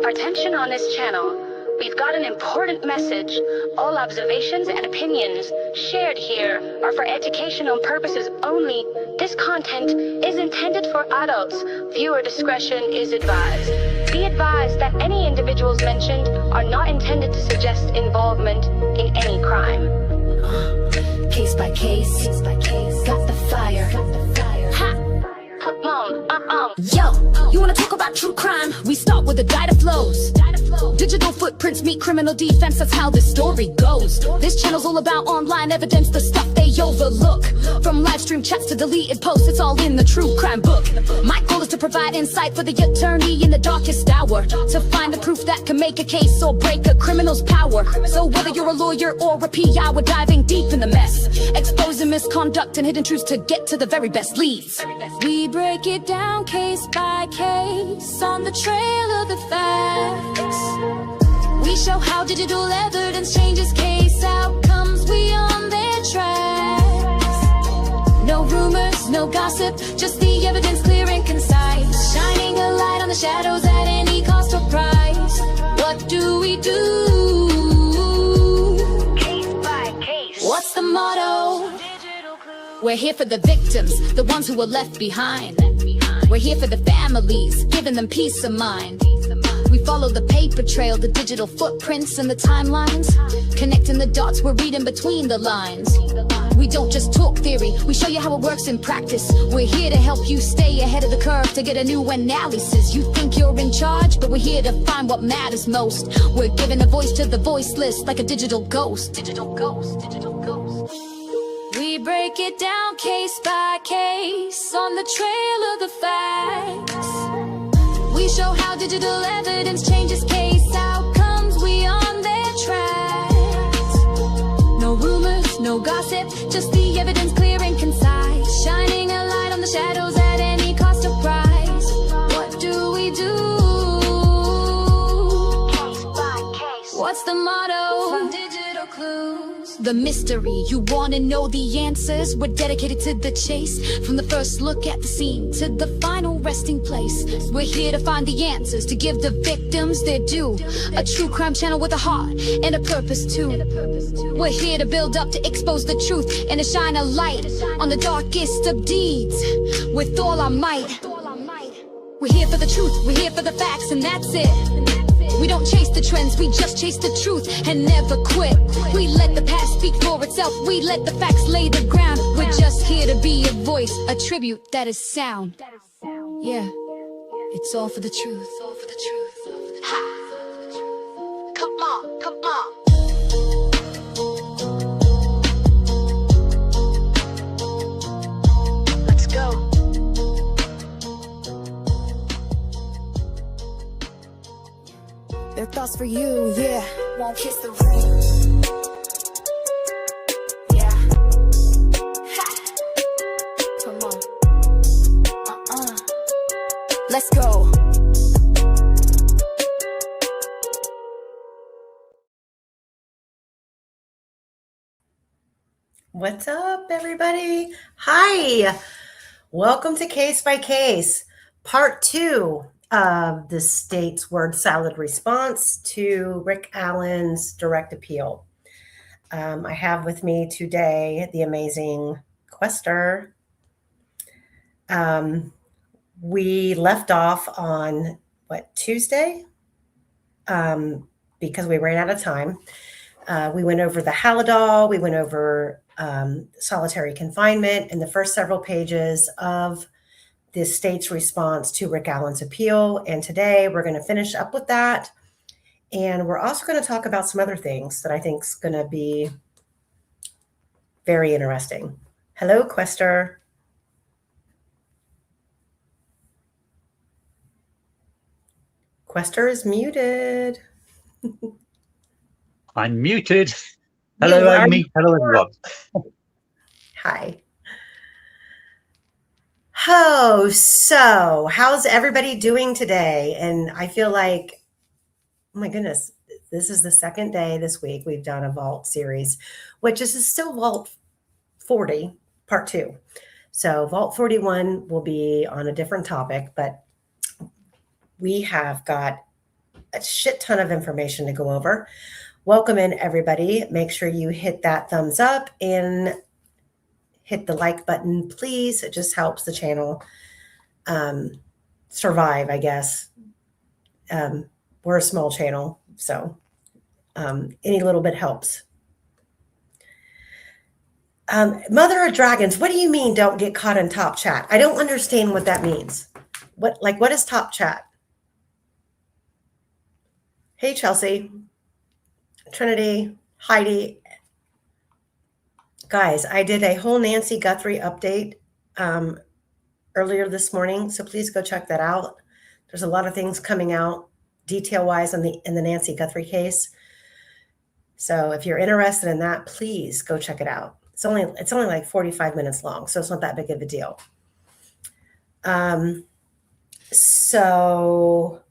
Attention on this channel. We've got an important message. All observations and opinions shared here are for educational purposes only. This content is intended for adults. Viewer discretion is advised. Be advised that any individuals mentioned are not intended to suggest involvement in any crime. Case by case, got the fire. Ha! Come on, Yo, you wanna talk about true crime? We start with the data flows. Digital footprints meet criminal defense, that's how this story goes. This channel's all about online evidence, the stuff they overlook. From live stream chats to deleted posts, it's all in the true crime book. My goal is to provide insight for the attorney in the darkest hour, to find the proof that can make a case or break a criminal's power. So whether you're a lawyer or a PI, we're diving deep in the mess, exposing misconduct and hidden truths to get to the very best leads. We break it down case by case on the trail of the facts. We show how digital evidence changes case outcomes. We on their tracks. No rumors, no gossip, just the evidence clear and concise, shining a light on the shadows at any cost or price. What do we do? case by case. What's the motto? We're here for the victims, the ones who were left behind. We're here for the families, giving them peace of mind. We follow the paper trail, the digital footprints and the timelines, connecting the dots, we're reading between the lines. We don't just talk theory, we show you how it works in practice. We're here to help you stay ahead of the curve, to get a new analysis. You think you're in charge, but we're here to find what matters most. We're giving a voice to the voiceless, like a digital ghost. Digital ghost, digital ghost. We break it down case by case on the trail of the facts. We show how digital evidence changes case outcomes. We on their tracks. No rumors, no gossip, just the evidence clear and concise, shining a light on the shadows at any cost or price. What do we do? Case by case. What's the motto? From digital clues, the mystery, you wanna know the answers? We're dedicated to the chase, from the first look at the scene to the final resting place. We're here to find the answers, to give the victims their due. A true crime channel with a heart and a purpose too. We're here to build up, to expose the truth, and to shine a light on the darkest of deeds with all our might. We're here for the truth, we're here for the facts, and that's it. We don't chase the trends, we just chase the truth and never quit. We let the past speak for itself, we let the facts lay the ground. We're just here to be a voice, a tribute that is sound. Yeah, it's all for the truth. Ha! Come on, come on. Let's go. Their thoughts for you, yeah. Won't kiss the ring. Yeah. Ha. Come on. Let's go. What's up, everybody? Hi. Welcome to Case by Case, part 2 of the state's word salad response to Rick Allen's direct appeal. I have with me today the amazing Quester. We left off on, Tuesday? Because we ran out of time. We went over the Haldol, we went over solitary confinement and the first several pages of the state's response to Rick Allen's appeal. And today we're going to finish up with that. And we're also going to talk about some other things that I think is going to be very interesting. Hello, Quester. Quester is muted. I'm muted. Hello, Amy. Hello, everyone. Hi. Oh, so how's everybody doing today? And I feel like, oh my goodness, this is the second day this week we've done a Vault series, which is still Vault 40, part 2. So Vault 41 will be on a different topic, but we have got a shit ton of information to go over. Welcome in, everybody. Make sure you hit that thumbs up and hit the like button, please. It just helps the channel survive, I guess. We're a small channel, so any little bit helps. Mother of Dragons, what do you mean don't get caught in top chat? I don't understand what that means. What is top chat? Hey, Chelsea, Trinity, Heidi. Guys, I did a whole Nancy Guthrie update earlier this morning, so please go check that out. There's a lot of things coming out detail-wise in the Nancy Guthrie case. So if you're interested in that, please go check it out. It's only like 45 minutes long, so it's not that big of a deal. So,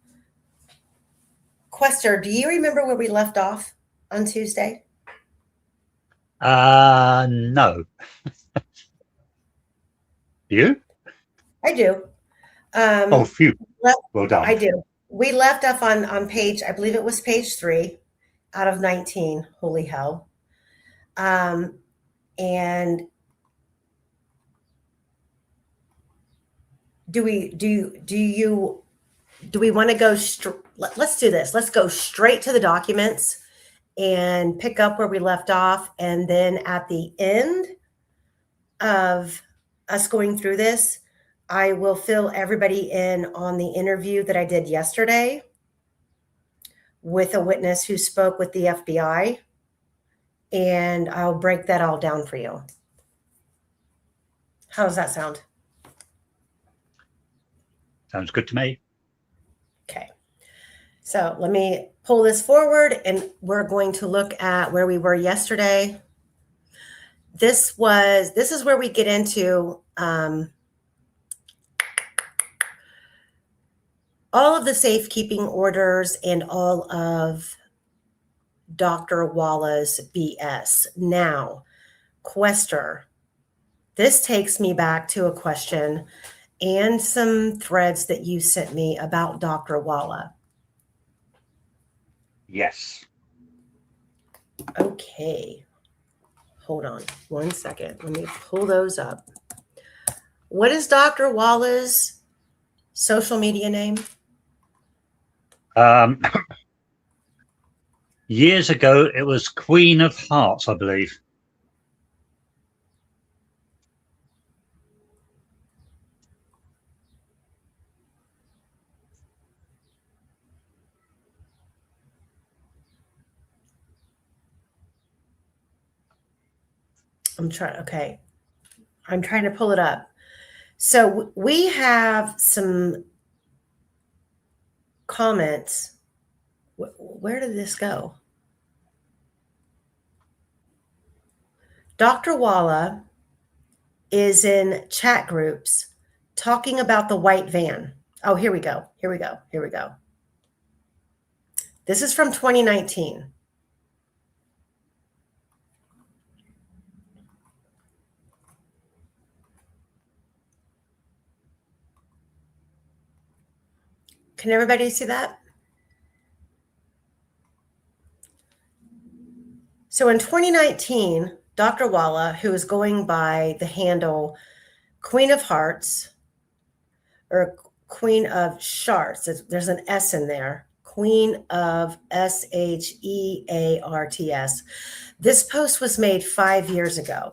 Quester, do you remember where we left off on Tuesday? No. You? I do. Oh, phew. Well done. I do. We left off on page, I believe it was page 3 out of 19. Holy hell. And do we want to go let's do this. Let's go straight to the documents and pick up where we left off. And then at the end of us going through this, I will fill everybody in on the interview that I did yesterday with a witness who spoke with the FBI. And I'll break that all down for you. How does that sound? Sounds good to me. Okay. So let me pull this forward and we're going to look at where we were yesterday. This is where we get into all of the safekeeping orders and all of Dr. Walla's BS. Now, Quester, this takes me back to a question and some threads that you sent me about Dr. Walla. Yes. Okay. Hold on 1 second. Let me pull those up. What is Dr. Walla's social media name? Years ago, it was Queen of Hearts, I believe. I'm trying to pull it up. So we have some comments. Where did this go? Dr. Walla is in chat groups talking about the white van. Oh, here we go. This is from 2019. Can everybody see that? So in 2019, Dr. Walla, who is going by the handle Queen of Hearts or Queen of Sharts, there's an S in there, Queen of SHEARTS. This post was made 5 years ago.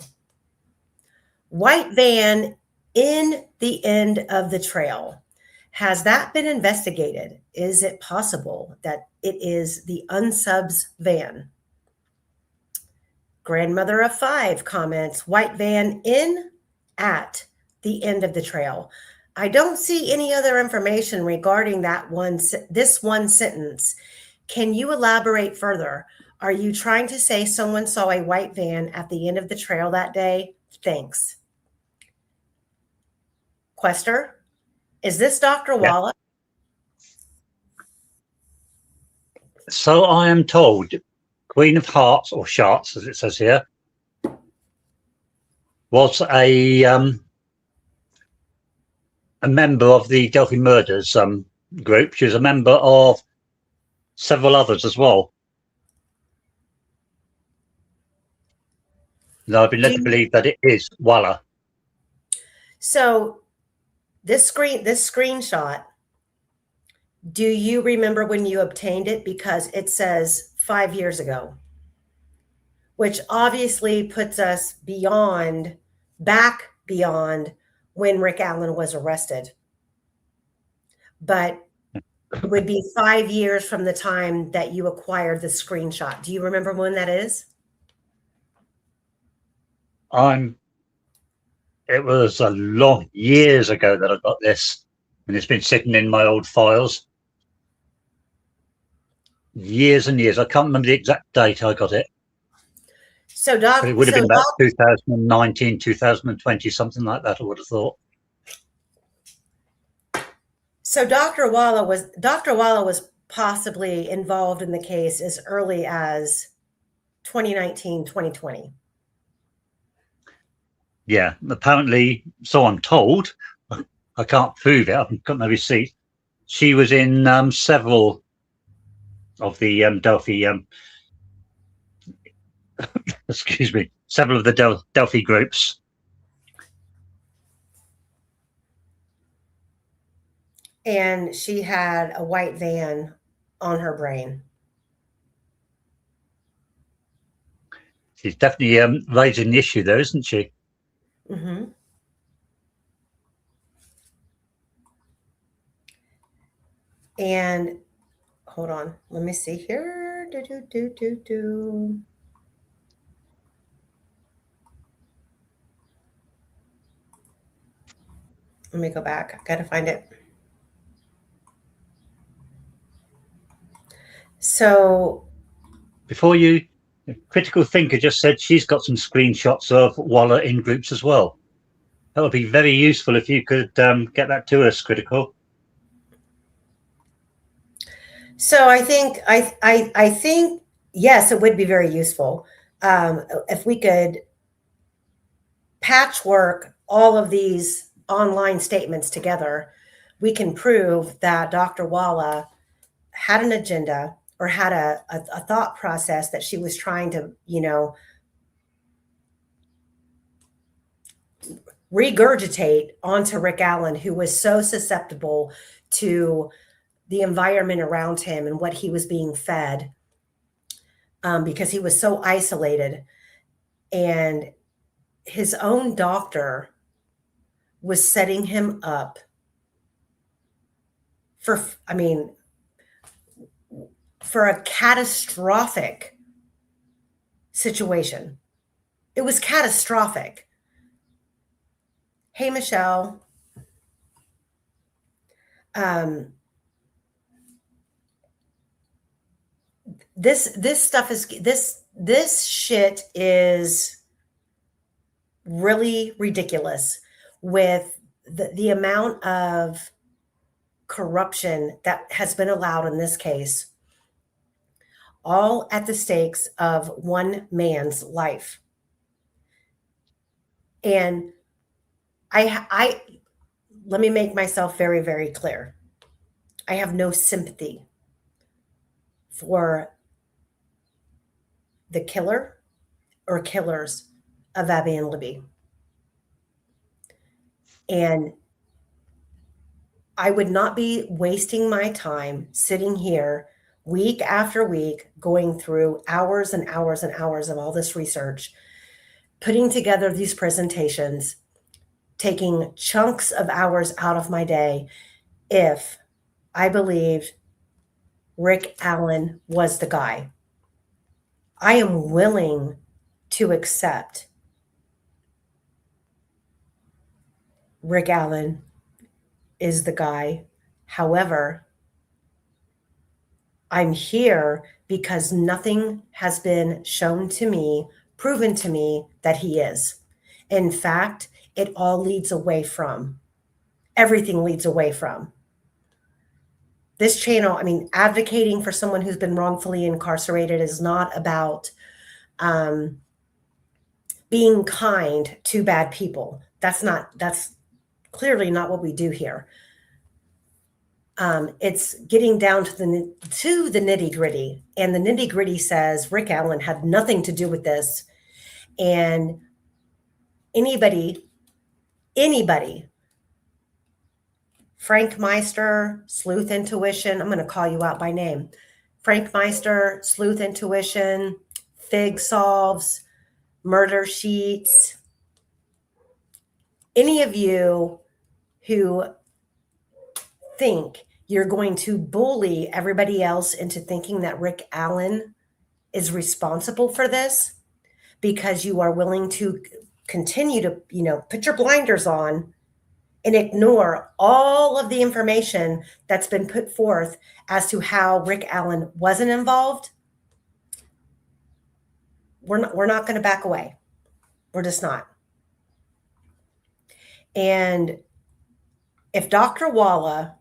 White van in the end of the trail. Has that been investigated? Is it possible that it is the unsubs van? Grandmother of 5 comments, white van in at the end of the trail. I don't see any other information regarding this one sentence. Can you elaborate further? Are you trying to say someone saw a white van at the end of the trail that day? Thanks. Quester, is this Dr. Walla? So I am told. Queen of Hearts, or Sharts, as it says here, was a member of the Delphi Murders group. She was a member of several others as well. And I've been led to believe that it is Walla. So this screenshot, do you remember when you obtained it? Because it says 5 years ago, which obviously puts us back beyond when Rick Allen was arrested. But it would be 5 years from the time that you acquired the screenshot. Do you remember when that is? It was a long years ago that I got this, and it's been sitting in my old files. Years and years. I can't remember the exact date I got it. So, Doc, but it would have been about 2019, 2020, something like that, I would have thought. So Dr. Walla was possibly involved in the case as early as 2019, 2020. Yeah, apparently, so I'm told. I can't prove it. I've got no receipt. She was in several of the Delphi, excuse me, several of the Delphi groups. And she had a white van on her brain. She's definitely raising the issue there, isn't she? Mm-hmm. And hold on, let me see here. Let me go back. I've got to find it. So before you, Critical Thinker just said she's got some screenshots of Walla in groups as well. That would be very useful if you could get that to us, Critical. So I think yes, it would be very useful if we could patchwork all of these online statements together. We can prove that Dr. Walla had an agenda or had a thought process that she was trying to, regurgitate onto Rick Allen, who was so susceptible to the environment around him and what he was being fed, because he was so isolated. And his own doctor was setting him up for a catastrophic situation. It was catastrophic. Hey, Michelle. This stuff is this shit is really ridiculous with the amount of corruption that has been allowed in this case, all at the stakes of one man's life. And I let me make myself very, very clear. I have no sympathy for the killer or killers of Abby and Libby. And I would not be wasting my time sitting here week after week, going through hours and hours and hours of all this research, putting together these presentations, taking chunks of hours out of my day if I believed Rick Allen was the guy. I am willing to accept Rick Allen is the guy. However, I'm here because nothing has been shown to me, proven to me that he is. In fact, it all leads away from. Everything leads away from. This channel, advocating for someone who's been wrongfully incarcerated is not about being kind to bad people. That's clearly not what we do here. It's getting down to the nitty gritty, and the nitty gritty says Rick Allen had nothing to do with this, and anybody, Frank Meister, Sleuth Intuition, I'm going to call you out by name. Frank Meister, Sleuth Intuition, Fig Solves, Murder Sheets. Any of you who think you're going to bully everybody else into thinking that Rick Allen is responsible for this because you are willing to continue to, put your blinders on and ignore all of the information that's been put forth as to how Rick Allen wasn't involved, we're not going to back away. We're just not. And if Dr. Walla,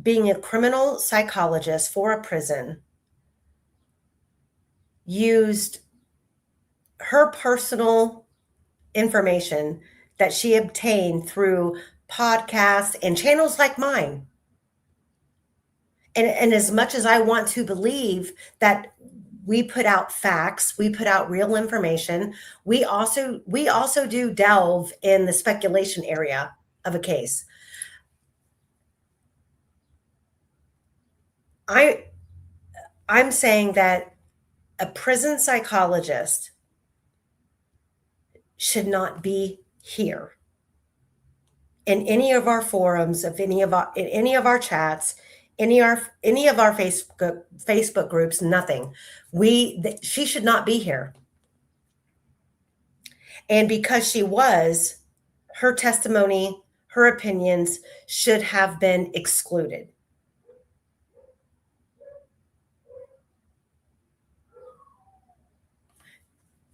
being a criminal psychologist for a prison, used her personal information that she obtained through podcasts and channels like mine. And as much as I want to believe that we put out facts, we put out real information, we also do delve in the speculation area of a case. I'm saying that a prison psychologist should not be here in any of our forums, in any of our chats, any of our Facebook groups, nothing. She should not be here. And because she was, her testimony, her opinions should have been excluded.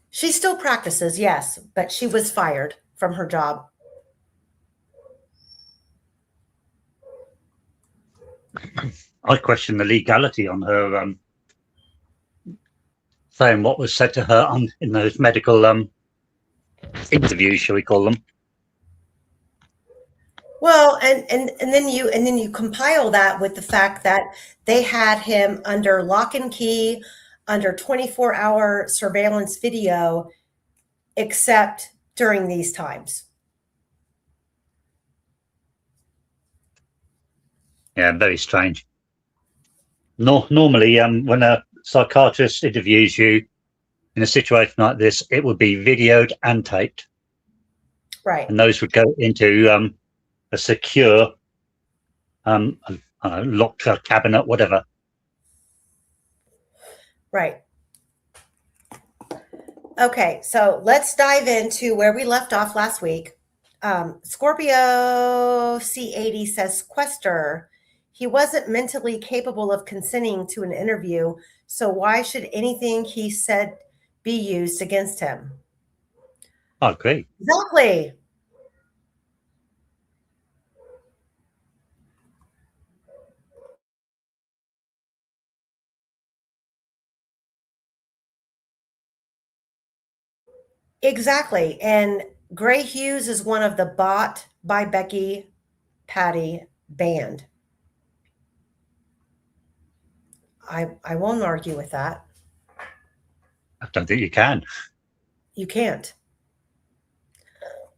She still practices, yes, but she was fired from her job. I question the legality on her saying what was said to her in those medical interviews, shall we call them? Well, and then you compile that with the fact that they had him under lock and key, under 24-hour surveillance video, except during these times. Yeah, very strange. Normally, when a psychiatrist interviews you in a situation like this, it would be videoed and taped. Right. And those would go into a secure, locked cabinet, whatever. Right. Okay, so let's dive into where we left off last week. Scorpio C80 says, Quester, he wasn't mentally capable of consenting to an interview, so why should anything he said be used against him? I agree. Exactly. Exactly. And Gray Hughes is one of the Bought by Becky Patty band. I won't argue with that. I don't think you can. You can't.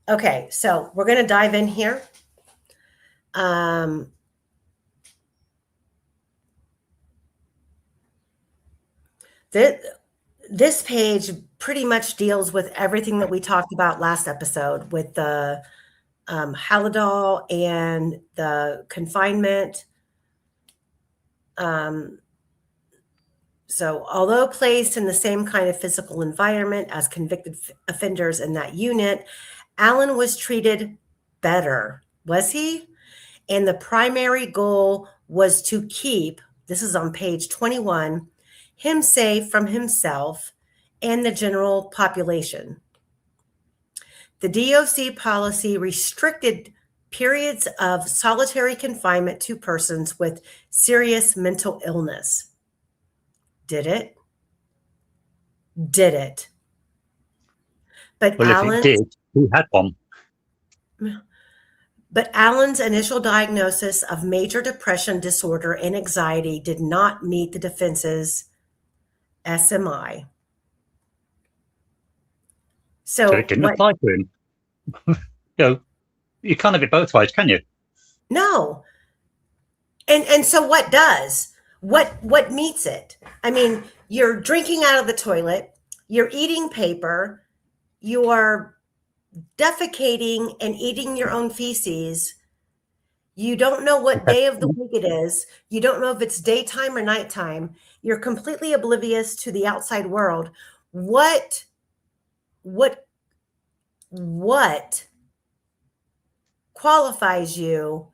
Okay, so we're going to dive in here. This page pretty much deals with everything that we talked about last episode with the Halidol and the confinement. So although placed in the same kind of physical environment as convicted offenders in that unit, Allen was treated better, was he? And the primary goal was to keep, this is on page 21, him safe from himself and the general population. The DOC policy restricted periods of solitary confinement to persons with serious mental illness. Did it? Did it? But well, Allen, if it did, who had one? But Allen's initial diagnosis of major depression disorder and anxiety did not meet the defense's SMI. So it didn't apply to him. You can't have it both ways, can you? No. And so what does? What meets it? I mean, you're drinking out of the toilet, you're eating paper, you are defecating and eating your own feces. You don't know what day of the week it is. You don't know if it's daytime or nighttime. You're completely oblivious to the outside world. What qualifies you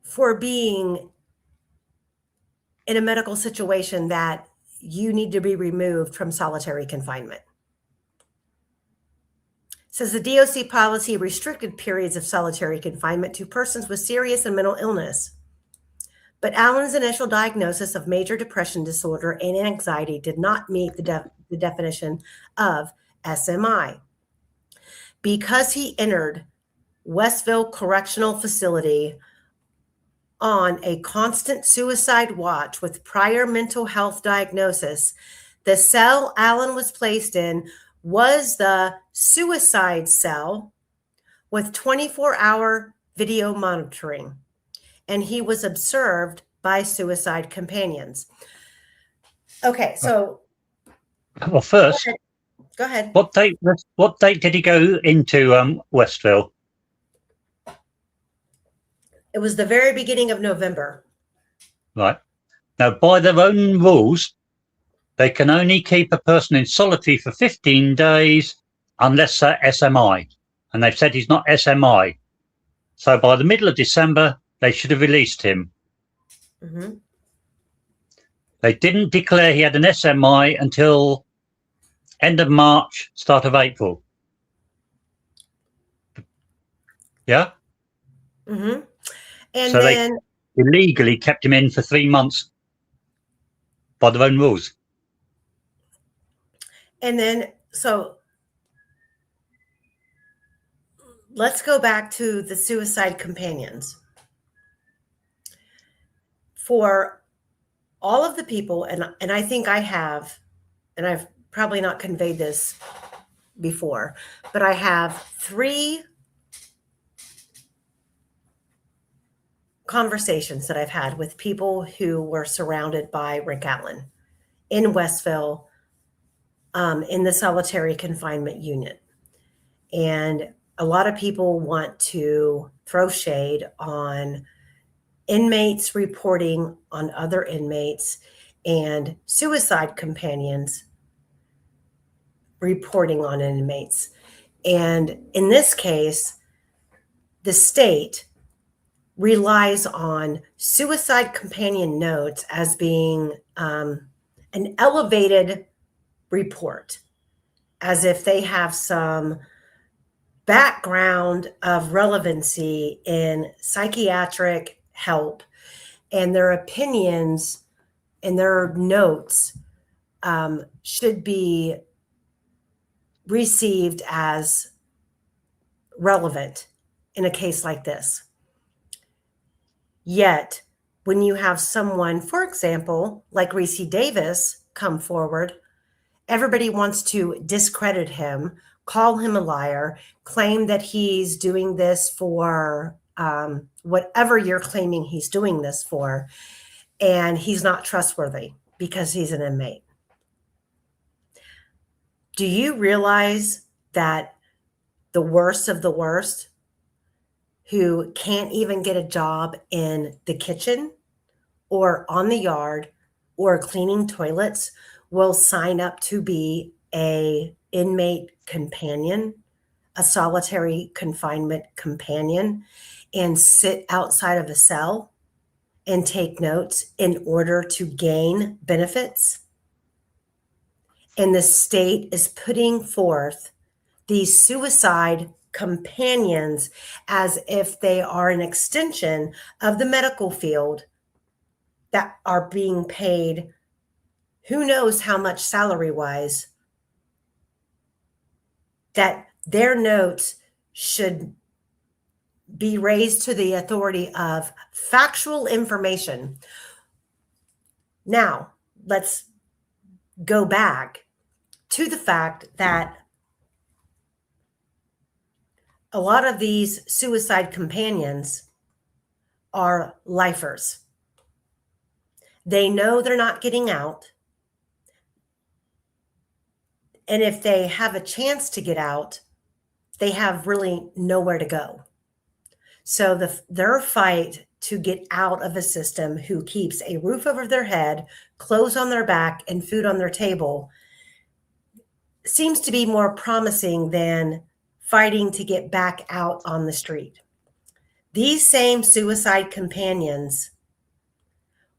for being in a medical situation that you need to be removed from solitary confinement? It says the DOC policy restricted periods of solitary confinement to persons with serious and mental illness. But Allen's initial diagnosis of major depression disorder and anxiety did not meet the definition of SMI. Because he entered Westville Correctional Facility on a constant suicide watch with prior mental health diagnosis, the cell Allen was placed in was the suicide cell with 24-hour video monitoring, and he was observed by suicide companions. Okay, so well, first, go ahead. What date did he go into Westville? It was the very beginning of November. Right. Now, by their own rules, they can only keep a person in solitary for 15 days unless they're SMI. And they've said he's not SMI. So by the middle of December, they should have released him. Mm-hmm. They didn't declare he had an SMI until end of March, start of April. Yeah? Mm-hmm. And so then they illegally kept him in for 3 months by their own rules. And then, so let's go back to the suicide companions. For all of the people, and I think I have, and I've probably not conveyed this before, but I have 3 conversations that I've had with people who were surrounded by Rick Allen in Westville, in the solitary confinement unit. And a lot of people want to throw shade on inmates reporting on other inmates and suicide companions reporting on inmates. And in this case, the state relies on suicide companion notes as being an elevated report, as if they have some background of relevancy in psychiatric help, and their opinions and their notes should be received as relevant in a case like this. Yet, when you have someone, for example, like Reese Davis come forward, everybody wants to discredit him, call him a liar, claim that he's doing this for whatever you're claiming he's doing this for, and he's not trustworthy because he's an inmate. Do you realize that the worst of the worst, who can't even get a job in the kitchen or on the yard or cleaning toilets, will sign up to be a inmate companion, a solitary confinement companion, and sit outside of a cell and take notes in order to gain benefits? And the state is putting forth these suicide companions as if they are an extension of the medical field that are being paid who knows how much salary wise, that their notes should be raised to the authority of factual information. Now, let's go back to the fact that a lot of these suicide companions are lifers. They know they're not getting out. And if they have a chance to get out, they have really nowhere to go. So their fight to get out of a system who keeps a roof over their head, clothes on their back, and food on their table seems to be more promising than fighting to get back out on the street. These same suicide companions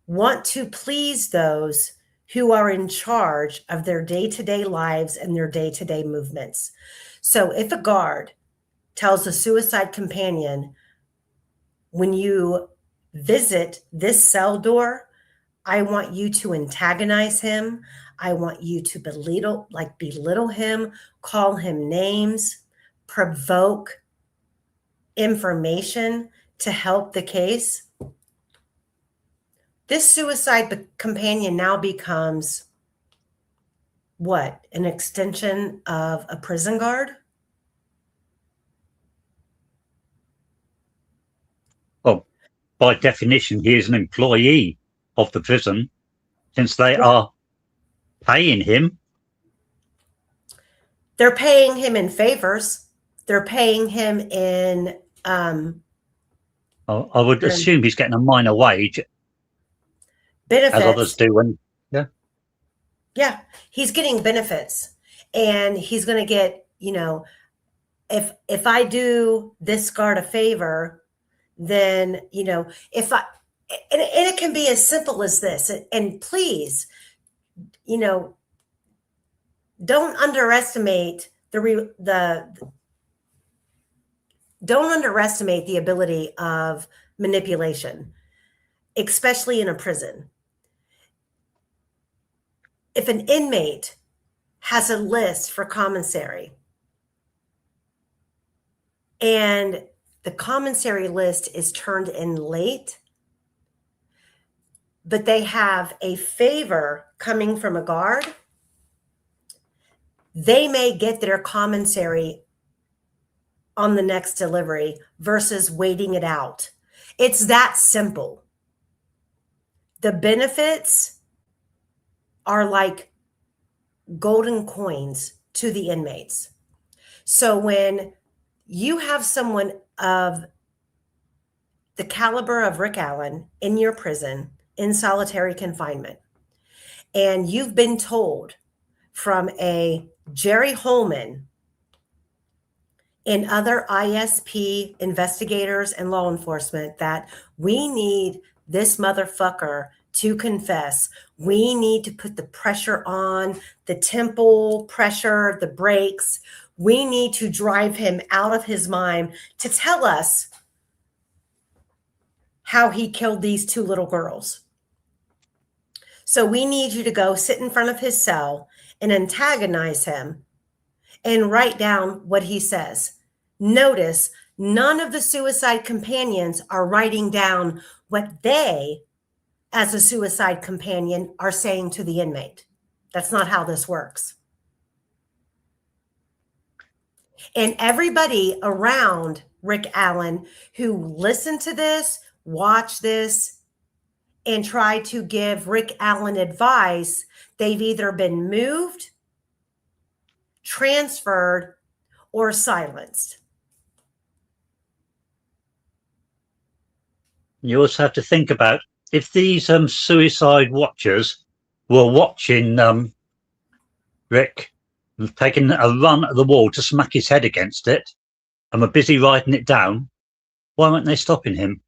want to please those who are in charge of their day-to-day lives and their day-to-day movements. So if a guard tells a suicide companion, when you visit this cell door, I want you to antagonize him. I want you to belittle him, call him names, provoke information to help the case. This suicide companion now becomes what? An extension of a prison guard? Well, by definition, he is an employee of the prison since they are paying him. They're paying him in favors. They're paying him in... I would assume he's getting a minor wage. Benefits. As others do. Yeah, he's getting benefits. And he's going to get, if I do this guard a favor, then, if I... And it can be as simple as this. And please, don't underestimate don't underestimate the ability of manipulation, especially in a prison. If an inmate has a list for commissary and the commissary list is turned in late, but they have a favor coming from a guard, they may get their commissary on the next delivery versus waiting it out. It's that simple. The benefits are like golden coins to the inmates. So when you have someone of the caliber of Rick Allen in your prison in solitary confinement, and you've been told from a Jerry Holman and other ISP investigators and law enforcement that we need this motherfucker to confess. We need to put the pressure on, the temple pressure, the brakes. We need to drive him out of his mind to tell us how he killed these two little girls. So we need you to go sit in front of his cell and antagonize him and write down what he says. Notice none of the suicide companions are writing down what they, as a suicide companion, are saying to the inmate. That's not how this works. And everybody around Rick Allen who listened to this, watched this, and tried to give Rick Allen advice, they've either been moved, transferred, or silenced. You also have to think about if these suicide watchers were watching Rick taking a run at the wall to smack his head against it and were busy writing it down, why weren't they stopping him?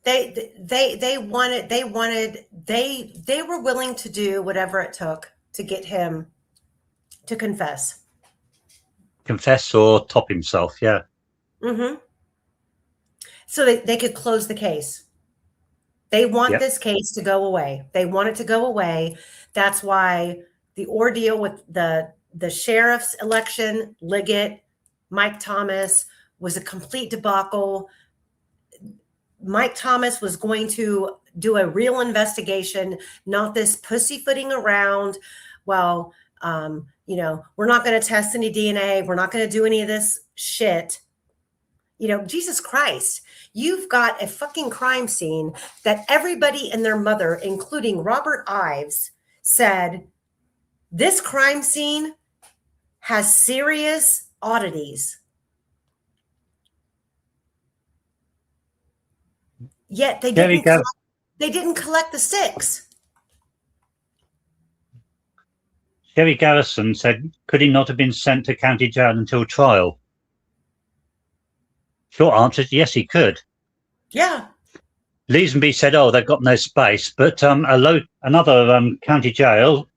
They were willing to do whatever it took to get him to confess. Confess or top himself, yeah. Mm-hmm. So they could close the case. They want Yep. this case to go away. They want it to go away. That's why the ordeal with the sheriff's election, Liggett, Mike Thomas, was a complete debacle. Mike Thomas was going to do a real investigation, not this pussyfooting around. Well, we're not going to test any DNA. We're not going to do any of this shit. Jesus Christ, you've got a fucking crime scene that everybody and their mother, including Robert Ives, said this crime scene has serious oddities. Yet they didn't collect the sticks. Sherry Garrison said, could he not have been sent to county jail until trial? Short answer is yes, he could. Yeah. Leesenby said, they've got no space. But another county jail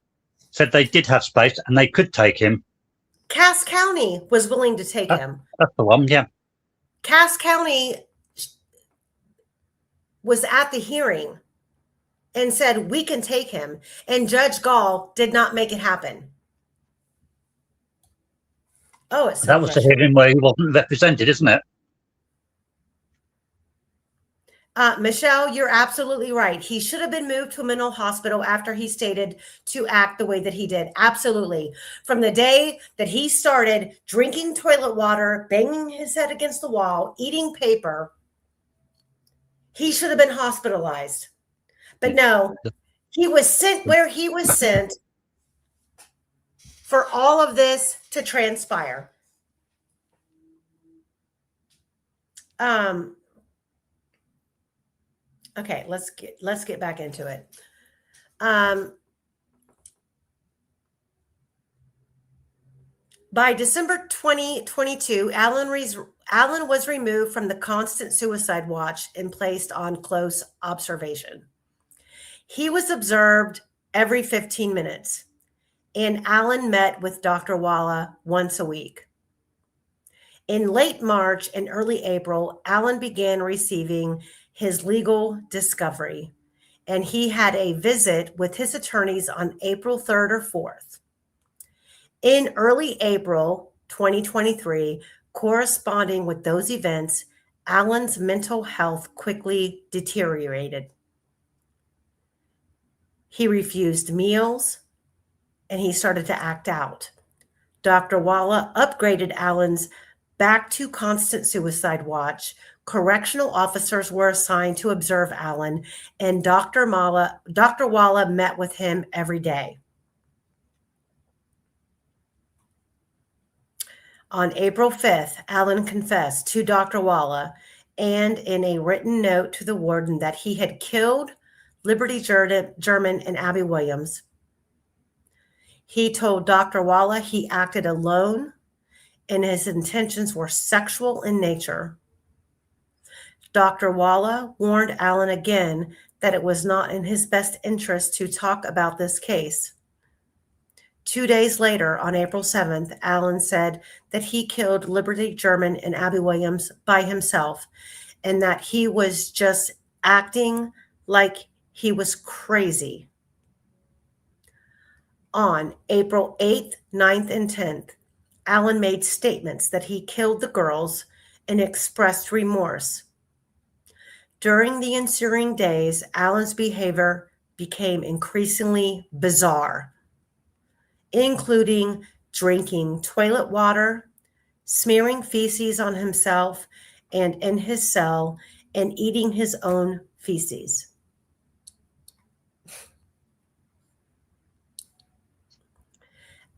said they did have space and they could take him. Cass County was willing to take him. That's the one, yeah. Cass County was at the hearing and said, we can take him. And Judge Gall did not make it happen. Oh, it's so that was the hearing where he wasn't represented, isn't it? Michelle, you're absolutely right. He should have been moved to a mental hospital after he stated to act the way that he did. Absolutely. From the day that he started drinking toilet water, banging his head against the wall, eating paper, he should have been hospitalized. But no, he was sent where he was sent for all of this to transpire. Okay, let's get back into it. By December 2022, Allen was removed from the constant suicide watch and placed on close observation. He was observed every 15 minutes, and Allen met with Dr. Walla once a week. In late March and early April, Allen began receiving his legal discovery, and he had a visit with his attorneys on April 3rd or 4th. In early April 2023, corresponding with those events, Allen's mental health quickly deteriorated. He refused meals, and he started to act out. Dr. Walla upgraded Allen's back to constant suicide watch. Correctional officers were assigned to observe Allen, and Dr. Walla met with him every day. On April 5th, Allen confessed to Dr. Walla and in a written note to the warden that he had killed Liberty German and Abby Williams. He told Dr. Walla he acted alone and his intentions were sexual in nature. Dr. Walla warned Allen again that it was not in his best interest to talk about this case. 2 days later, on April 7th, Allen said that he killed Liberty German and Abby Williams by himself and that he was just acting like he was crazy. On April 8th, 9th, and 10th, Allen made statements that he killed the girls and expressed remorse. During the ensuing days, Allen's behavior became increasingly bizarre, including drinking toilet water, smearing feces on himself and in his cell, and eating his own feces.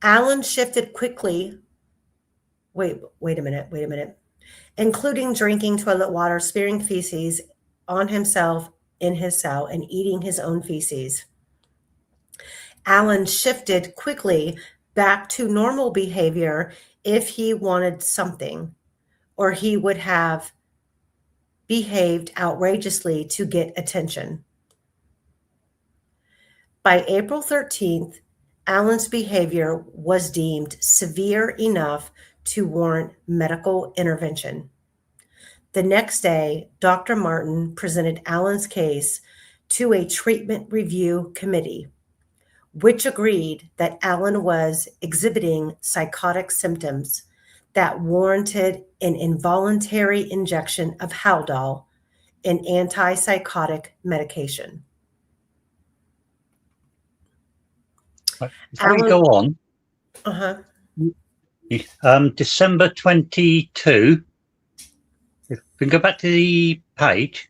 Allen shifted quickly. Wait a minute. Including drinking toilet water, smearing feces on himself in his cell, and eating his own feces. Allen shifted quickly back to normal behavior if he wanted something, or he would have behaved outrageously to get attention. By April 13th, Allen's behavior was deemed severe enough to warrant medical intervention. The next day, Dr. Martin presented Allen's case to a treatment review committee, which agreed that Allen was exhibiting psychotic symptoms that warranted an involuntary injection of Haldol, an antipsychotic medication. Before you go on, December 22, if we can go back to the page.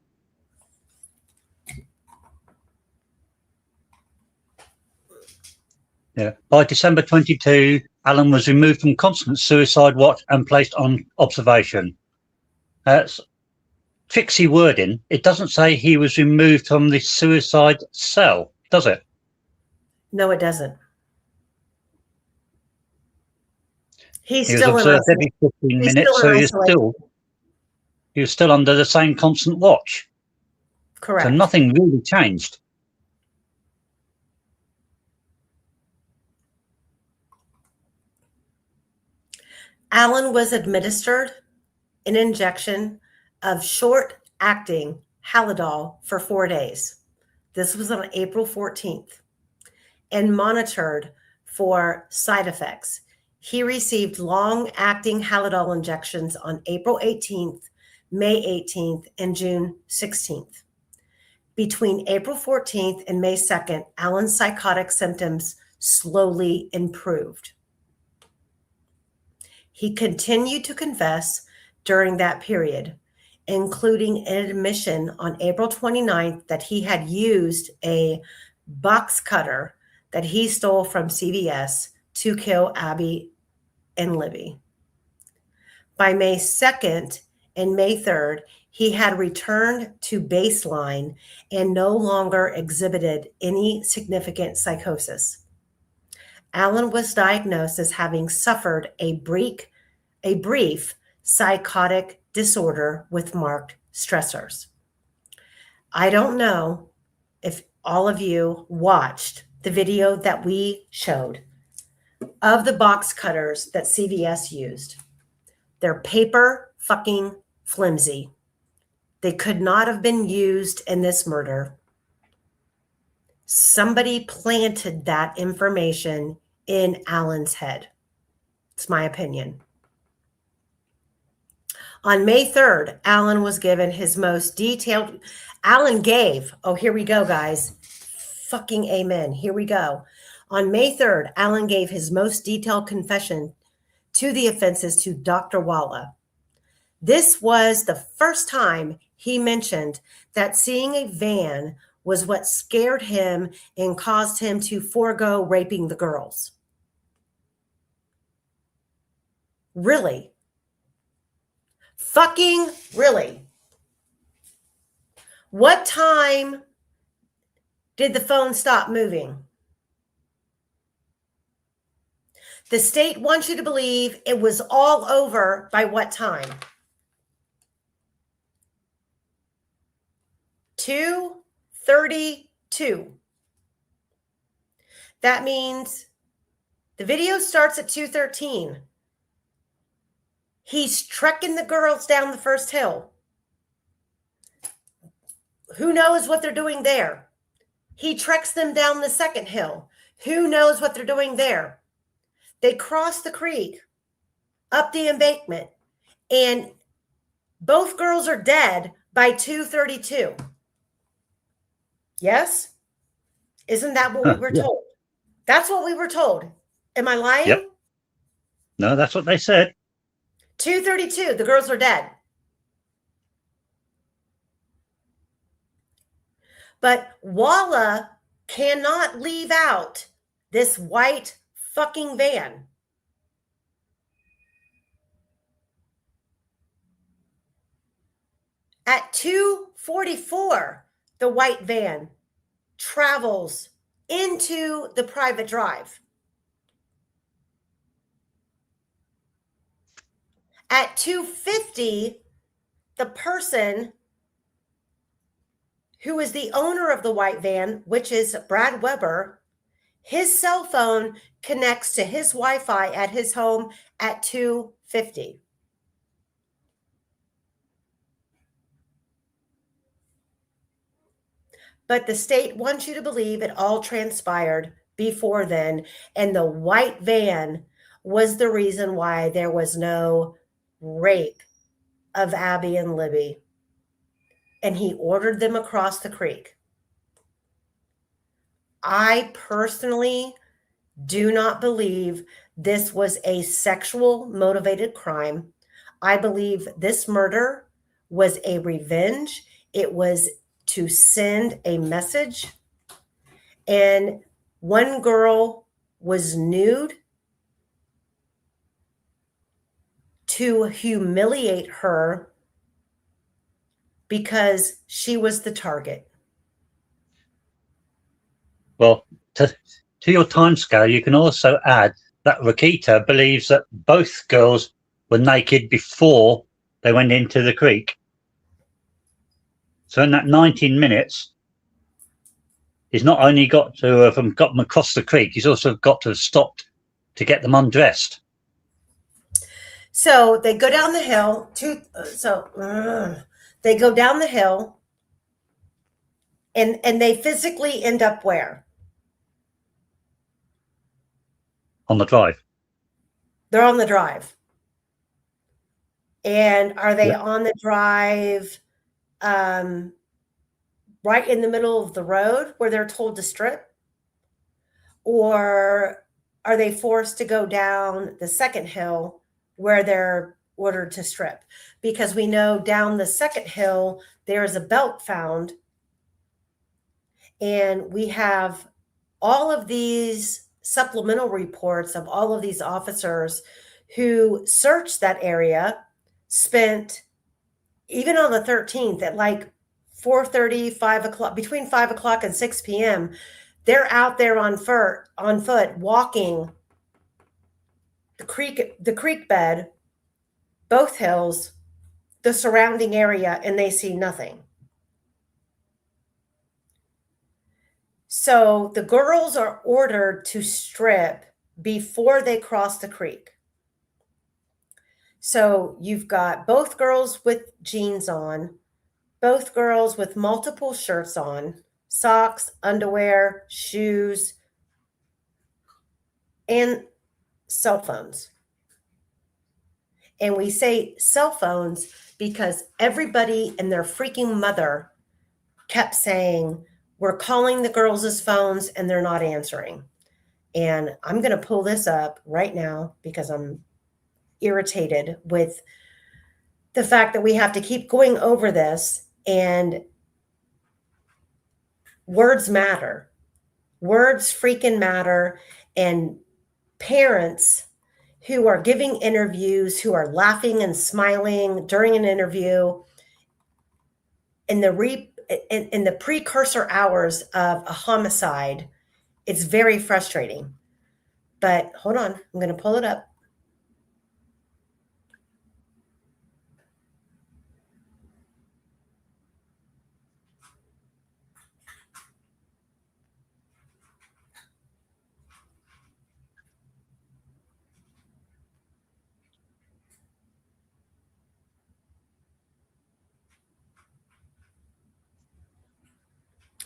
Yeah. By December 22, Allen was removed from constant suicide watch and placed on observation. That's tricksy wording. It doesn't say he was removed from the suicide cell, does it? No, it doesn't. He was observed every 15 minutes, so he was still under the same constant watch. Correct. So nothing really changed. Allen was administered an injection of short-acting Haldol for 4 days. This was on April 14th, and monitored for side effects. He received long-acting Haldol injections on April 18th, May 18th, and June 16th. Between April 14th and May 2nd, Allen's psychotic symptoms slowly improved. He continued to confess during that period, including an admission on April 29th that he had used a box cutter that he stole from CVS to kill Abby and Libby. By May 2nd and May 3rd, he had returned to baseline and no longer exhibited any significant psychosis. Allen was diagnosed as having suffered a brief psychotic disorder with marked stressors. I don't know if all of you watched the video that we showed of the box cutters that CVS used. They're paper fucking flimsy. They could not have been used in this murder. Somebody planted that information in Allen's head. It's my opinion. On May 3rd, Allen was given his most detailed, here we go, guys. Fucking amen. Here we go. On May 3rd, Allen gave his most detailed confession to the offenses to Dr. Walla. This was the first time he mentioned that seeing a van was what scared him and caused him to forego raping the girls. Really? Fucking really? What time did the phone stop moving? The state wants you to believe it was all over by what time? 2:32. That means the video starts at 2:13. He's trekking the girls down the first hill. Who knows what they're doing there? He treks them down the second hill. Who knows what they're doing there? They cross the creek, up the embankment, and both girls are dead by 2:32. Yes? Isn't that what we were told? That's what we were told. Am I lying? Yep. No, that's what they said. 2:32, the girls are dead. But Walla cannot leave out this white fucking van. At 2:44, the white van travels into the private drive. At 2:50, the person who is the owner of the white van, which is Brad Weber, his cell phone connects to his Wi-Fi at his home at 2:50. But the state wants you to believe it all transpired before then, and the white van was the reason why there was no rape of Abby and Libby. And he ordered them across the creek. I personally do not believe this was a sexual motivated crime. I believe this murder was a revenge. It was to send a message. And one girl was nude to humiliate her because she was the target. Well, to your timescale, you can also add that Rakita believes that both girls were naked before they went into the creek. So in that 19 minutes, he's not only got to have got them across the creek, he's also got to have stopped to get them undressed. So they go down the hill. They go down the hill, and they physically end up where? On the drive. They're on the drive. And are they on the drive right in the middle of the road where they're told to strip? Or are they forced to go down the second hill where they're ordered to strip? Because we know down the second hill, there is a belt found. And we have all of these supplemental reports of all of these officers who searched that area, spent even on the 13th at like 4:30, 5 o'clock, between 5 o'clock and 6 p.m. They're out there on foot, walking the creek bed, both hills, the surrounding area, and they see nothing. So the girls are ordered to strip before they cross the creek. So you've got both girls with jeans on, both girls with multiple shirts on, socks, underwear, shoes, and cell phones. And we say cell phones because everybody and their freaking mother kept saying, we're calling the girls' phones and they're not answering. And I'm going to pull this up right now because I'm irritated with the fact that we have to keep going over this, and words matter. Words freaking matter. And parents who are giving interviews, who are laughing and smiling during an interview in the precursor hours of a homicide, it's very frustrating. But hold on, I'm going to pull it up.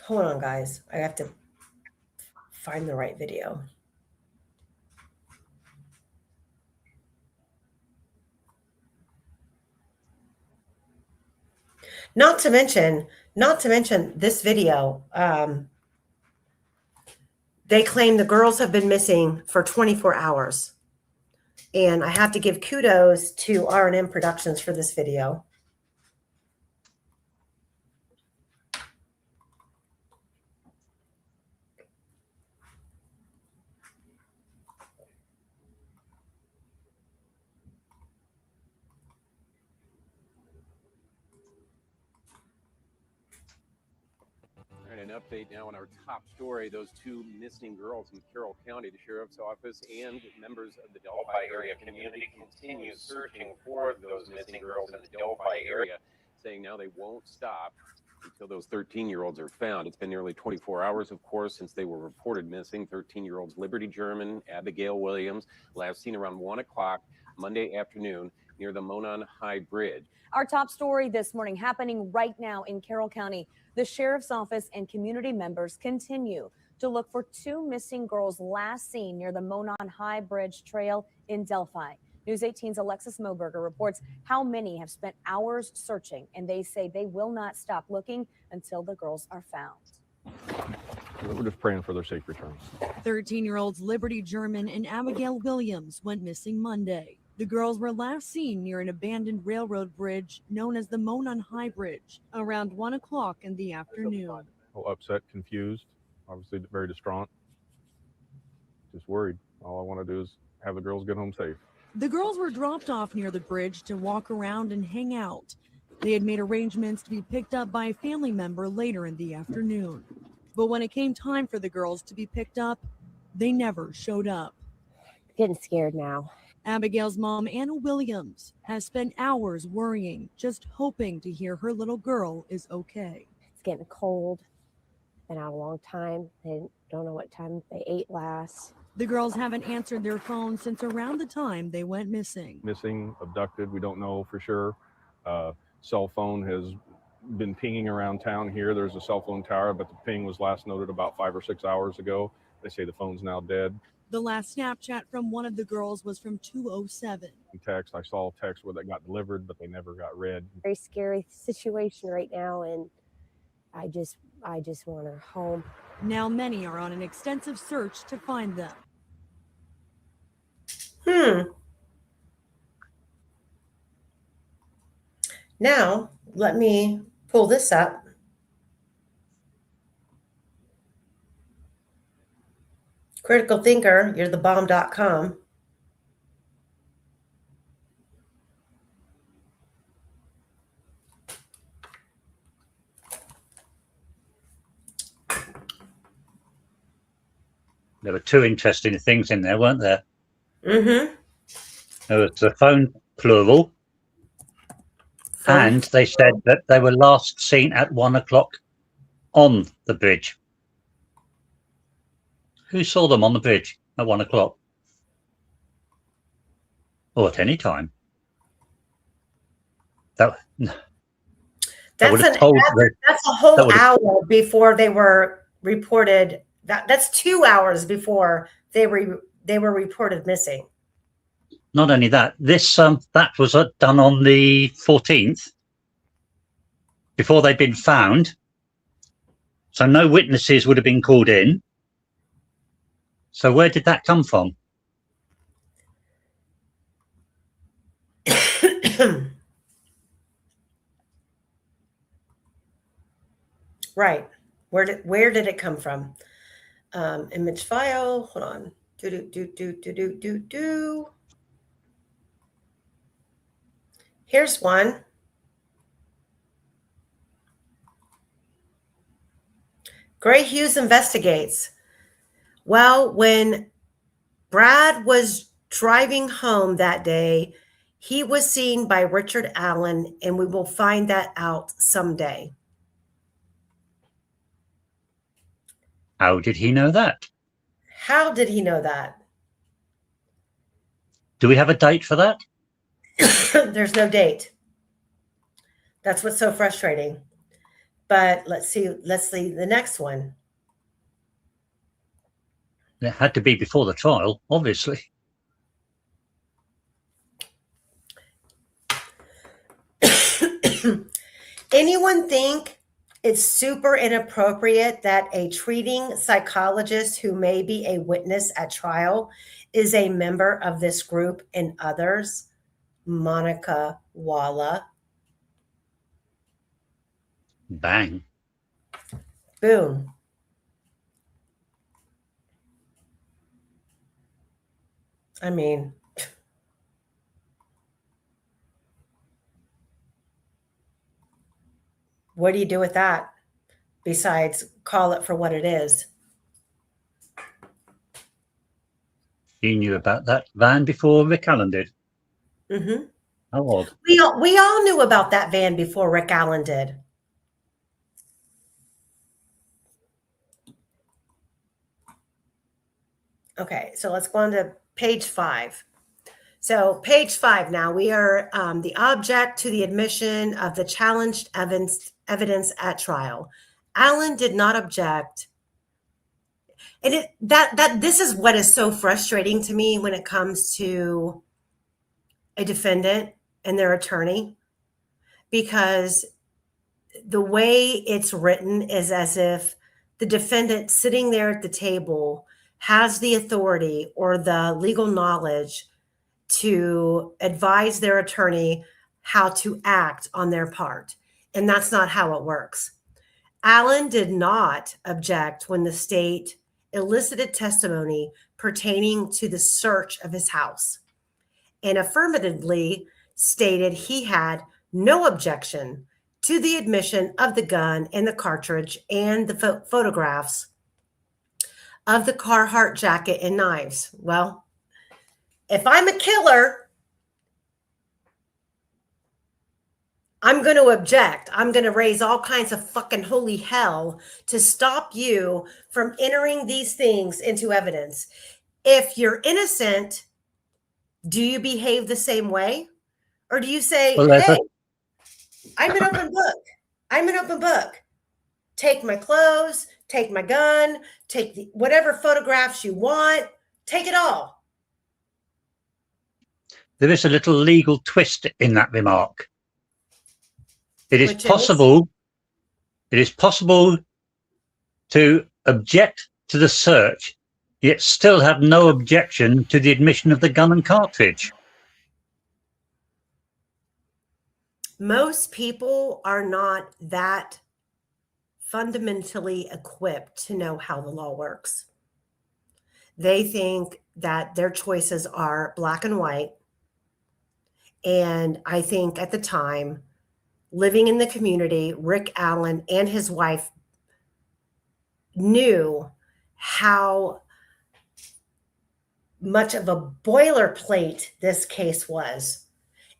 Hold on, guys. I have to find the right video. Not to mention this video. They claim the girls have been missing for 24 hours. And I have to give kudos to R&M Productions for this video. An update now on our top story. Those two missing girls in Carroll County. The Sheriff's Office and members of the Delphi area community continue searching for those missing girls in the Delphi area, saying now they won't stop until those 13-year-olds are found. It's been nearly 24 hours, of course, since they were reported missing. 13-year-olds Liberty German, Abigail Williams, last seen around 1 o'clock Monday afternoon near the Monon High Bridge. Our top story this morning happening right now in Carroll County. The sheriff's office and community members continue to look for two missing girls last seen near the Monon High Bridge Trail in Delphi. News 18's Alexis Moberger reports how many have spent hours searching, and they say they will not stop looking until the girls are found. We're just praying for their safe return. 13-year-olds Liberty German and Abigail Williams went missing Monday. The girls were last seen near an abandoned railroad bridge known as the Monon High Bridge around 1 o'clock in the afternoon. Upset, confused, obviously very distraught, just worried. All I want to do is have the girls get home safe. The girls were dropped off near the bridge to walk around and hang out. They had made arrangements to be picked up by a family member later in the afternoon. But when it came time for the girls to be picked up, they never showed up. Getting scared now. Abigail's mom, Anna Williams, has spent hours worrying, just hoping to hear her little girl is okay. It's getting cold. Been out a long time. They don't know what time they ate last. The girls haven't answered their phones since around the time they went missing. Missing, abducted, we don't know for sure. Cell phone has been pinging around town here. There's a cell phone tower, but the ping was last noted about 5 or 6 hours ago. They say the phone's now dead. The last Snapchat from one of the girls was from 2:07. Text, I saw a text where that got delivered, but they never got read. Very scary situation right now, and I just want her home. Now many are on an extensive search to find them. Now, let me pull this up. Critical thinker, you're the bomb.com. There were two interesting things in there, weren't there? Mm-hmm. There was the phone plural, and they said that they were last seen at 1 o'clock on the bridge. Who saw them on the bridge at 1 o'clock? Or at any time? That's a whole hour before they were reported. That's 2 hours before they were reported missing. Not only that, this that was done on the 14th, before they'd been found. So no witnesses would have been called in. So where did that come from? Right. Where did it come from? Image file. Hold on. Here's one. Gray Hughes investigates. Well, when Brad was driving home that day, he was seen by Richard Allen, and we will find that out someday. How did he know that? How did he know that? Do we have a date for that? There's no date. That's what's so frustrating. But let's see the next one. It had to be before the trial, obviously. Anyone think it's super inappropriate that a treating psychologist who may be a witness at trial is a member of this group and others? Monica Walla. Bang. Boom. I mean, what do you do with that besides call it for what it is? You knew about that van before Rick Allen did. Mm-hmm. How odd. We all knew about that van before Rick Allen did. Okay, so let's go on to page 5. So page 5 now, we are the object to the admission of the challenged evidence at trial. Allen did not object. And this is what is so frustrating to me when it comes to a defendant and their attorney, because the way it's written is as if the defendant sitting there at the table has the authority or the legal knowledge to advise their attorney how to act on their part. And that's not how it works. Allen did not object when the state elicited testimony pertaining to the search of his house and affirmatively stated he had no objection to the admission of the gun and the cartridge and the photographs of the Carhartt jacket and knives. Well, if I'm a killer, I'm going to object. I'm going to raise all kinds of fucking holy hell to stop you from entering these things into evidence. If you're innocent, do you behave the same way? Or do you say, hey, I'm an open book. I'm an open book. Take my clothes, take my gun, take whatever photographs you want, take it all. There is a little legal twist in that remark. It is possible to object to the search, yet still have no objection to the admission of the gun and cartridge. Most people are not that fundamentally equipped to know how the law works. They think that their choices are black and white. And I think at the time, living in the community, Rick Allen and his wife knew how much of a boilerplate this case was.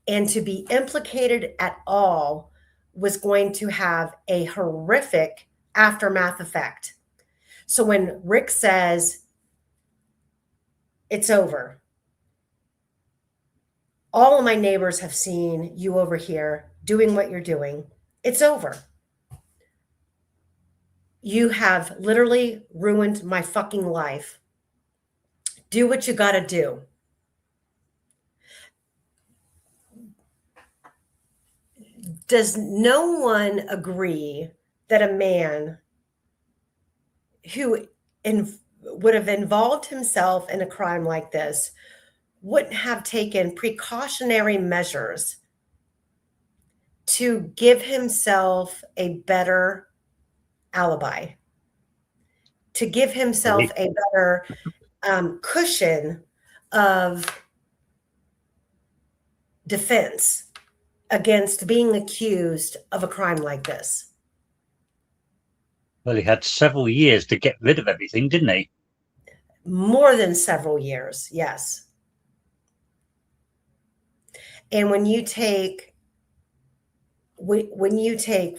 And to be implicated at all was going to have a horrific aftermath effect. So when Rick says, it's over, all of my neighbors have seen you over here doing what you're doing. It's over. You have literally ruined my fucking life. Do what you got to do. Does no one agree that a man who would have involved himself in a crime like this wouldn't have taken precautionary measures to give himself a better alibi, to give himself a better cushion of defense against being accused of a crime like this? Well, he had several years to get rid of everything, didn't he? More than several years, yes. And when you take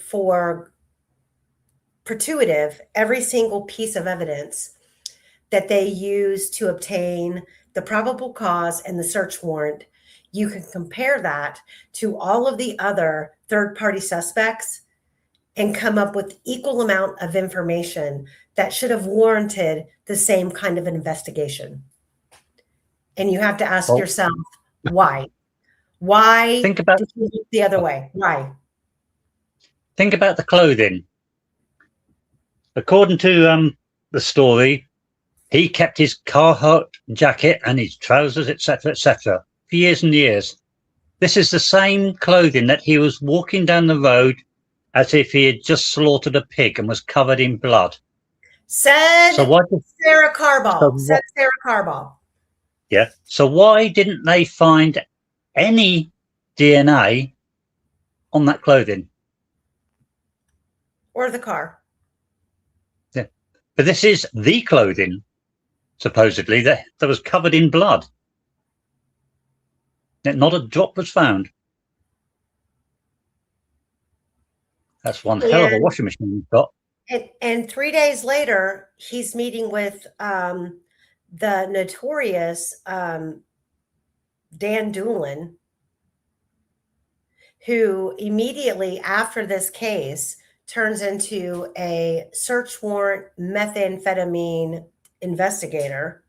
for gratuitous every single piece of evidence that they use to obtain the probable cause and the search warrant, you can compare that to all of the other third-party suspects and come up with equal amount of information that should have warranted the same kind of an investigation. And you have to ask yourself, why? Why think about did you look the other way? Why? Think about the clothing. According to the story, he kept his Carhartt jacket and his trousers, etc., for years and years. This is the same clothing that he was walking down the road as if he had just slaughtered a pig and was covered in blood. Said Sarah Carball. Said Sarah Carball. Yeah. So why didn't they find any DNA on that clothing? Or the car. Yeah. But this is the clothing, supposedly, that was covered in blood. Not a drop was found. That's one hell of a washing machine you've got. And 3 days later, he's meeting with the notorious Dan Doolin, who immediately after this case turns into a search warrant methamphetamine investigator,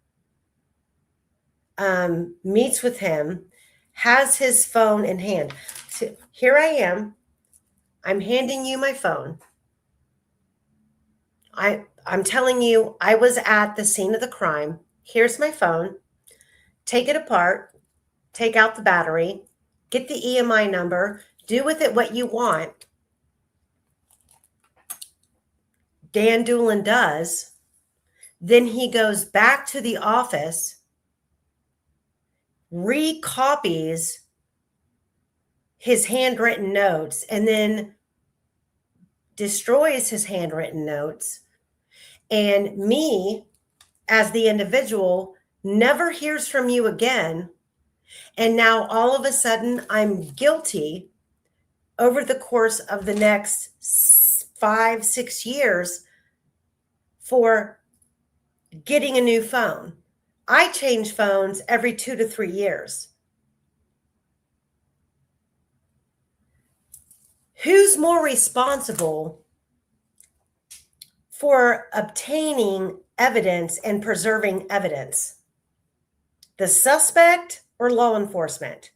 meets with him, has his phone in hand. So here I am. I'm handing you my phone. I'm telling you, I was at the scene of the crime. Here's my phone. Take it apart, take out the battery, get the EMI number, do with it what you want. Dan Doolin does. Then he goes back to the office, recopies his handwritten notes, and then destroys his handwritten notes. And me, as the individual, never hears from you again. And now all of a sudden I'm guilty over the course of the next 5-6 years for getting a new phone. I change phones every 2 to 3 years. Who's more responsible for obtaining evidence and preserving evidence? The suspect or law enforcement?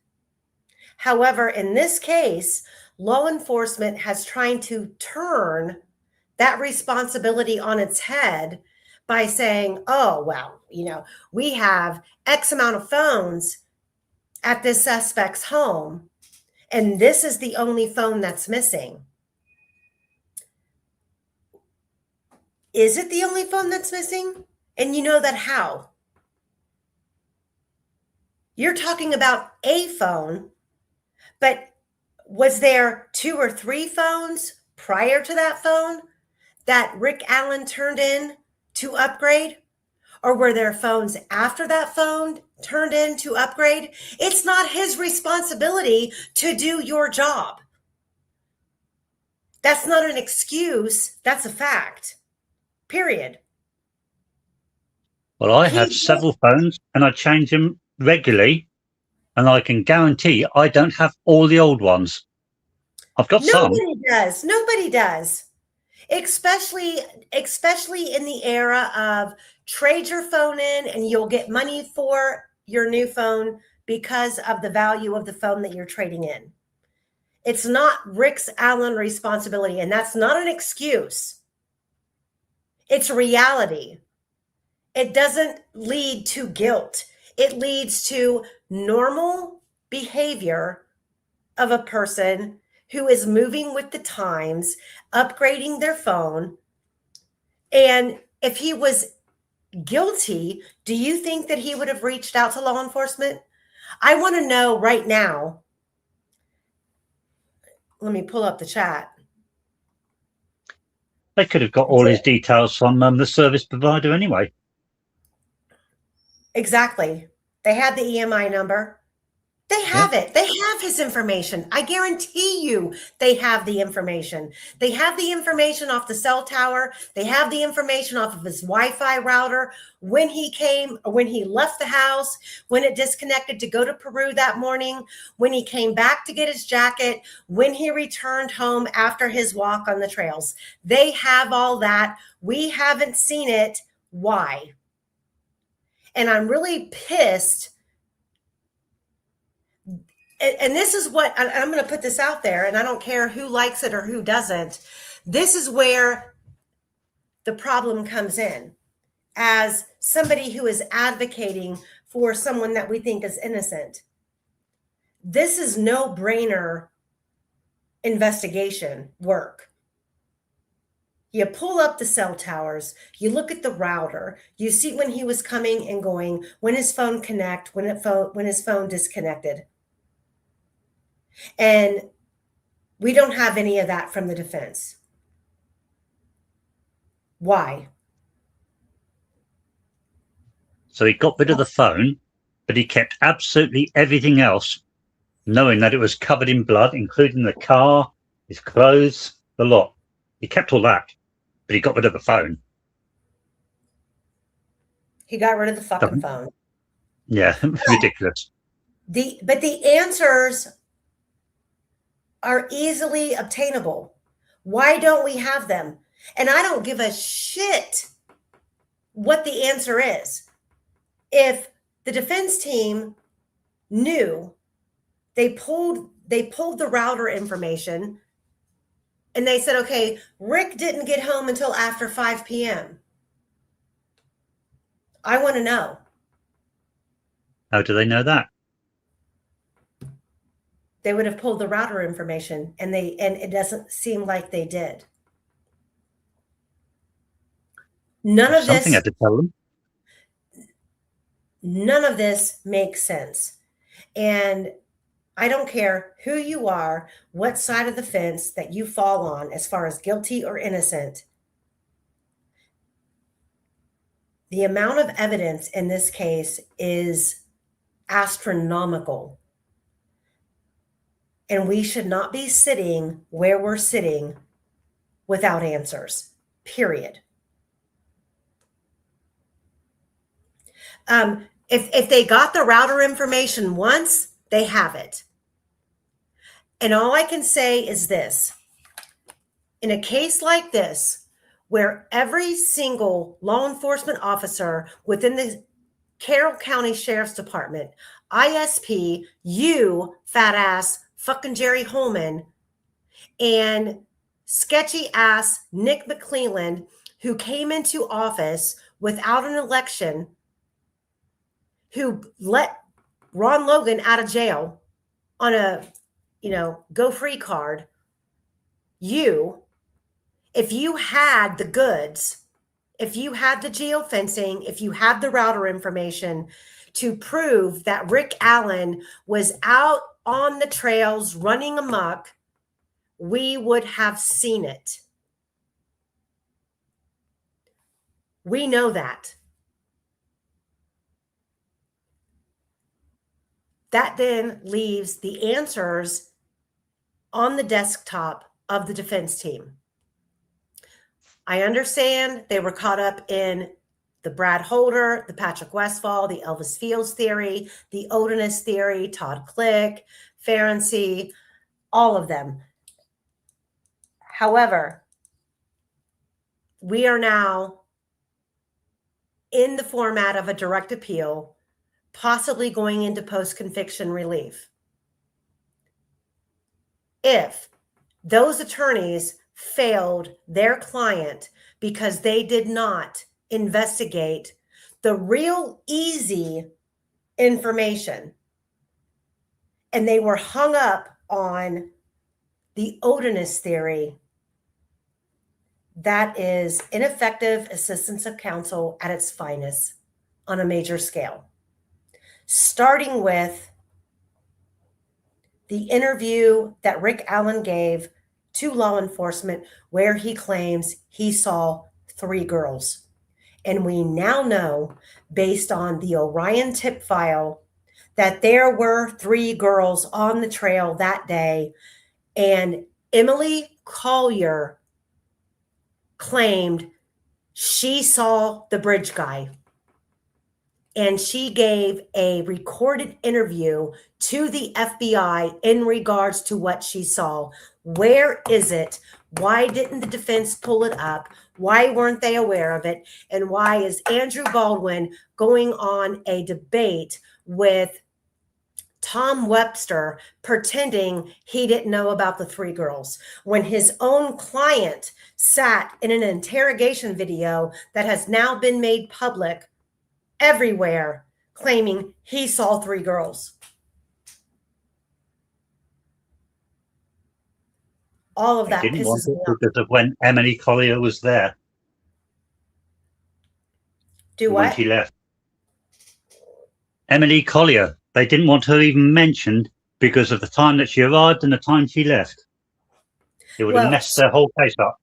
However, in this case, law enforcement has tried to turn that responsibility on its head by saying, oh, well, we have X amount of phones at this suspect's home, and this is the only phone that's missing. Is it the only phone that's missing? And you know that how? You're talking about a phone, but was there 2 or 3 phones prior to that phone that Rick Allen turned in to upgrade? Or were there phones after that phone turned in to upgrade? It's not his responsibility to do your job. That's not an excuse. That's a fact. Period. Well, I have several phones and I change them regularly, and I can guarantee I don't have all the old ones. I've got some. Nobody does. Especially in the era of trade your phone in and you'll get money for your new phone because of the value of the phone that you're trading in. It's not Rick Allen's responsibility, and that's not an excuse. It's reality. It doesn't lead to guilt. It leads to normal behavior of a person who is moving with the times, upgrading their phone. And if he was guilty, do you think that he would have reached out to law enforcement? I want to know right now. Let me pull up the chat. They could have got all his details from the service provider anyway. Exactly. They had the EMI number. They have it. They have his information. I guarantee you they have the information. They have the information off the cell tower. They have the information off of his Wi-Fi router, when he came, or when he left the house, when it disconnected to go to Peru that morning, when he came back to get his jacket, when he returned home after his walk on the trails. They have all that. We haven't seen it. Why? And I'm really pissed. And this is what I'm going to put this out there, and I don't care who likes it or who doesn't. This is where the problem comes in. As somebody who is advocating for someone that we think is innocent, this is no-brainer investigation work. You pull up the cell towers, you look at the router, you see when he was coming and going, when his phone connected, when his phone disconnected. And we don't have any of that from the defense. Why? So he got rid of the phone, but he kept absolutely everything else, knowing that it was covered in blood, including the car, his clothes, the lot. He kept all that, but he got rid of the phone. He got rid of the fucking phone. Yeah, ridiculous. But the answers are easily obtainable. Why don't we have them? And I don't give a shit what the answer is. If the defense team knew, they pulled the router information and they said, okay, Rick didn't get home until after 5 p.m. I want to know. How do they know that? They would have pulled the router information, and it doesn't seem like they did. Something had to tell them. None of this makes sense. And I don't care who you are, what side of the fence that you fall on as far as guilty or innocent. The amount of evidence in this case is astronomical. And we should not be sitting where we're sitting without answers, period. If they got the router information once, they have it. And all I can say is this. In a case like this, where every single law enforcement officer within the Carroll County Sheriff's Department, ISP, you, fat ass, fucking Jerry Holman, and sketchy ass Nick McClelland, who came into office without an election, who let Ron Logan out of jail on a, go free card. If you had the goods, if you had the geofencing, if you had the router information to prove that Rick Allen was out on the trails running amok, we would have seen it. We know that. That then leaves the answers on the desktop of the defense team. I understand they were caught up in the Brad Holder, the Patrick Westfall, the Elvis Fields theory, the Odinist theory, Todd Click, Ferenczi, all of them. However, we are now in the format of a direct appeal, possibly going into post-conviction relief. If those attorneys failed their client because they did not investigate the real easy information and they were hung up on the Odinist theory, that is ineffective assistance of counsel at its finest on a major scale. Starting with the interview that Rick Allen gave to law enforcement where he claims he saw 3 girls. And we now know, based on the Orion tip file, that there were 3 girls on the trail that day. And Emily Collier claimed she saw the bridge guy. And she gave a recorded interview to the FBI in regards to what she saw. Where is it? Why didn't the defense pull it up? Why weren't they aware of it? And why is Andrew Baldwin going on a debate with Tom Webster pretending he didn't know about the 3 girls when his own client sat in an interrogation video that has now been made public everywhere claiming he saw 3 girls? All of that They didn't want pisses it me off. because of when Emily Collier was there. Do when what? she left. Emily Collier. They didn't want her even mentioned because of the time that she arrived and the time she left. It would have messed their whole case up.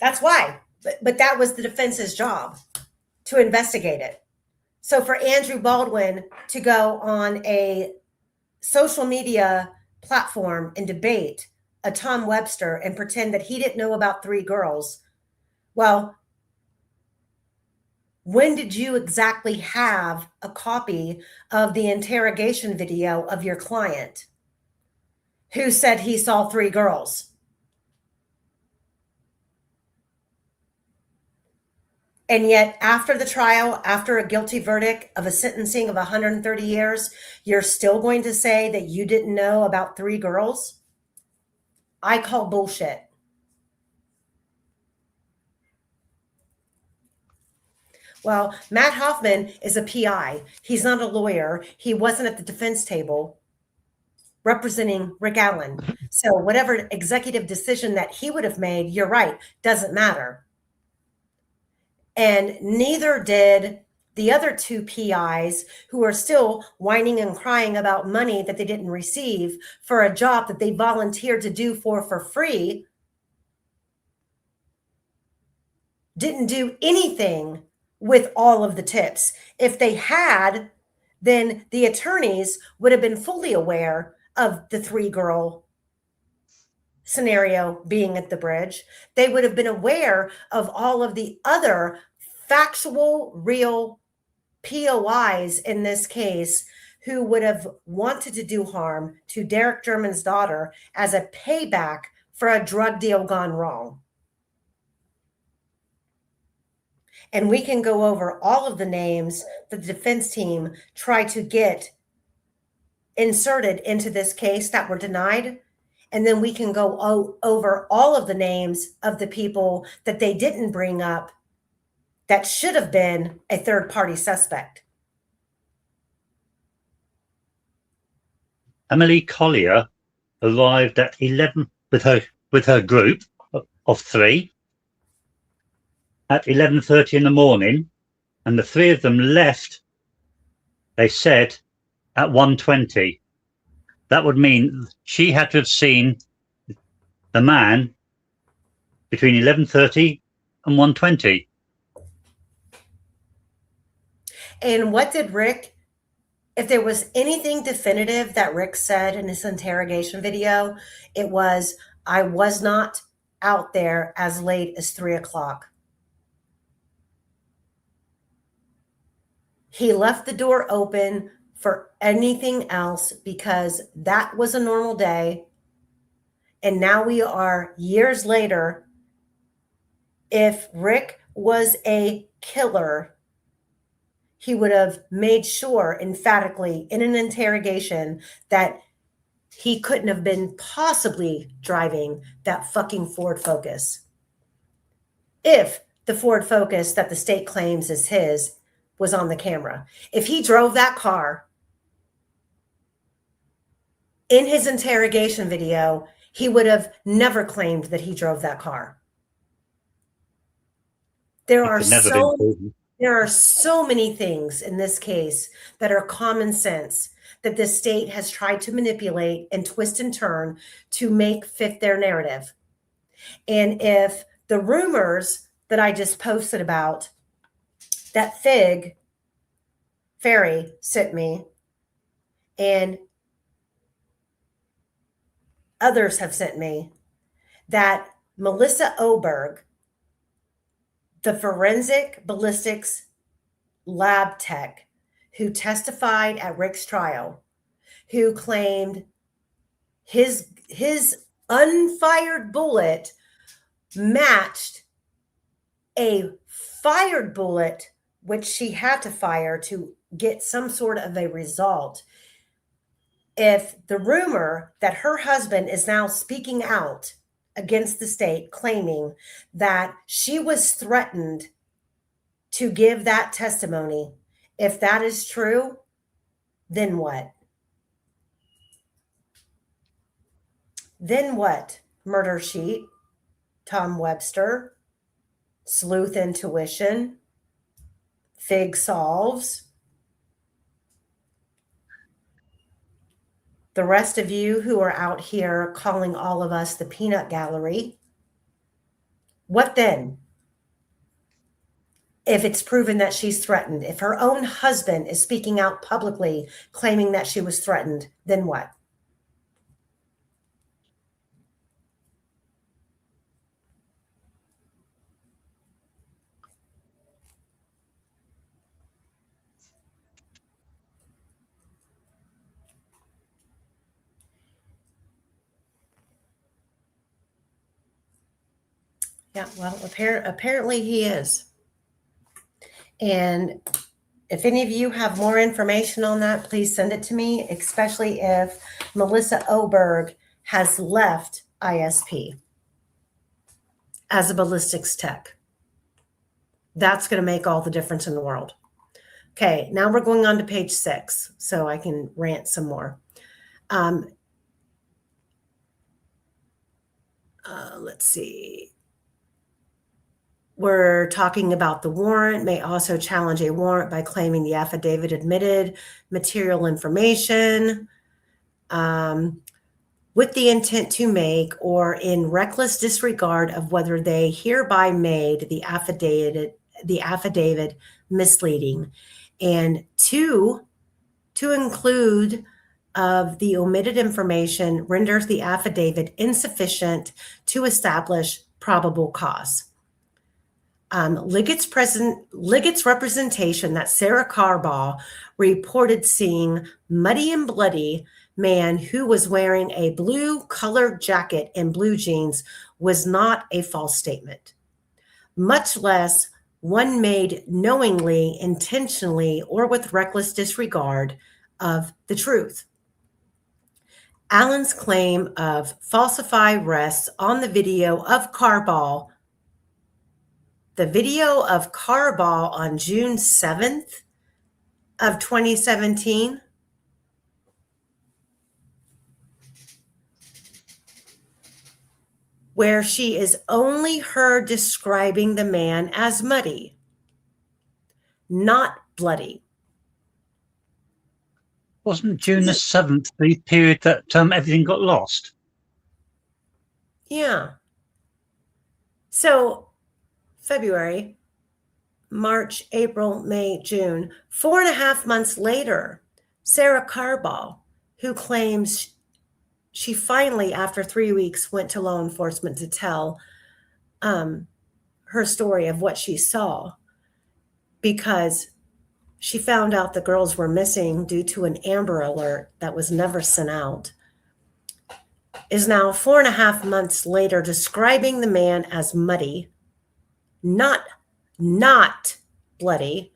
That's why. But that was the defense's job, to investigate it. So for Andrew Baldwin to go on a social media platform and debate a Tom Webster and pretend that he didn't know about 3 girls, well, When did you exactly have a copy of the interrogation video of your client who said he saw 3 girls? And yet, after the trial, after a guilty verdict of a sentencing of 130 years, you're still going to say that you didn't know about 3 girls? I call bullshit. Well, Matt Hoffman is a PI. He's not a lawyer. He wasn't at the defense table representing Rick Allen. So whatever executive decision that he would have made, you're right, doesn't matter. And neither did the other 2 PIs who are still whining and crying about money that they didn't receive for a job that they volunteered to do for free. Didn't do anything with all of the tips. If they had, then the attorneys would have been fully aware of the 3-girl scenario being at the bridge. They would have been aware of all of the other factual, real POIs in this case who would have wanted to do harm to Derek German's daughter as a payback for a drug deal gone wrong. And we can go over all of the names that the defense team tried to get inserted into this case that were denied. And then we can go over all of the names of the people that they didn't bring up that should have been a third-party suspect. Emily Collier arrived at 11 with her group of 3 at 11:30 in the morning, and the 3 of them left, they said, at 1:20. That would mean she had to have seen the man between 11:30 and 1:20. And what did Rick, if there was anything definitive that Rick said in his interrogation video, it was, I was not out there as late as 3 o'clock. He left the door open for anything else because that was a normal day. And now we are years later. If Rick was a killer, he would have made sure emphatically in an interrogation that he couldn't have been possibly driving that fucking Ford Focus. If the Ford Focus that the state claims is his was on the camera. If he drove that car in his interrogation video, he would have never claimed that he drove that car. There are so many things in this case that are common sense that the state has tried to manipulate and twist and turn to make fit their narrative. And if the rumors that I just posted about that Ferry sent me and others have sent me, that Melissa Oberg, the forensic ballistics lab tech who testified at Rick's trial, who claimed his unfired bullet matched a fired bullet, which she had to fire to get some sort of a result. If the rumor that her husband is now speaking out against the state, claiming that she was threatened to give that testimony, if that is true, then what? Then what? Murder Sheet, Tom Webster, Sleuth Intuition, Fig Solves. The rest of you who are out here calling all of us the peanut gallery, what then? If it's proven that she's threatened, if her own husband is speaking out publicly claiming that she was threatened, then what? Yeah, well, apparently he is. And if any of you have more information on that, please send it to me, especially if Melissa Oberg has left ISP as a ballistics tech. That's going to make all the difference in the world. Okay, now we're going on to page 6, so I can rant some more. Let's see. We're talking about the warrant may also challenge a warrant by claiming the affidavit admitted material information with the intent to make or in reckless disregard of whether they hereby made the affidavit misleading, and to include of the omitted information renders the affidavit insufficient to establish probable cause. Liggett's representation that Sarah Carbaugh reported seeing Muddy and Bloody man who was wearing a blue colored jacket and blue jeans was not a false statement, much less one made knowingly, intentionally, or with reckless disregard of the truth. Allen's claim of falsified rests on the video of Carbaugh. The video of Carbaugh on June 7th of 2017 where she is only her describing the man as muddy, not bloody. Wasn't June the 7th the period that everything got lost? Yeah. So February, March, April, May, June, 4.5 months later, Sarah Carbaugh, who claims she finally, after 3 weeks, went to law enforcement to tell her story of what she saw, because she found out the girls were missing due to an Amber Alert that was never sent out, is now 4.5 months later describing the man as muddy, not bloody.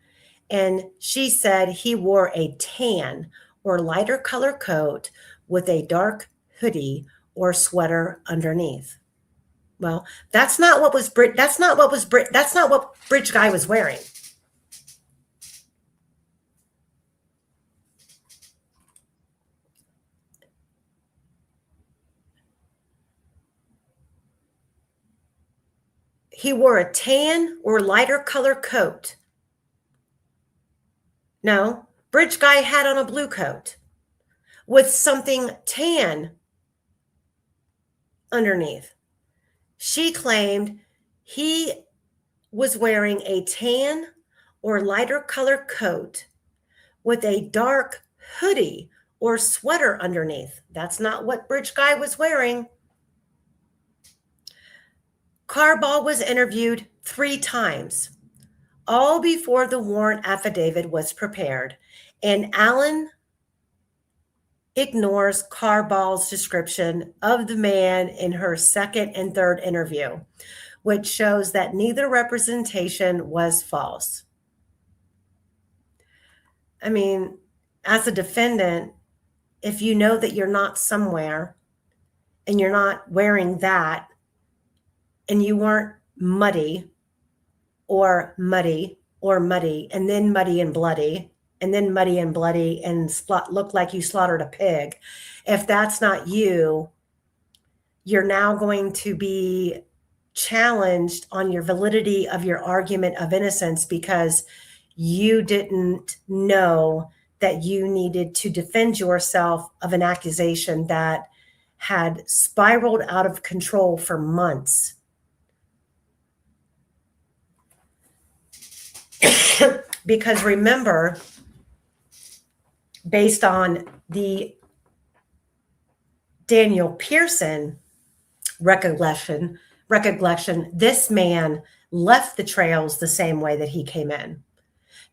And she said he wore a tan or lighter color coat with a dark hoodie or sweater underneath. Well, that's not what Bridge Guy was wearing. He wore a tan or lighter color coat. No, Bridge Guy had on a blue coat with something tan underneath. She claimed he was wearing a tan or lighter color coat with a dark hoodie or sweater underneath. That's not what Bridge Guy was wearing. Carbaugh was interviewed 3 times, all before the warrant affidavit was prepared, and Allen ignores Carbaugh's description of the man in her second and third interview, which shows that neither representation was false. I mean, as a defendant, if you know that you're not somewhere and you're not wearing that, and you weren't muddy, and then muddy and bloody, and then muddy and bloody and look like you slaughtered a pig. If that's not you, you're now going to be challenged on your validity of your argument of innocence because you didn't know that you needed to defend yourself of an accusation that had spiraled out of control for months. Because remember, based on the Daniel Pearson recollection, this man left the trails the same way that he came in.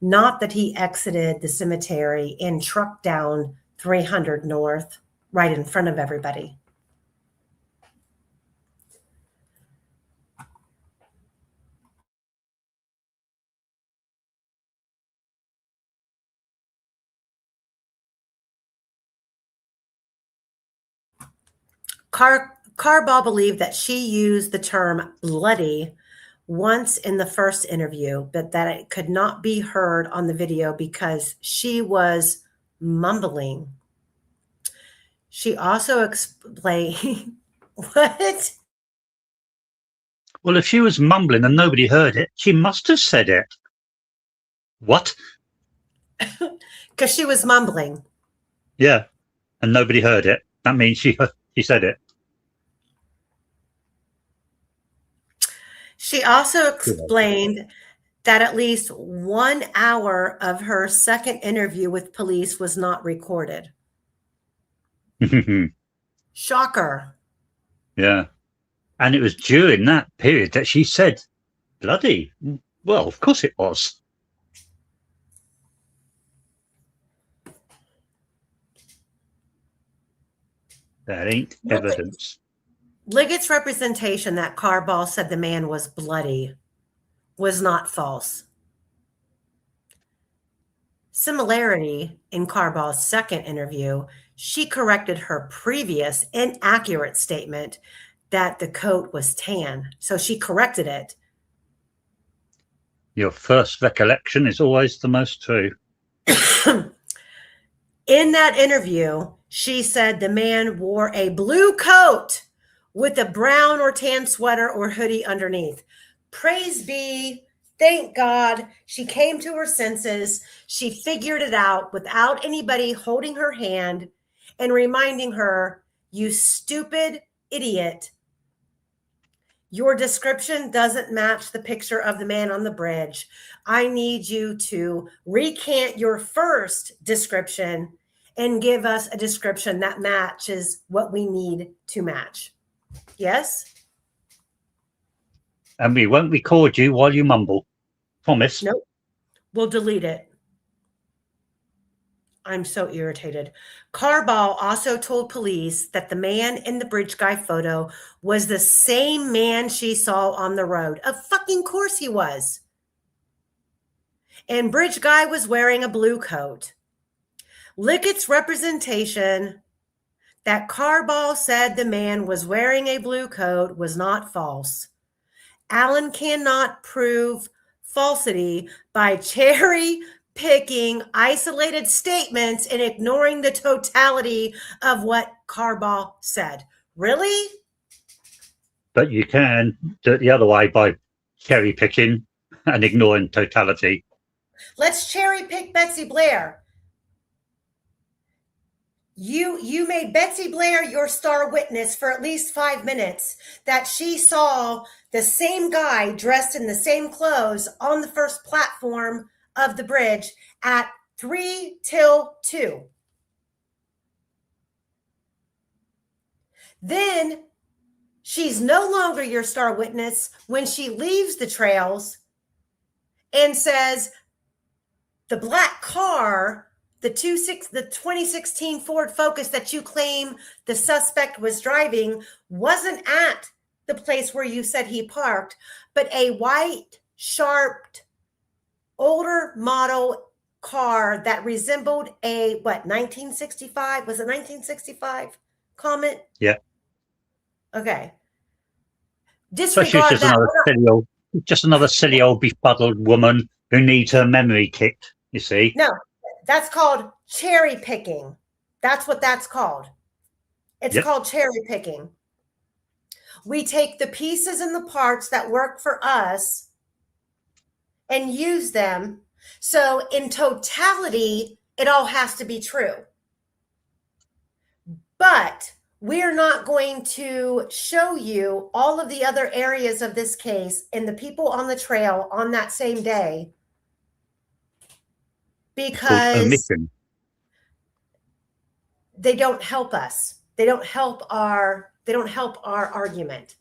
Not that he exited the cemetery and trucked down 300 North right in front of everybody. Carball believed that she used the term bloody once in the first interview, but that it could not be heard on the video because she was mumbling. She also explained what? Well, if she was mumbling and nobody heard it, she must have said it. What? Because she was mumbling. Yeah, and nobody heard it. That means she said it. She also explained that at least 1 hour of her second interview with police was not recorded. Shocker. Yeah. And it was during that period that she said, bloody. Well, of course it was. That ain't evidence. Liggett's representation that Carball said the man was bloody was not false. Similarity in Carball's second interview, she corrected her previous inaccurate statement that the coat was tan. So she corrected it. Your first recollection is always the most true. In that interview, she said the man wore a blue coat with a brown or tan sweater or hoodie underneath. Praise be, thank God, she came to her senses. She figured it out without anybody holding her hand and reminding her, you stupid idiot. Your description doesn't match the picture of the man on the bridge. I need you to recant your first description and give us a description that matches what we need to match. Yes? And we won't record you while you mumble. Promise. Nope. We'll delete it. I'm so irritated. Carball also told police that the man in the bridge guy photo was the same man she saw on the road. Of fucking course he was. And bridge guy was wearing a blue coat. Liggett's representation that Carball said the man was wearing a blue coat was not false. Allen cannot prove falsity by cherry picking isolated statements and ignoring the totality of what Carball said. Really? But you can do it the other way by cherry picking and ignoring totality. Let's cherry pick Betsy Blair. You made Betsy Blair your star witness for at least 5 minutes that she saw the same guy dressed in the same clothes on the first platform of the bridge at 3 till 2. Then she's no longer your star witness when she leaves the trails and says the black car, the 2016 Ford Focus that you claim the suspect was driving wasn't at the place where you said he parked, but a white, sharp, older model car that resembled a, 1965? Was it 1965 Comet? Yeah. Okay. So she's just another silly old befuddled woman who needs her memory kicked, you see. No, that's called cherry picking. That's what that's called. It's called cherry picking. We take the pieces and the parts that work for us and use them. So in totality, it all has to be true. But we're not going to show you all of the other areas of this case and the people on the trail on that same day because they don't help us. They don't help our argument.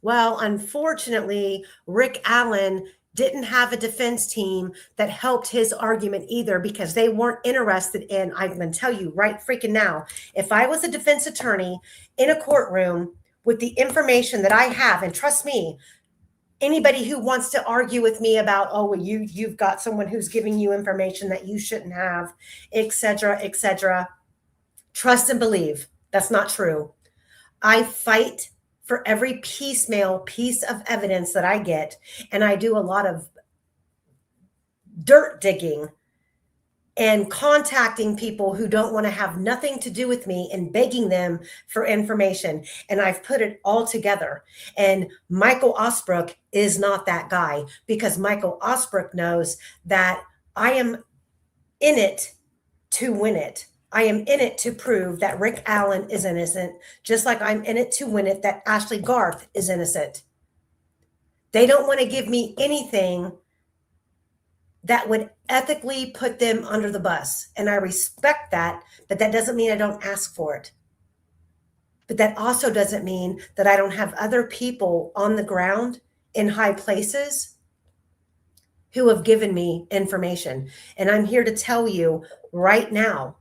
Well, unfortunately, Rick Allen didn't have a defense team that helped his argument either because they weren't interested in, I'm going to tell you right freaking now, if I was a defense attorney in a courtroom with the information that I have, and trust me, anybody who wants to argue with me about, oh, well, you've got someone who's giving you information that you shouldn't have, et cetera, trust and believe. That's not true. I fight for every piecemeal piece of evidence that I get, and I do a lot of dirt digging and contacting people who don't want to have nothing to do with me and begging them for information. And I've put it all together. And Michael Osbrook is not that guy, because Michael Osbrook knows that I am in it to win it. I am in it to prove that Rick Allen is innocent, just like I'm in it to win it that Ashley Garth is innocent. They don't want to give me anything that would ethically put them under the bus. And I respect that, but that doesn't mean I don't ask for it. But that also doesn't mean that I don't have other people on the ground in high places who have given me information. And I'm here to tell you right now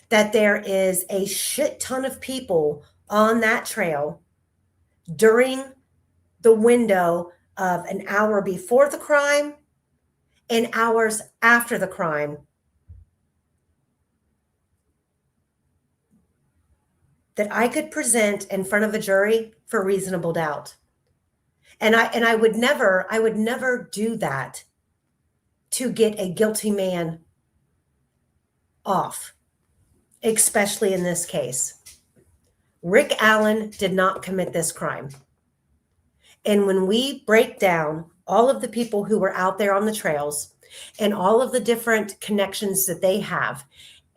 that there is a shit ton of people on that trail during the window of an hour before the crime and hours after the crime that I could present in front of a jury for reasonable doubt. And I would never do that to get a guilty man off, especially in this case. Rick Allen did not commit this crime. And when we break down all of the people who were out there on the trails and all of the different connections that they have,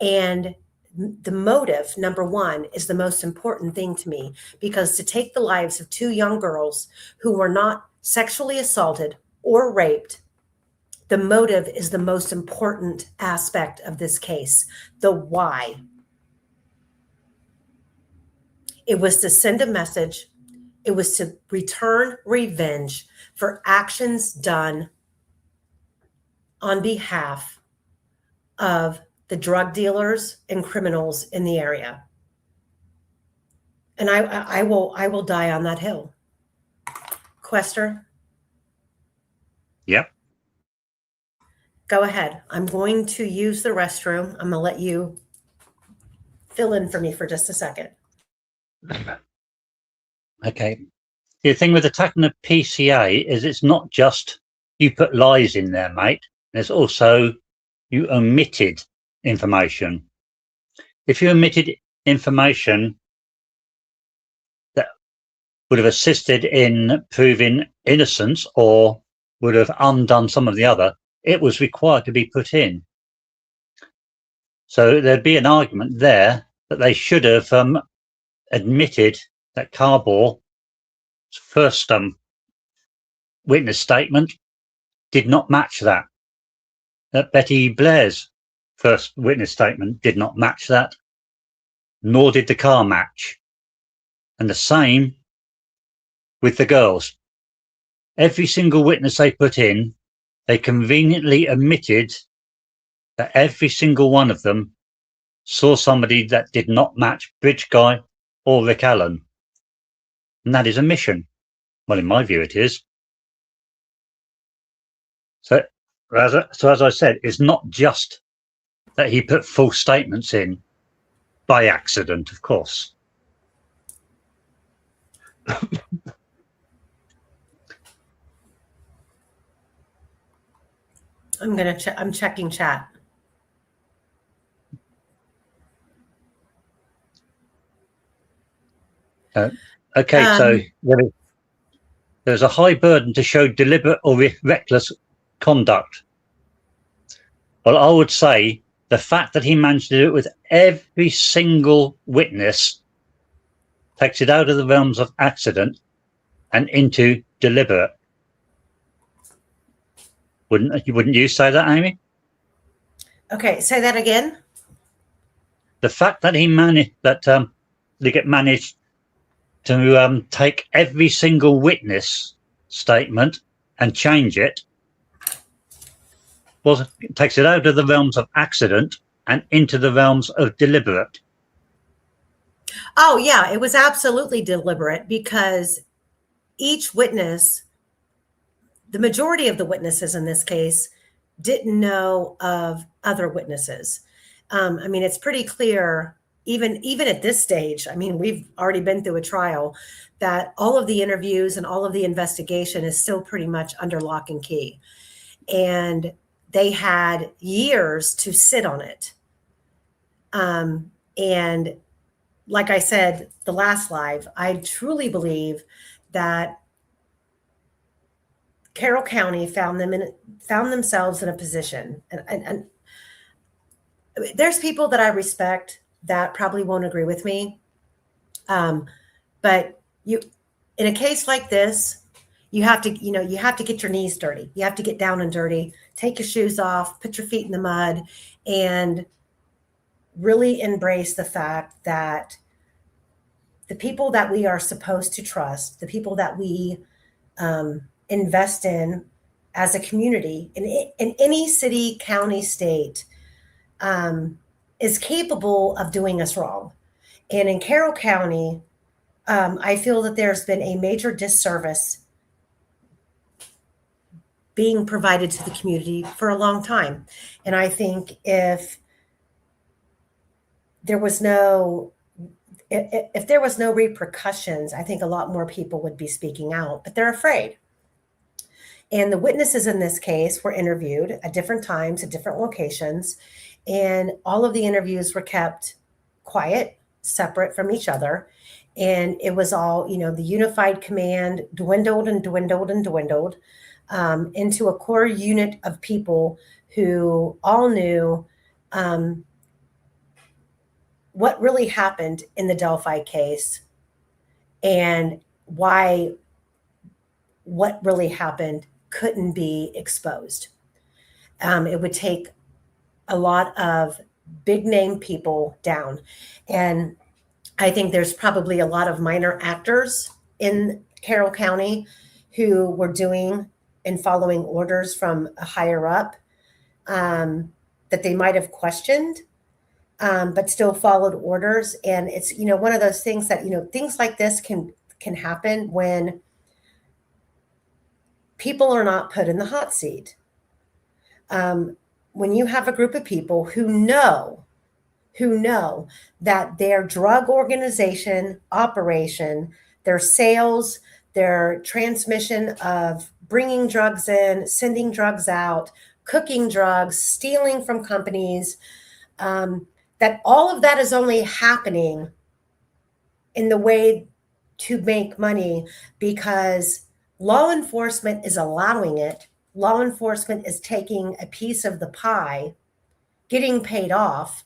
and the motive, number one, is the most important thing to me, because to take the lives of two young girls who were not sexually assaulted or raped, the motive is the most important aspect of this case. The why. It was to send a message. It was to return revenge for actions done on behalf of the drug dealers and criminals in the area. And I will die on that hill. Quester? Yep. Go ahead. I'm going to use the restroom. I'm going to let you fill in for me for just a second. Okay. The thing with attacking the PCA is it's not just you put lies in there, mate. There's also you omitted information. If you omitted information that would have assisted in proving innocence or would have undone some of the other, it was required to be put in. So there'd be an argument there that they should have admitted that Carbor's first witness statement did not match that. That Betty Blair's first witness statement did not match that, nor did the car match. And the same with the girls. Every single witness they put in, they conveniently omitted that every single one of them saw somebody that did not match Bridge Guy or Rick Allen. And that is a mission. Well, in my view, it is. So as I said, it's not just that he put false statements in by accident, of course. I'm checking chat. Okay, so there's a high burden to show deliberate or reckless conduct. Well, I would say the fact that he managed to do it with every single witness takes it out of the realms of accident and into deliberate. Wouldn't you say that, Amy? Okay, say that again. The fact that he managed to take every single witness statement and change it takes it out of the realms of accident and into the realms of deliberate. Oh, yeah, it was absolutely deliberate, because each witness, the majority of the witnesses in this case, didn't know of other witnesses. I mean, it's pretty clear even at this stage, I mean, we've already been through a trial, that all of the interviews and all of the investigation is still pretty much under lock and key. And they had years to sit on it. And like I said, the last live, I truly believe that Carroll County found themselves in a position, and there's people that I respect that probably won't agree with me. But in a case like this, you have to get your knees dirty. You have to get down and dirty, take your shoes off, put your feet in the mud, and really embrace the fact that the people that we are supposed to trust, the people that we invest in as a community in any city, county, state, is capable of doing us wrong. And in Carroll County, I feel that there's been a major disservice being provided to the community for a long time. And I think if there was no repercussions, I think a lot more people would be speaking out, but they're afraid. And the witnesses in this case were interviewed at different times, at different locations, and all of the interviews were kept quiet, separate from each other. And it was all, the unified command dwindled and dwindled and dwindled into a core unit of people who all knew what really happened in the Delphi case and why what really happened couldn't be exposed. It would take a lot of big name people down. And I think there's probably a lot of minor actors in Carroll County who were doing and following orders from a higher up that they might have questioned, but still followed orders. And it's, one of those things that, things like this can happen when people are not put in the hot seat. When you have a group of people who know that their drug organization operation, their sales, their transmission of bringing drugs in, sending drugs out, cooking drugs, stealing from companies, that all of that is only happening in the way to make money because law enforcement is allowing it. Law enforcement is taking a piece of the pie, getting paid off.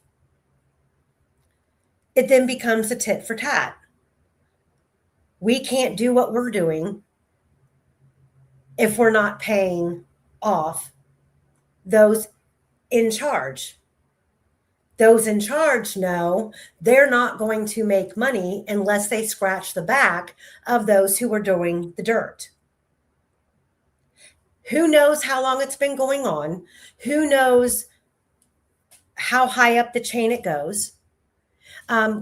It then becomes a tit for tat. We can't do what we're doing if we're not paying off those in charge. Those in charge know they're not going to make money unless they scratch the back of those who are doing the dirt. Who knows how long it's been going on? Who knows how high up the chain it goes?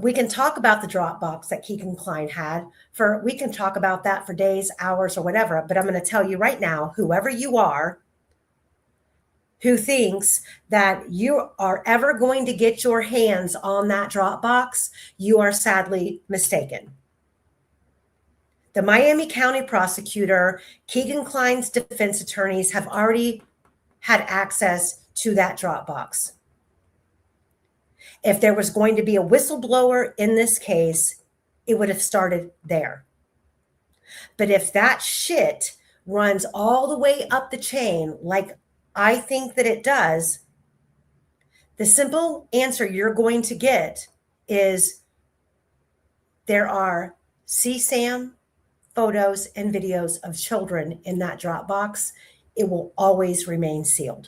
We can talk about the Dropbox that Keegan Klein had. We can talk about that for days, hours, or whatever. But I'm going to tell you right now, whoever you are, who thinks that you are ever going to get your hands on that Dropbox, you are sadly mistaken. The Miami County prosecutor, Keegan Klein's defense attorneys have already had access to that Dropbox. If there was going to be a whistleblower in this case, it would have started there. But if that shit runs all the way up the chain, like I think that it does, the simple answer you're going to get is there are CSAM photos and videos of children in that Dropbox. It will always remain sealed.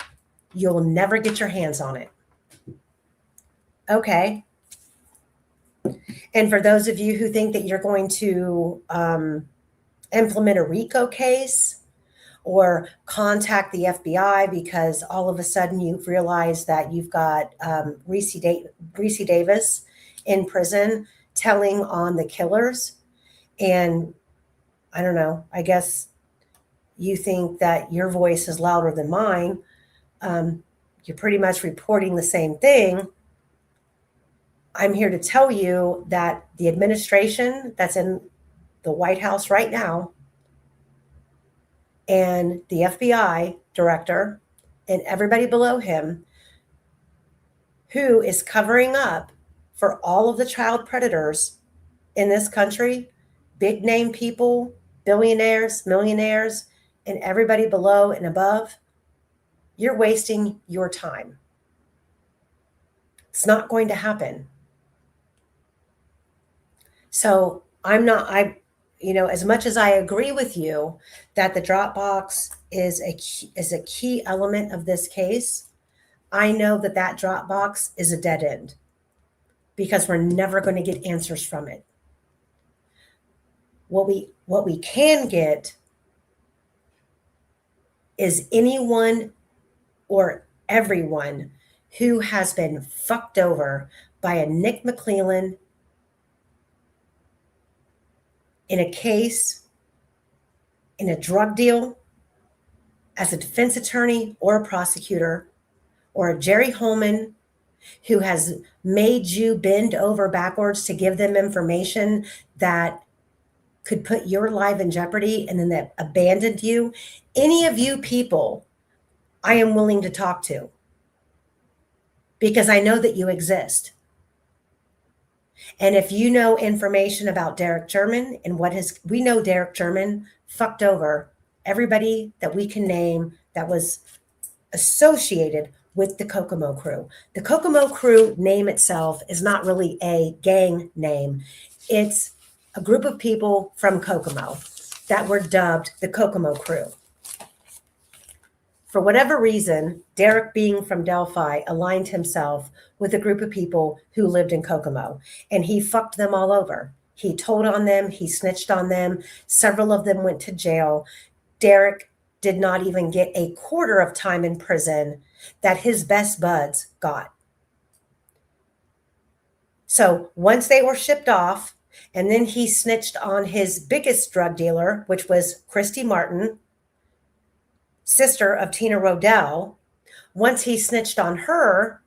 You'll never get your hands on it. Okay. And for those of you who think that you're going to implement a RICO case or contact the FBI because all of a sudden you've realized that you've got Reese Davis in prison telling on the killers, and I don't know, I guess you think that your voice is louder than mine. You're pretty much reporting the same thing. I'm here to tell you that the administration that's in the White House right now and the FBI director and everybody below him who is covering up for all of the child predators in this country, big name people, billionaires, millionaires, and everybody below and above, you're wasting your time. It's not going to happen. So as much as I agree with you that the Dropbox is a key element of this case, I know that Dropbox is a dead end because we're never going to get answers from it. What we can get is anyone or everyone who has been fucked over by a Nick McClellan in a case, in a drug deal, as a defense attorney or a prosecutor, or a Jerry Holman who has made you bend over backwards to give them information that could put your life in jeopardy and then that abandoned you. Any of you people, I am willing to talk to because I know that you exist. And if you know information about Derek German and we know Derek German fucked over everybody that we can name that was associated with the Kokomo crew. The Kokomo crew name itself is not really a gang name. It's a group of people from Kokomo that were dubbed the Kokomo crew. For whatever reason, Derek, being from Delphi, aligned himself with a group of people who lived in Kokomo, and he fucked them all over. He told on them, he snitched on them. Several of them went to jail. Derek did not even get a quarter of time in prison that his best buds got. So once they were shipped off, and then he snitched on his biggest drug dealer, which was Christy Martin, sister of Tina Rodell. Once he snitched on her,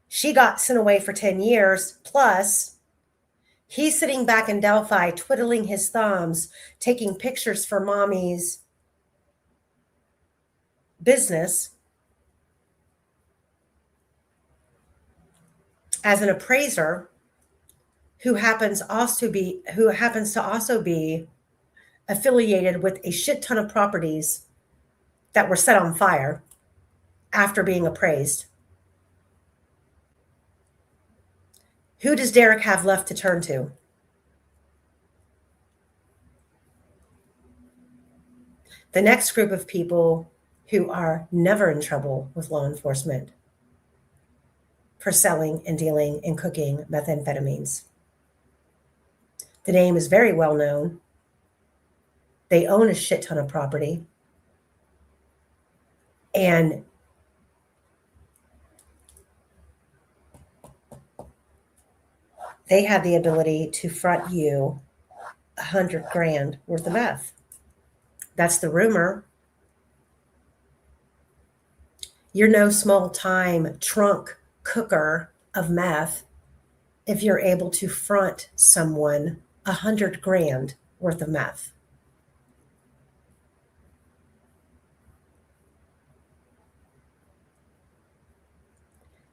she got sent away for 10 years. Plus, he's sitting back in Delphi, twiddling his thumbs, taking pictures for mommy's business as an appraiser who happens to also be affiliated with a shit ton of properties that were set on fire after being appraised. Who does Derek have left to turn to? The next group of people who are never in trouble with law enforcement for selling and dealing and cooking methamphetamines. The name is very well known. They own a shit ton of property. And they have the ability to front you $100,000 worth of meth. That's the rumor. You're no small time trunk cooker of meth if you're able to front someone $100,000 worth of meth.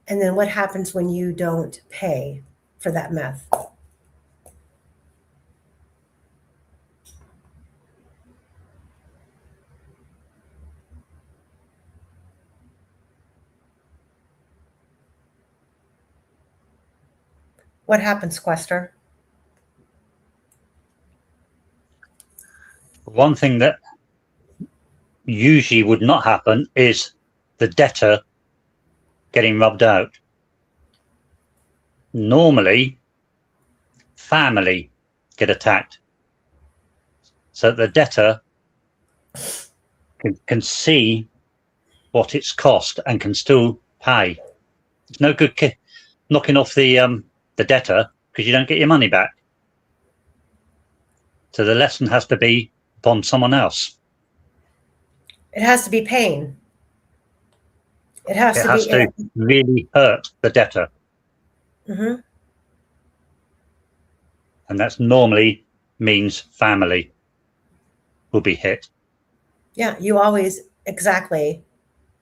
And then what happens when you don't pay for that meth? What happens, Quester? One thing that usually would not happen is the debtor getting rubbed out. Normally, family get attacked. So the debtor can see what it's cost and can still pay. It's no good knocking off the debtor because you don't get your money back. So the lesson has to be upon someone else. It has to be pain. It has to really hurt the debtor. Mm-hmm. And that's normally means family will be hit. Yeah, you always, exactly.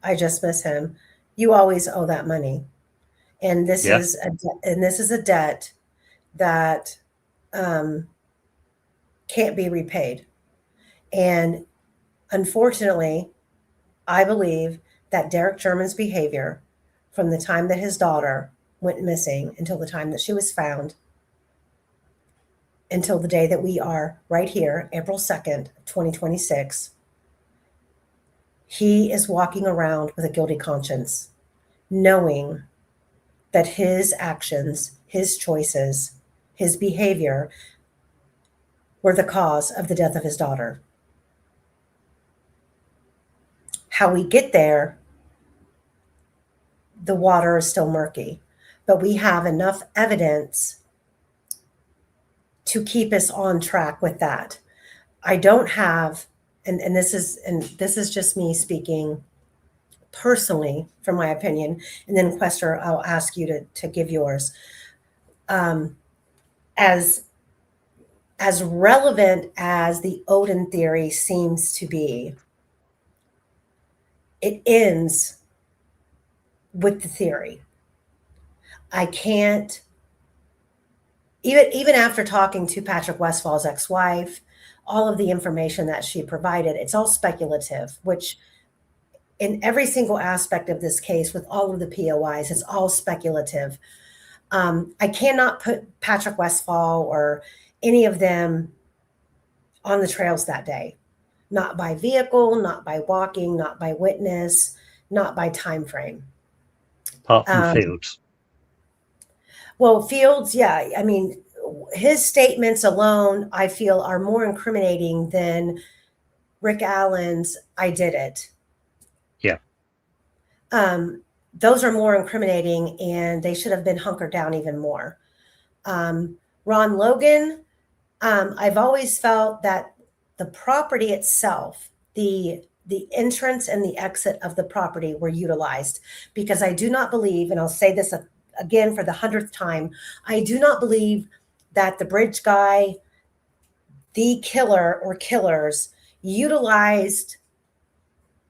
I just miss him. You always owe that money. And this Yeah. is a debt that can't be repaid. And unfortunately, I believe that Derek Sherman's behavior from the time that his daughter went missing until the time that she was found, until the day that we are right here, April 2nd, 2026, he is walking around with a guilty conscience, knowing that his actions, his choices, his behavior were the cause of the death of his daughter. How we get there, the water is still murky, but we have enough evidence to keep us on track with that. I don't have, and this is just me speaking personally from my opinion, and then Quester, I'll ask you to give yours. As relevant as the Odin theory seems to be, it ends with the theory. I can't, even after talking to Patrick Westfall's ex-wife, all of the information that she provided, it's all speculative, which in every single aspect of this case with all of the POIs, it's all speculative. I cannot put Patrick Westfall or any of them on the trails that day. Not by vehicle, not by walking, not by witness, not by time frame. Apart from Fields. Well, Fields, yeah. I mean, his statements alone, I feel, are more incriminating than Rick Allen's "I did it." Yeah. Those are more incriminating, and they should have been hunkered down even more. Ron Logan, I've always felt that the property itself, the entrance and the exit of the property were utilized, because I do not believe, and I'll say this again for the 100th time, I do not believe that the bridge guy, the killer or killers, utilized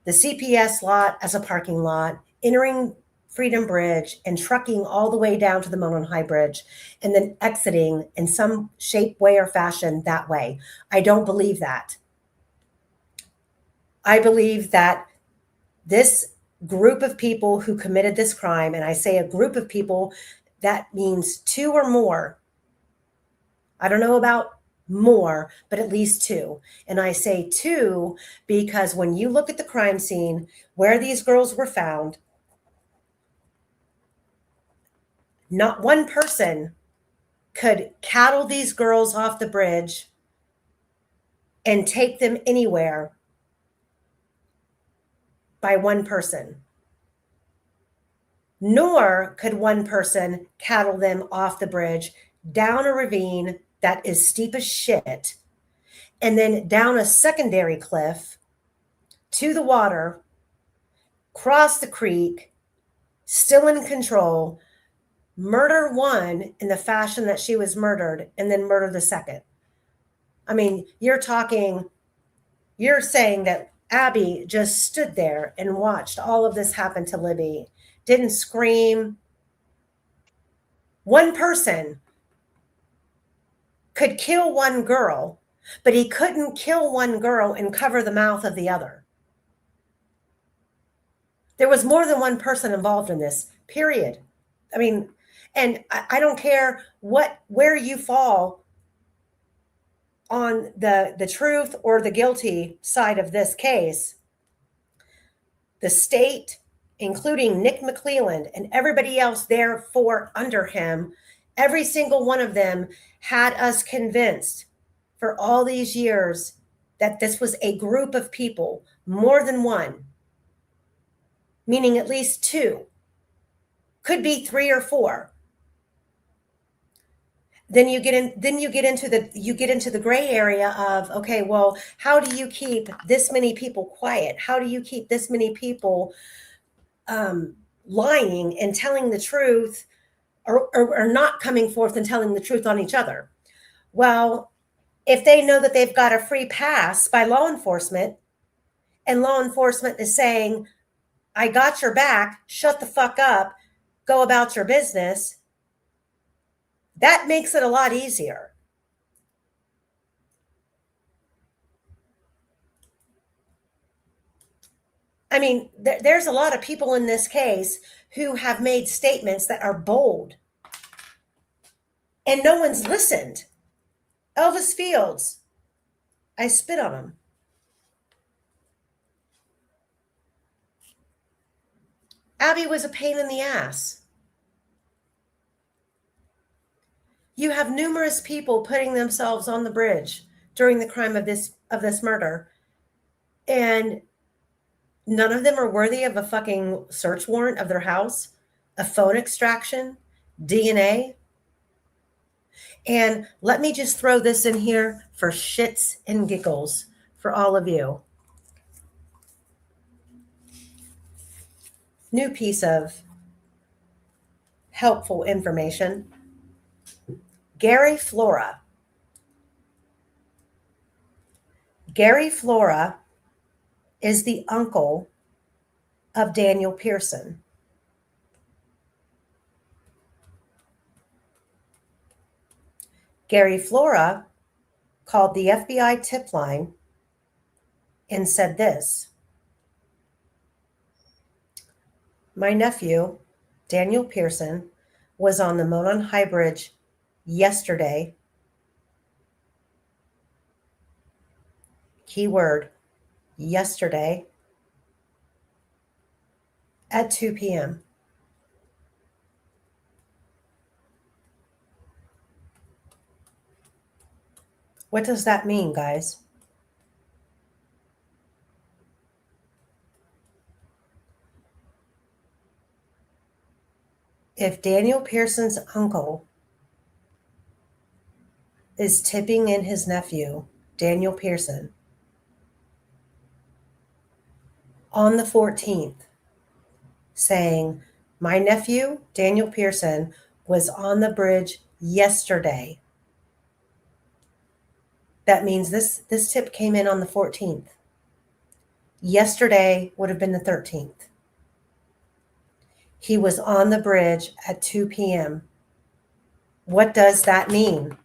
the CPS lot as a parking lot, entering Freedom Bridge and trucking all the way down to the Monon High Bridge, and then exiting in some shape, way, or fashion that way. I don't believe that. I believe that this group of people who committed this crime, and I say a group of people, that means two or more. I don't know about more, but at least two. And I say two because when you look at the crime scene where these girls were found, not one person could cattle these girls off the bridge and take them anywhere by one person. Nor could one person cattle them off the bridge down a ravine that is steep as shit, and then down a secondary cliff to the water, cross the creek, still in control, murder one in the fashion that she was murdered, and then murder the second. I mean, you're saying that Abby just stood there and watched all of this happen to Libby, didn't scream. One person could kill one girl, but he couldn't kill one girl and cover the mouth of the other. There was more than one person involved in this, period. I mean, and I don't care where you fall on the truth or the guilty side of this case. The state, including Nick McClelland and everybody else therefore under him, every single one of them had us convinced for all these years that this was a group of people, more than one, meaning at least two, could be three or four. Then you get into the gray area of, okay, well, how do you keep this many people quiet? How do you keep this many people lying and telling the truth are not coming forth and telling the truth on each other. Well, if they know that they've got a free pass by law enforcement, and law enforcement is saying, I got your back, shut the fuck up, go about your business, that makes it a lot easier. I mean, there's a lot of people in this case who have made statements that are bold, and no one's listened. Elvis Fields, I spit on him. Abby was a pain in the ass. You have numerous people putting themselves on the bridge during the crime of this murder, and none of them are worthy of a fucking search warrant of their house, a phone extraction, DNA. And let me just throw this in here for shits and giggles for all of you. New piece of helpful information. Gary Flora. Gary Flora is the uncle of Daniel Pearson. Gary Flora called the FBI tip line and said this: my nephew, Daniel Pearson, was on the Monon High Bridge yesterday. Keyword, yesterday, at 2 p.m. What does that mean, guys? If Daniel Pearson's uncle is tipping in his nephew, Daniel Pearson, on the 14th, saying, my nephew, Daniel Pearson, was on the bridge yesterday. That means this tip came in on the 14th. Yesterday would have been the 13th. He was on the bridge at 2 p.m. What does that mean?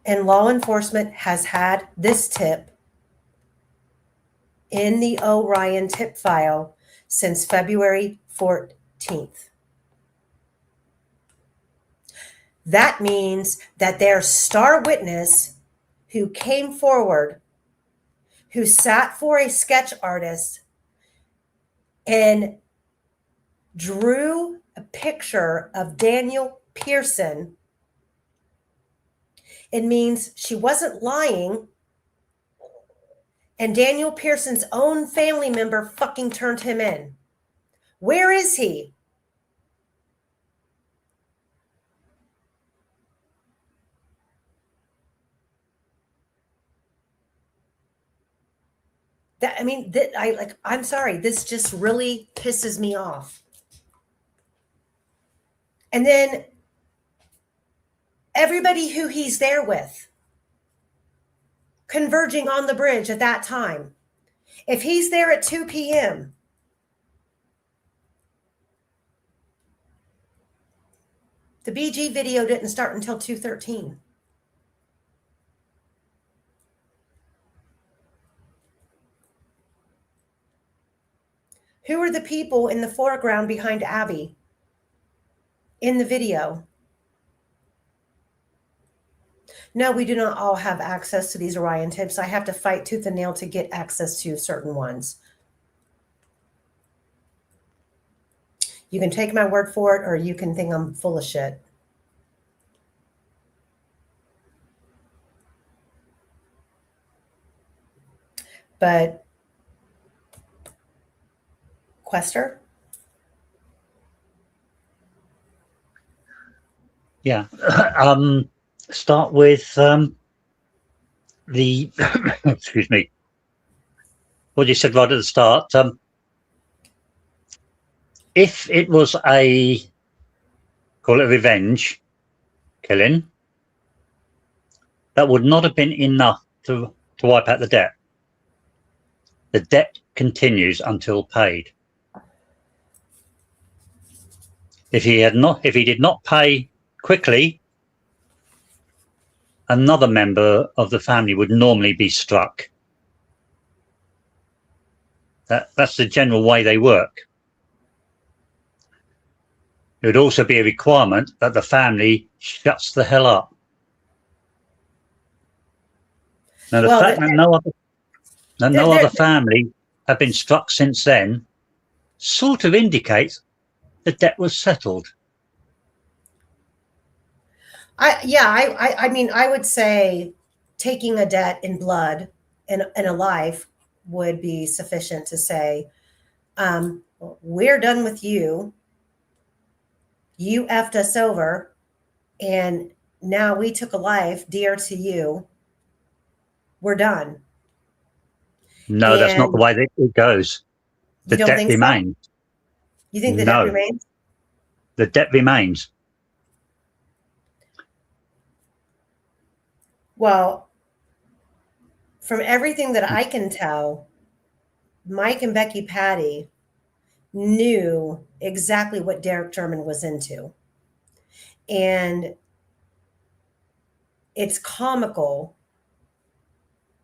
And law enforcement has had this tip in the Orion tip file since February 14th. That means that their star witness who came forward, who sat for a sketch artist and drew a picture of Daniel Pearson, it means she wasn't lying, and Daniel Pearson's own family member fucking turned him in. Where is he? I'm sorry, this just really pisses me off. And then everybody who he's there with, converging on the bridge at that time. If he's there at 2 p.m., the BG video didn't start until 2:13. Who are the people in the foreground behind Abby in the video? No, we do not all have access to these Orion tips. I have to fight tooth and nail to get access to certain ones. You can take my word for it, or you can think I'm full of shit. But Quester? Yeah. Start with the excuse me, what you said right at the start. if it was a, call it revenge killing, that would not have been enough to wipe out the debt. The debt continues until paid. If he did not pay quickly, another member of the family would normally be struck. That's the general way they work. It would also be a requirement that the family shuts the hell up. Now, the fact that no other family have been struck since then sort of indicates the debt was settled. I mean, I would say taking a debt in blood and a life would be sufficient to say, we're done with you. You effed us over, and now we took a life dear to you. We're done. No, that's not the way that it goes. The debt remains. So? You think the debt remains? The debt remains. Well, from everything that I can tell, Mike and Becky Patty knew exactly what Derek German was into. And it's comical.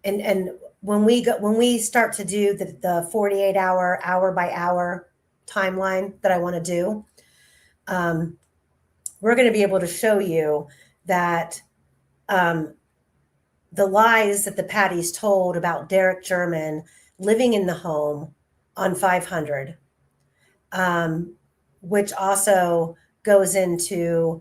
And when we start to do the 48 hour by hour timeline that I want to do, we're going to be able to show you that the lies that the Patties told about Derek German living in the home on 500, which also goes into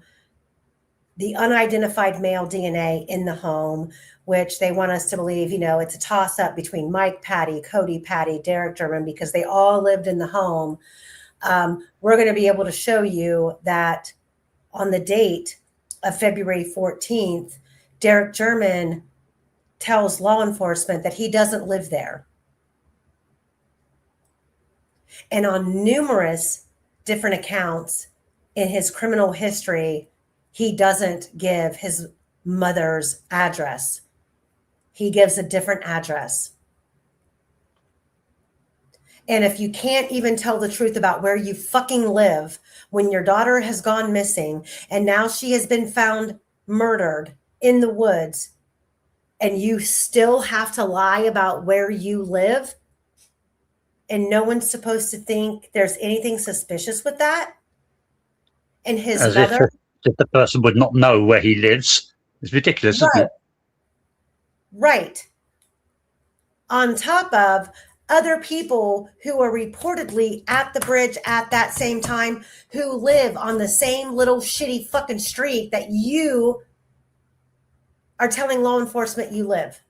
the unidentified male DNA in the home, which they want us to believe, it's a toss up between Mike Patty, Cody Patty, Derek German, because they all lived in the home. We're going to be able to show you that on the date of February 14th, Derek German tells law enforcement that he doesn't live there. And on numerous different accounts in his criminal history, he doesn't give his mother's address. He gives a different address. And if you can't even tell the truth about where you fucking live when your daughter has gone missing and now she has been found murdered in the woods, and you still have to lie about where you live, and no one's supposed to think there's anything suspicious with that, and his mother... If the person would not know where he lives. It's ridiculous, isn't it? Right. On top of other people who are reportedly at the bridge at that same time, who live on the same little shitty fucking street that you are telling law enforcement you live.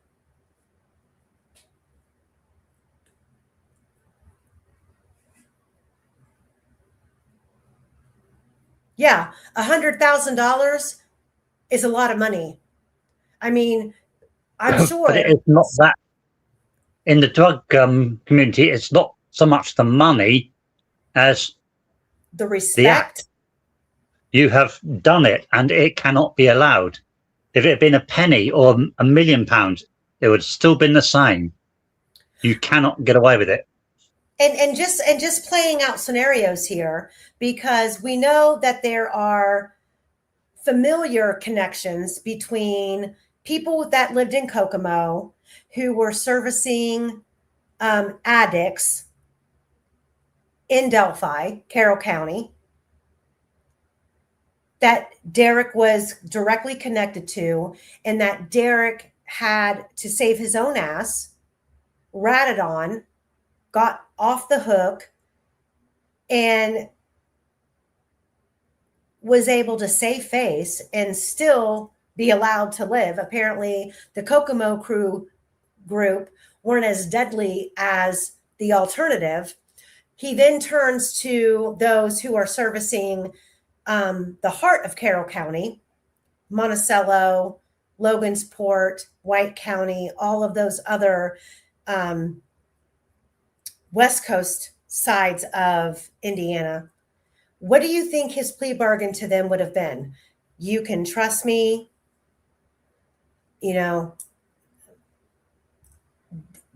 Yeah, $100,000 is a lot of money. I mean, I'm sure. But it's not that. In the drug community, it's not so much the money as the respect. You have done it, and it cannot be allowed. If it had been a penny or £1 million, it would still been the same. You cannot get away with it. And just playing out scenarios here, because we know that there are familiar connections between people that lived in Kokomo who were servicing addicts in Delphi, Carroll County, that Derek was directly connected to, and that Derek had to save his own ass, ratted on, got off the hook, and was able to save face and still be allowed to live. Apparently, the Kokomo crew group weren't as deadly as the alternative. He then turns to those who are servicing the heart of Carroll County, Monticello, Logansport, White County, all of those other West Coast sides of Indiana. What do you think his plea bargain to them would have been? You can trust me, you know,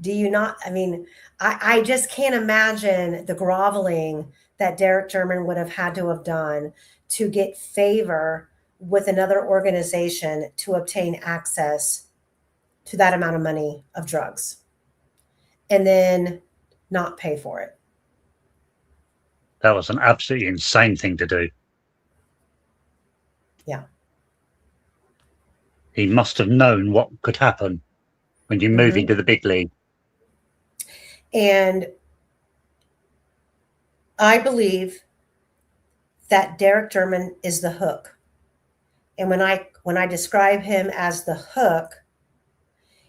do you not? I mean, I just can't imagine the groveling that Derek German would have had to have done to get favor with another organization to obtain access to that amount of money of drugs and then not pay for it. That was an absolutely insane thing to do. Yeah. He must have known what could happen when you move into the big league. And I believe that Derek German is the hook. And when I describe him as the hook,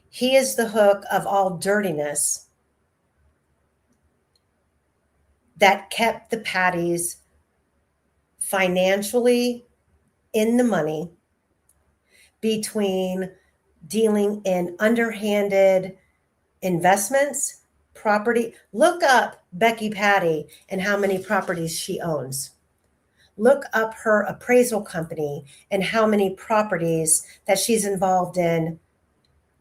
he is the hook of all dirtiness that kept the Patties financially in the money between dealing in underhanded investments, property. Look up Becky Patty and how many properties she owns. Look up her appraisal company and how many properties that she's involved in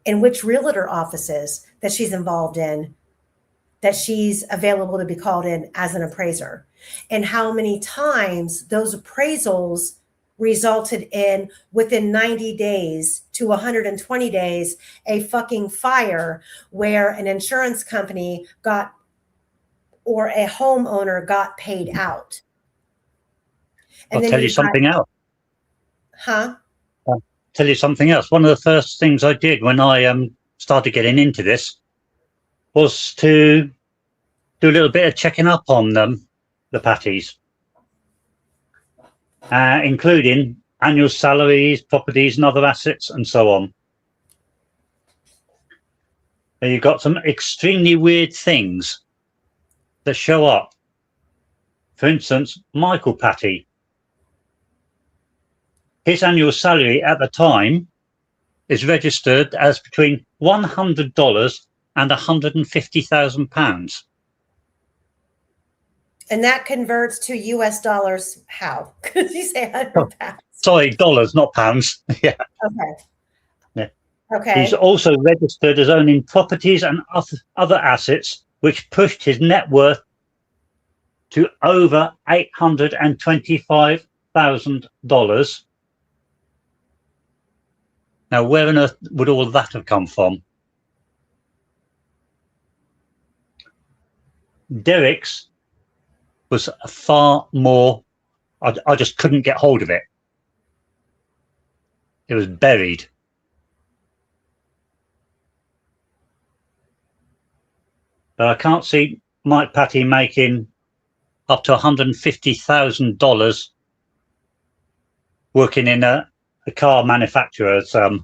which realtor offices that she's involved in, that she's available to be called in as an appraiser, and how many times those appraisals resulted in, within 90 days to 120 days, a fucking fire where an insurance company got, or a homeowner got paid out. And I'll tell you something else. Huh? I'll tell you something else. One of the first things I did when I started getting into this was to do a little bit of checking up on them, the Patties, including annual salaries, properties and other assets and so on. And you've got some extremely weird things that show up. For instance, Michael Patty. His annual salary at the time is registered as between $100 and £150,000. And that converts to US dollars how? Because you say 100 pounds. Sorry, dollars, not pounds. Yeah. Okay. Yeah. Okay. He's also registered as owning properties and other assets, which pushed his net worth to over $825,000. Now, where on earth would all of that have come from? Derek's was far more, I just couldn't get hold of it. It was buried. But I can't see Mike Patty making up to $150,000 working in a car manufacturer's Well,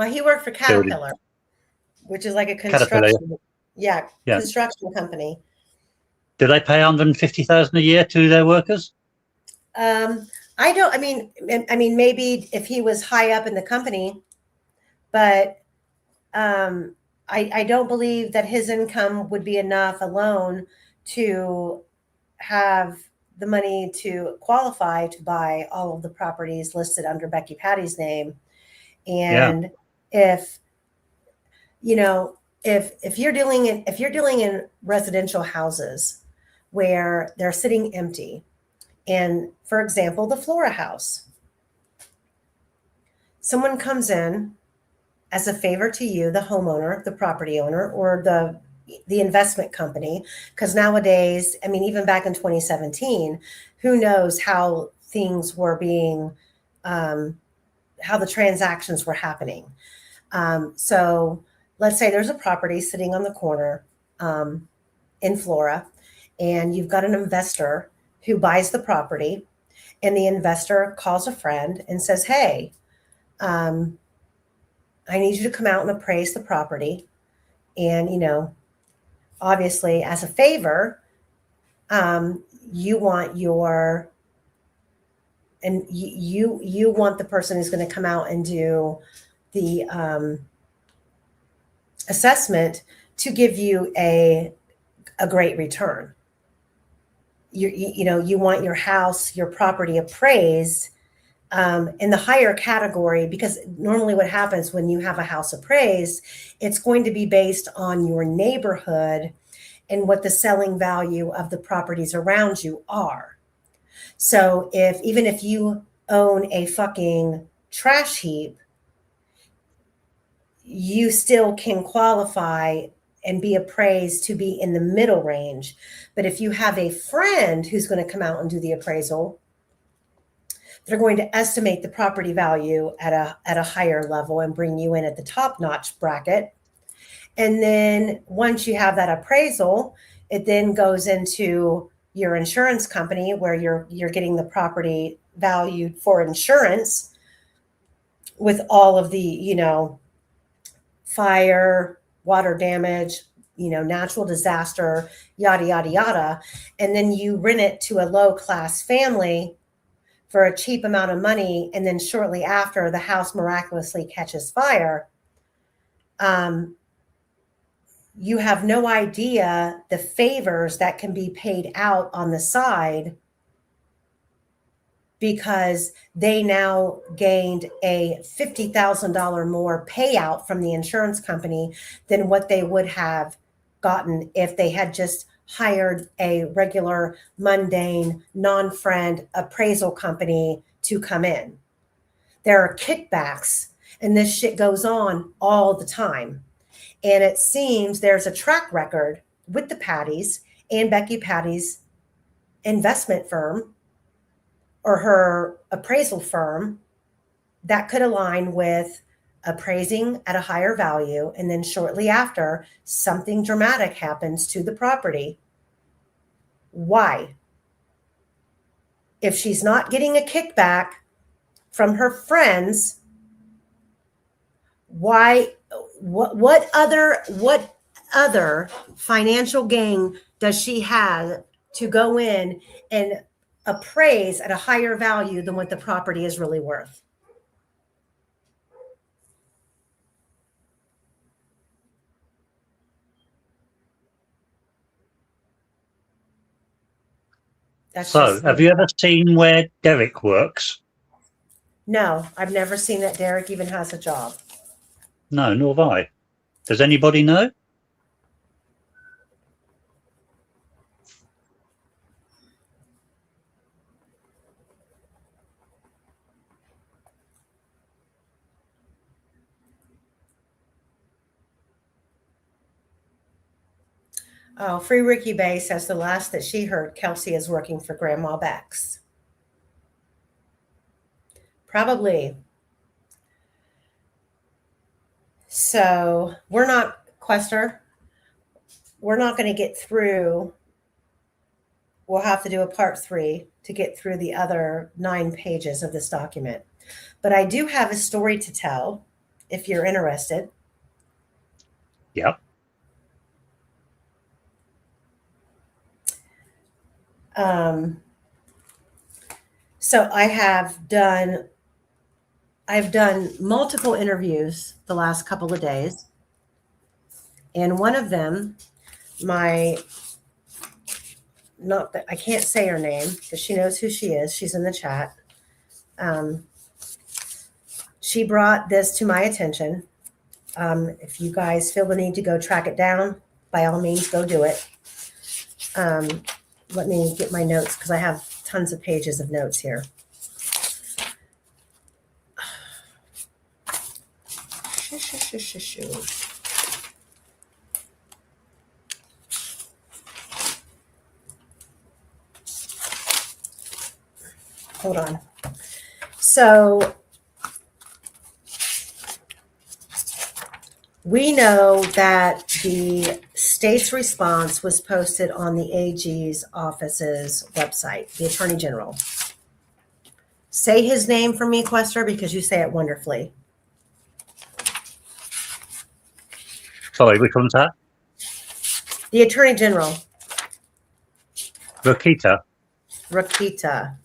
he worked for Caterpillar, which is like a construction, construction company. Do they pay $150,000 a year to their workers? I mean, maybe if he was high up in the company, but I don't believe that his income would be enough alone to have the money to qualify to buy all of the properties listed under Becky Patty's name. And if you're dealing in residential houses where they're sitting empty, and for example, the Flora house, someone comes in as a favor to you, the homeowner, the property owner, or the investment company, because nowadays, I mean, even back in 2017, who knows how things were being, how the transactions were happening. So let's say there's a property sitting on the corner in Flora, and you've got an investor who buys the property, and the investor calls a friend and says, hey, I need you to come out and appraise the property. And, obviously as a favor, you want you want the person who's going to come out and do the assessment to give you a a great return. You want your house, your property appraised in the higher category, because normally what happens when you have a house appraised, it's going to be based on your neighborhood and what the selling value of the properties around you are. So even if you own a fucking trash heap, you still can qualify and be appraised to be in the middle range. But if you have a friend who's going to come out and do the appraisal, they're going to estimate the property value at a higher level and bring you in at the top notch bracket. And then once you have that appraisal, it then goes into your insurance company where you're getting the property valued for insurance with all of the, fire, water damage, natural disaster, yada, yada, yada. And then you rent it to a low class family for a cheap amount of money. And then shortly after, the house miraculously catches fire. You have no idea the favors that can be paid out on the side, because they now gained a $50,000 more payout from the insurance company than what they would have gotten if they had just hired a regular, mundane, non-friend appraisal company to come in. There are kickbacks, and this shit goes on all the time. And it seems there's a track record with the Patties and Becky Patty's investment firm or her appraisal firm that could align with appraising at a higher value. And then shortly after, something dramatic happens to the property. Why? If she's not getting a kickback from her friends, why? What other financial gain does she have to go in and appraise at a higher value than what the property is really worth? Have you ever seen where Derek works? No, I've never seen that Derek even has a job. No, nor have I. Does anybody know? Oh, Free Ricky Bay says the last that she heard, Kelsey is working for Grandma Bex. Probably. So we're not, Quester, we're not going to get through. We'll have to do a part 3 to get through the other 9 pages of this document. But I do have a story to tell if you're interested. Yep. So I've done multiple interviews the last couple of days. And one of them, I can't say her name because she knows who she is. She's in the chat. She brought this to my attention. If you guys feel the need to go track it down, by all means, go do it. Let me get my notes because I have tons of pages of notes here. Hold on. So we know that the state's response was posted on the AG's office's website, the Attorney General. Say his name for me, Quester, because you say it wonderfully. Sorry, which one's that? The Attorney General. Rokita. Rokita.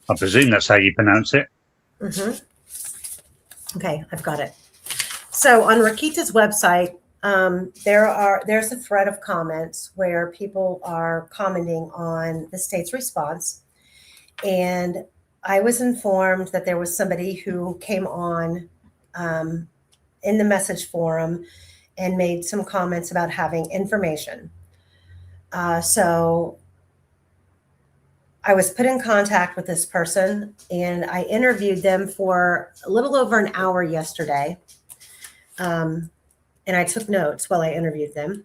I presume that's how you pronounce it. Mm-hmm. Okay, I've got it. So on Rokita's website, There's a thread of comments where people are commenting on the state's response. And I was informed that there was somebody who came on in the message forum and made some comments about having information. So I was put in contact with this person and I interviewed them for a little over an hour yesterday. And I took notes while I interviewed them.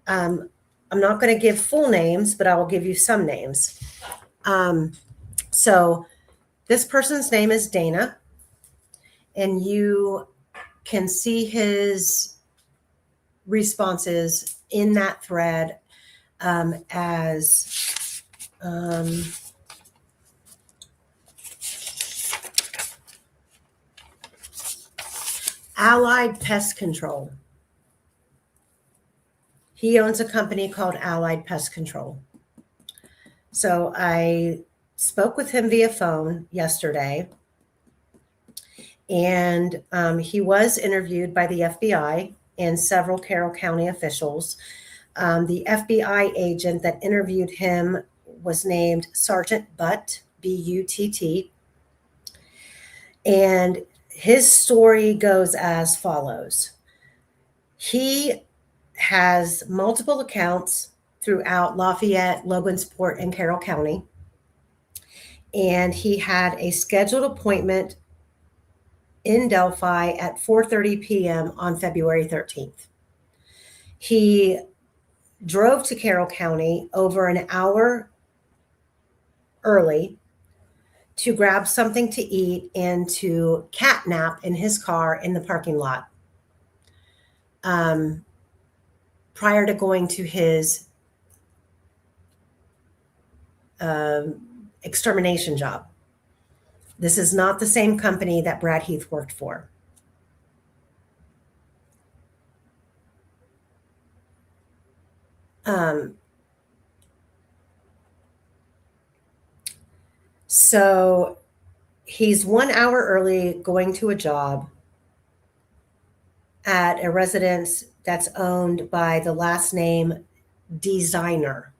I'm not going to give full names, but I will give you some names. So this person's name is Dana, and you can see his responses in that thread as Allied Pest Control. He owns a company called Allied Pest Control. So I spoke with him via phone yesterday, and he was interviewed by the FBI and several Carroll County officials. The FBI agent that interviewed him was named Sergeant Butt, B-U-T-T. And his story goes as follows. He has multiple accounts throughout Lafayette, Logansport, and Carroll County. And he had a scheduled appointment in Delphi at 4:30 p.m. on February 13th. He drove to Carroll County over an hour early to grab something to eat and to catnap in his car in the parking lot prior to going to his extermination job. This is not the same company that Brad Heath worked for. So he's 1 hour early going to a job at a residence that's owned by the last name Designer.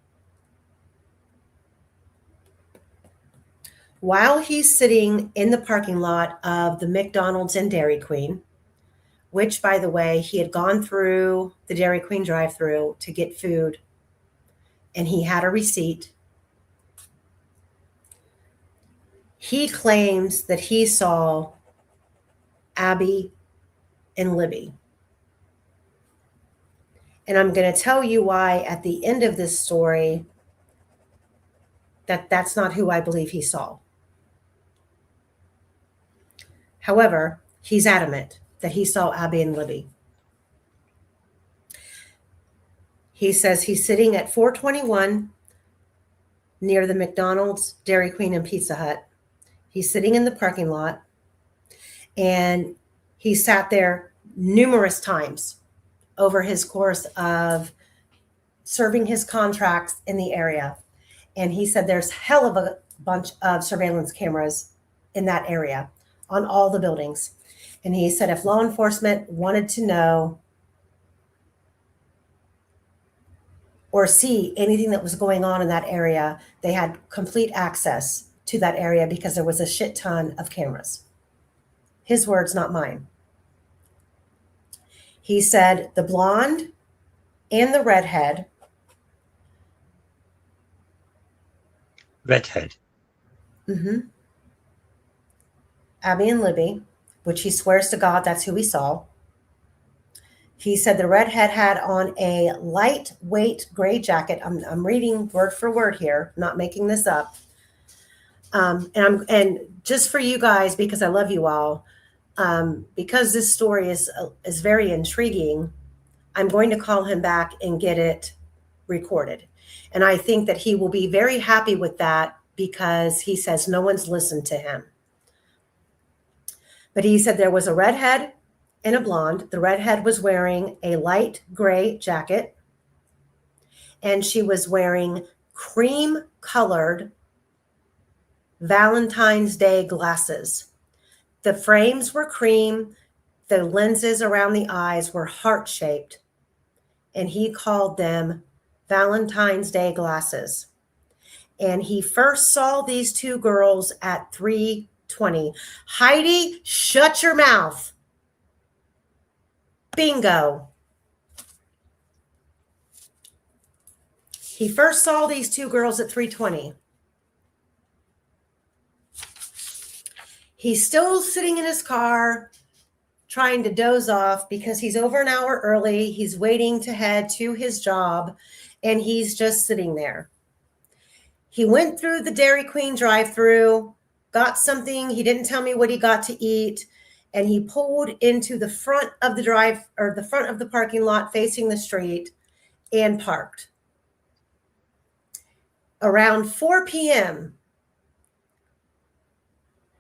While he's sitting in the parking lot of the McDonald's and Dairy Queen, which, by the way, he had gone through the Dairy Queen drive-thru to get food, and he had a receipt. He claims that he saw Abby and Libby. And I'm going to tell you why at the end of this story that's not who I believe he saw. However, he's adamant that he saw Abby and Libby. He says he's sitting at 421 near the McDonald's, Dairy Queen, and Pizza Hut. He's sitting in the parking lot, and he sat there numerous times over his course of serving his contracts in the area. And he said there's hell of a bunch of surveillance cameras in that area on all the buildings. And he said if law enforcement wanted to know or see anything that was going on in that area, they had complete access to that area because there was a shit ton of cameras. His words, not mine. He said the blonde and the redhead. Redhead. Mm-hmm. Abby and Libby, which he swears to God that's who he saw. He said the redhead had on a lightweight gray jacket. I'm reading word for word here, not making this up. And just for you guys, because I love you all, because this story is very intriguing, I'm going to call him back and get it recorded. And I think that he will be very happy with that because he says no one's listened to him. But he said there was a redhead and a blonde. The redhead was wearing a light gray jacket, and she was wearing cream-colored Valentine's Day glasses. The frames were cream. The lenses around the eyes were heart-shaped, and he called them Valentine's Day glasses. And he first saw these two girls at 3:20. Heidi, shut your mouth. Bingo. He first saw these two girls at 3:20. He's still sitting in his car trying to doze off because he's over an hour early. He's waiting to head to his job, and he's just sitting there. He went through the Dairy Queen drive-through, got something. He didn't tell me what he got to eat, and he pulled into the front of the front of the parking lot facing the street and parked. Around 4 p.m.,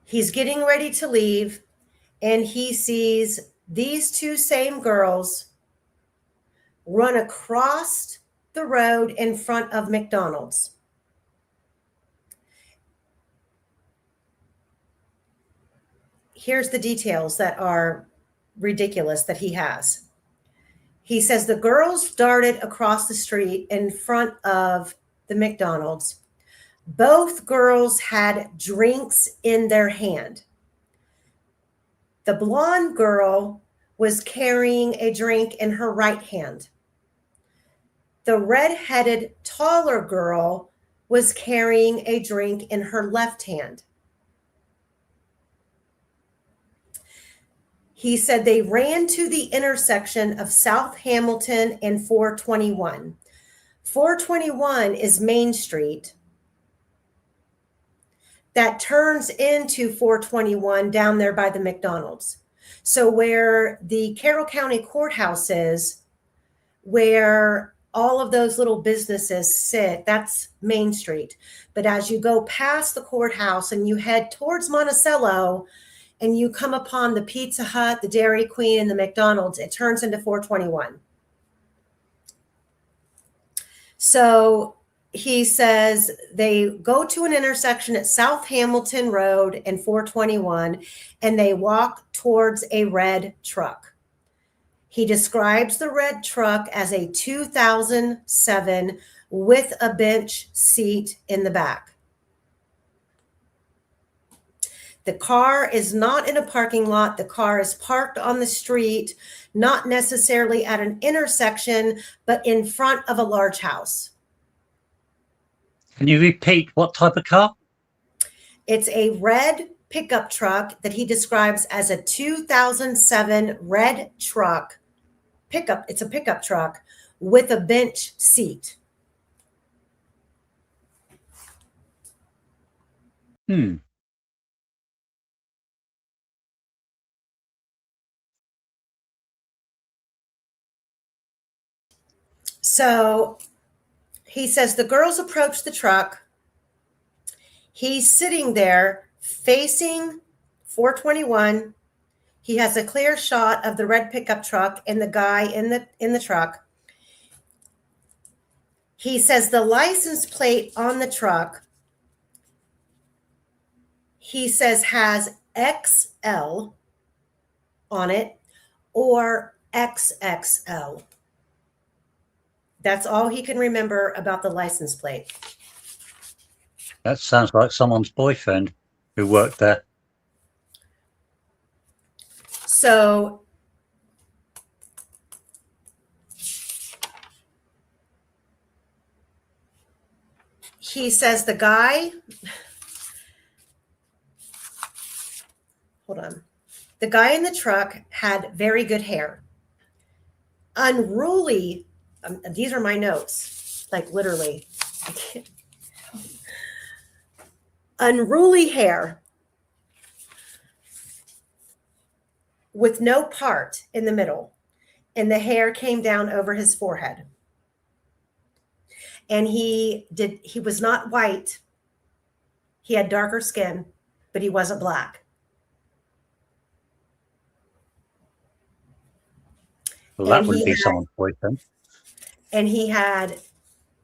he's getting ready to leave, and he sees these two same girls run across the road in front of McDonald's. Here's the details that are ridiculous that he has. He says the girls darted across the street in front of the McDonald's. Both girls had drinks in their hand. The blonde girl was carrying a drink in her right hand. The red-headed, taller girl was carrying a drink in her left hand. He said they ran to the intersection of South Hamilton and 421. 421 is Main Street that turns into 421 down there by the McDonald's. So where the Carroll County Courthouse is, where all of those little businesses sit, that's Main Street. But as you go past the courthouse and you head towards Monticello and you come upon the Pizza Hut, the Dairy Queen, and the McDonald's, it turns into 421. So he says they go to an intersection at South Hamilton Road and 421, and they walk towards a red truck. He describes the red truck as a 2007 with a bench seat in the back. The car is not in a parking lot. The car is parked on the street, not necessarily at an intersection, but in front of a large house. Can you repeat what type of car? It's a red pickup truck that he describes as a 2007 red truck. It's a pickup truck with a bench seat. So he says the girls approach the truck. He's sitting there facing 421. He has a clear shot of the red pickup truck and the guy in the truck. He says the license plate on the truck, he says, has XL on it or XXL. That's all he can remember about the license plate. That sounds like someone's boyfriend who worked there. So he says the guy, the guy in the truck had very good hair. Unruly, these are my notes, like literally. Unruly hair with no part in the middle, and the hair came down over his forehead. And he was not white. He had darker skin, but he wasn't black. Well, that would be someone's boyfriend. And he had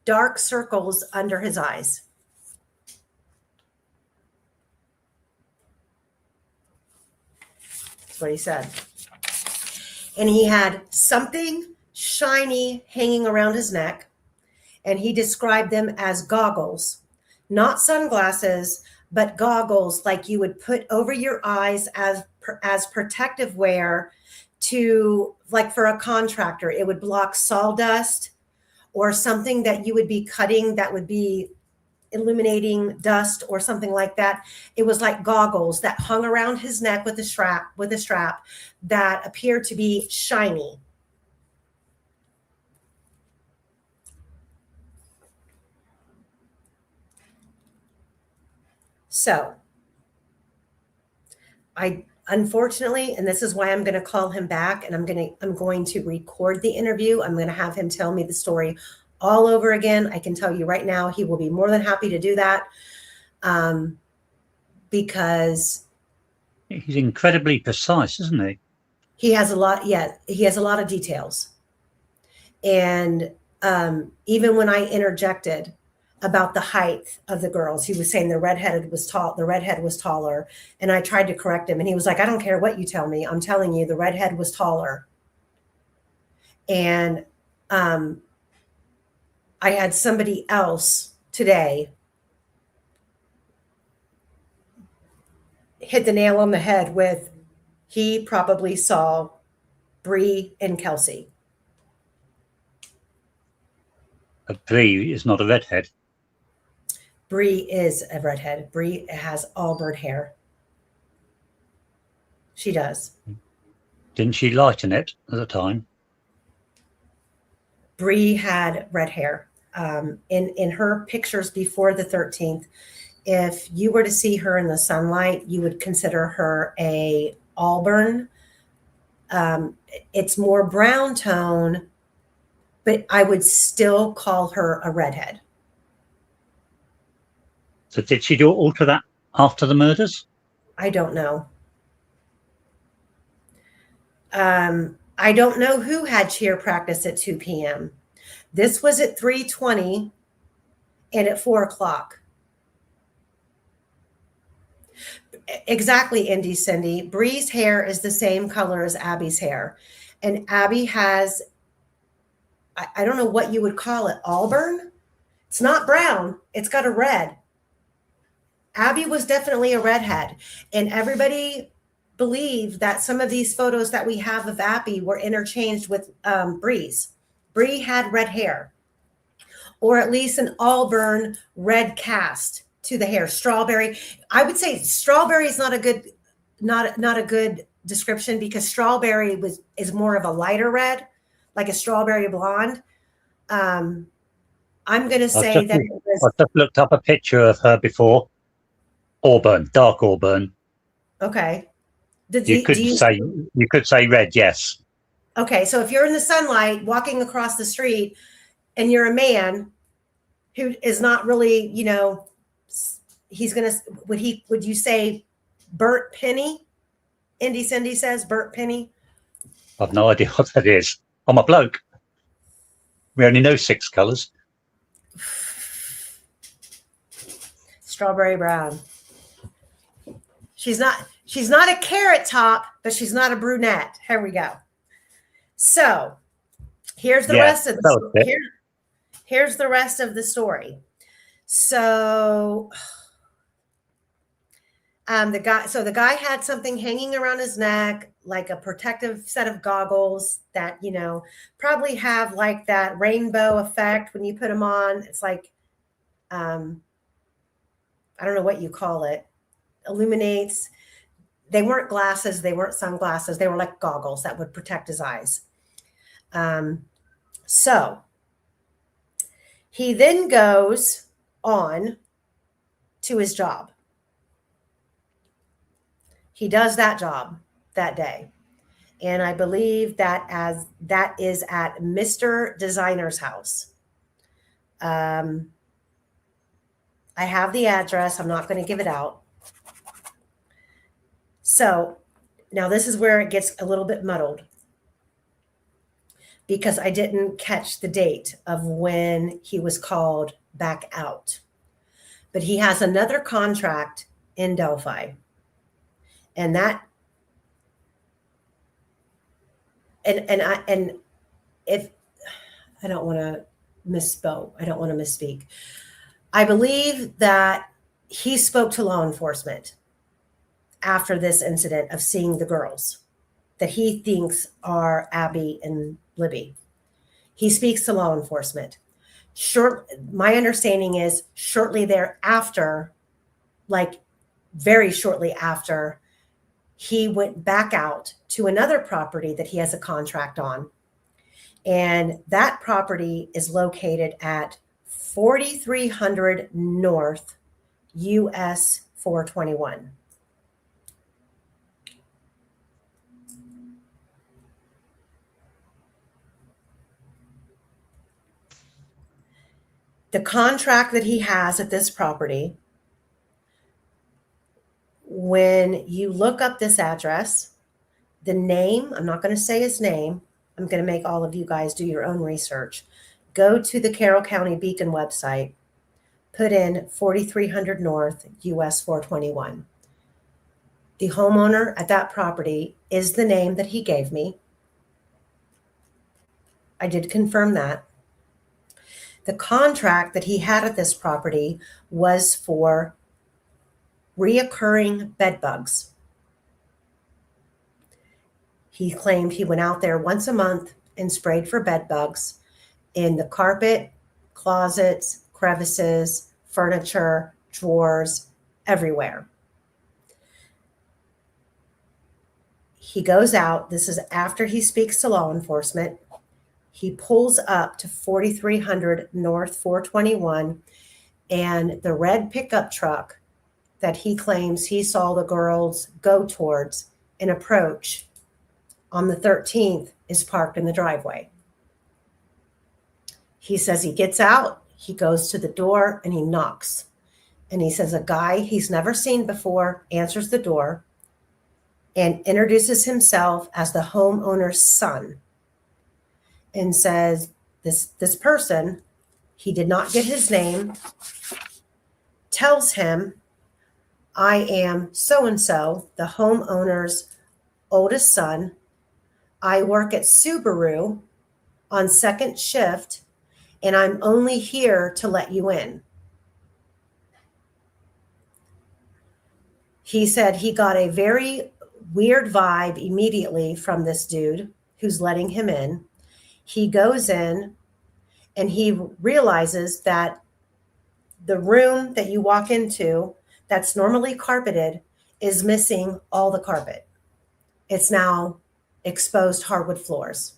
dark circles under his eyes. That's what he said. and he had something shiny hanging around his neck, and he described them as goggles, not sunglasses, but goggles like you would put over your eyes as protective wear to, like, for a contractor. It would block sawdust or something that you would be cutting that would be illuminating dust or something like that. It was like goggles that hung around his neck with a strap that appeared to be shiny. So I unfortunately, and this is why I'm going to call him back, and I'm going to record the interview. I'm going to have him tell me the story all over again. I can tell you right now, he will be more than happy to do that, because He's incredibly precise, isn't he? he has a lot. Yeah, he has a lot of details. And even when I interjected about the height of the girls, he was saying the redhead was taller. And I tried to correct him, and he was like, I don't care what you tell me. I'm telling you, the redhead was taller. And I had somebody else today hit the nail on the head with, he probably saw Bree and Kelsey. But Bree is not a redhead. Bree is a redhead. Bree has auburn hair. She does. Didn't she lighten it at the time? Bree had red hair. In her pictures before the 13th, if you were to see her in the sunlight, you would consider her a auburn. It's more brown tone, but I would still call her a redhead. So did she alter that after the murders? I don't know. I don't know who had cheer practice at 2 p.m. This was at 3:20 and at 4 o'clock. Exactly, Indy Cindy. Bree's hair is the same color as Abby's hair. And Abby has, I don't know what you would call it, auburn? It's not brown. It's got a red. Abby was definitely a redhead. And everybody believed that some of these photos that we have of Abby were interchanged with Bree's. Bree had red hair, or at least an auburn red cast to the hair. Strawberry. I would say strawberry is not a good description, because strawberry is more of a lighter red, like a strawberry blonde. I'm going to say that it was. I just looked up a picture of her before. Auburn, dark auburn. Okay. You could say red, yes. Okay, so if you're in the sunlight walking across the street and you're a man who is not really, would you say burnt penny? Indy Cindy says burnt penny. I've no idea what that is. I'm a bloke. We only know 6 colors. Strawberry brown. She's not a carrot top, but she's not a brunette. Here we go. So here's the rest of the story. Here's the rest of the story. So the guy had something hanging around his neck, like a protective set of goggles that, probably have like that rainbow effect when you put them on. It's like, I don't know what you call it. Illuminates. They weren't glasses. They weren't sunglasses. They were like goggles that would protect his eyes. So he then goes on to his job. He does that job that day. And I believe that is at Mr. Designer's house. I have the address. I'm not going to give it out. So now this is where it gets a little bit muddled, because I didn't catch the date of when he was called back out. But he has another contract in Delphi. And and if I don't want to misspeak. I believe that he spoke to law enforcement after this incident of seeing the girls that he thinks are Abby and Libby. He speaks to law enforcement. My understanding is shortly thereafter, like very shortly after, he went back out to another property that he has a contract on. And that property is located at 4300 North US 421. The contract that he has at this property, when you look up this address, the name, I'm not going to say his name. I'm going to make all of you guys do your own research. Go to the Carroll County Beacon website, put in 4300 North US 421. The homeowner at that property is the name that he gave me. I did confirm that. The contract that he had at this property was for reoccurring bed bugs. He claimed he went out there once a month and sprayed for bed bugs in the carpet, closets, crevices, furniture, drawers, everywhere. He goes out. This is after he speaks to law enforcement. He pulls up to 4300 North 421, and the red pickup truck that he claims he saw the girls go towards and approach on the 13th is parked in the driveway. He says he gets out, he goes to the door, and he knocks. And he says a guy he's never seen before answers the door and introduces himself as the homeowner's son and says this person, he did not get his name, tells him, I am so-and-so, the homeowner's oldest son. I work at Subaru on second shift, and I'm only here to let you in. He said he got a very weird vibe immediately from this dude who's letting him in. He goes in and he realizes that the room that you walk into that's normally carpeted is missing all the carpet. It's now exposed hardwood floors.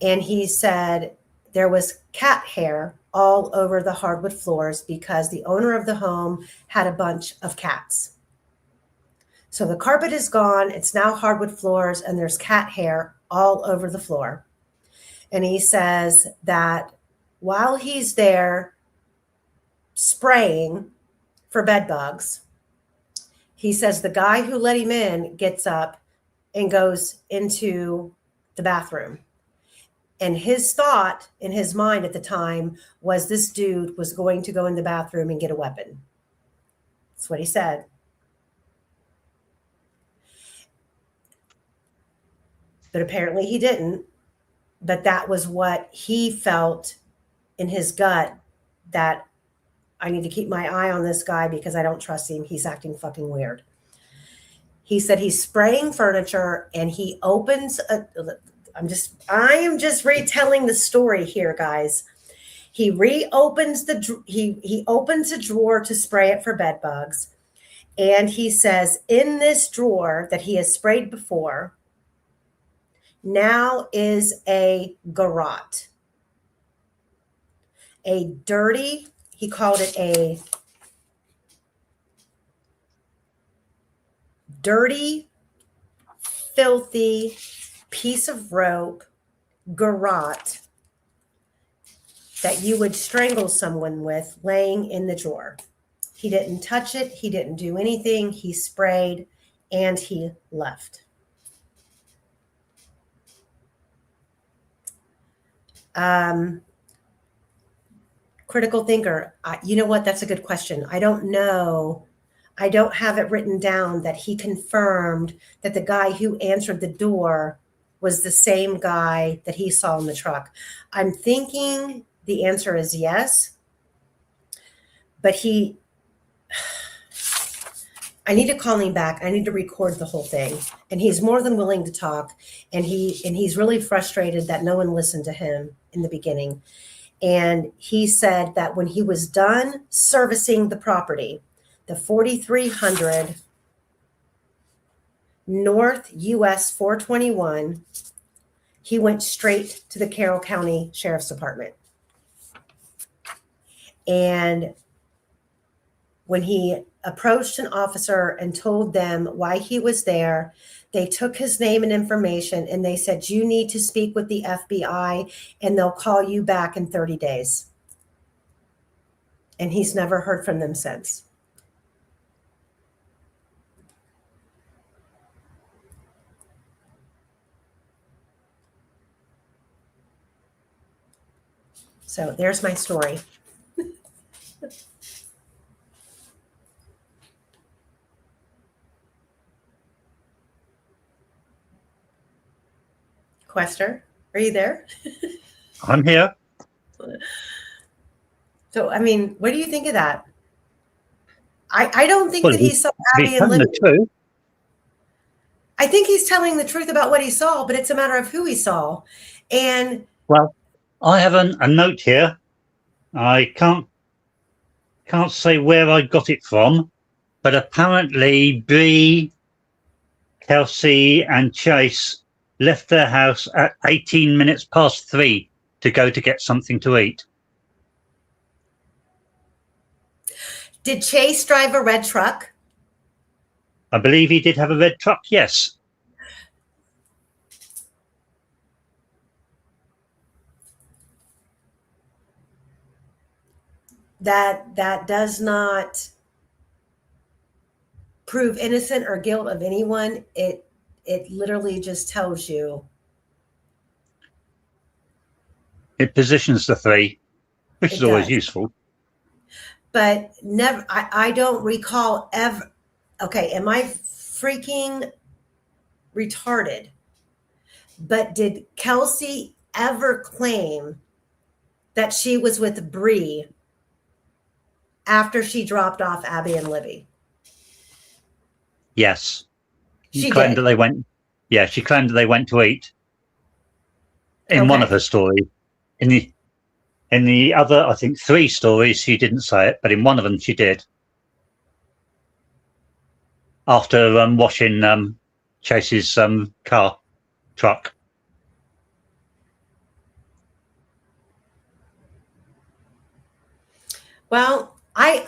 And he said there was cat hair all over the hardwood floors because the owner of the home had a bunch of cats. So the carpet is gone. It's now hardwood floors, and there's cat hair all over the floor. And he says that while he's there spraying for bed bugs, he says the guy who let him in gets up and goes into the bathroom. And his thought in his mind at the time was this dude was going to go in the bathroom and get a weapon. That's what he said. But apparently he didn't. But that was what he felt in his gut, that I need to keep my eye on this guy because I don't trust him. He's acting fucking weird. He said he's spraying furniture and he opens I am just retelling the story here, guys. He opens a drawer to spray it for bed bugs. And he says in this drawer that he has sprayed before, now is a garrote. A dirty, he called it a dirty, filthy piece of rope, garrote, that you would strangle someone with laying in the drawer. He didn't touch it. He didn't do anything. He sprayed and he left. Critical thinker. You know what? That's a good question. I don't know. I don't have it written down that he confirmed that the guy who answered the door was the same guy that he saw in the truck. I'm thinking the answer is yes, but I need to call him back. I need to record the whole thing. And he's more than willing to talk. And he's really frustrated that no one listened to him in the beginning. And he said that when he was done servicing the property, the 4300 North US 421, he went straight to the Carroll County Sheriff's Department. And when he approached an officer and told them why he was there, they took his name and information and they said, you need to speak with the FBI and they'll call you back in 30 days. And he's never heard from them since. So there's my story. Quester, are you there? I'm here. So, I mean, what do you think of that? I don't think that he saw Abby and telling Libby. the truth. I think he's telling the truth about what he saw, but it's a matter of who he saw. And Well, I have a note here. I can't say where I got it from, but apparently Bree, Kelsey, and Chase left their house at 18 minutes past 3 to go to get something to eat. did Chase drive a red truck? I believe he did have a red truck, yes. That does not prove innocent or guilt of anyone. It literally just tells you. It positions the 3, which is always does. useful. But never, I don't recall ever. Okay, am I freaking retarded? But did Kelsey ever claim that she was with Bree after she dropped off Abby and Libby? Yes. She claimed did. that they went. Yeah, she claimed that they went to eat. In one of her stories. In the other, I think 3 stories, she didn't say it, but in one of them she did. After washing Chase's truck. Well,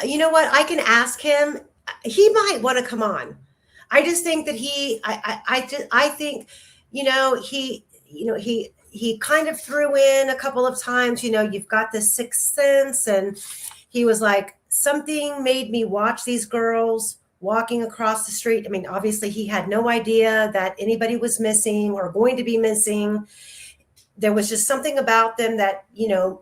you know what? I can ask him. He might want to come on. I just think that I think, he kind of threw in a couple of times, you've got this sixth sense. And he was like, something made me watch these girls walking across the street. I mean, obviously he had no idea that anybody was missing or going to be missing. There was just something about them that,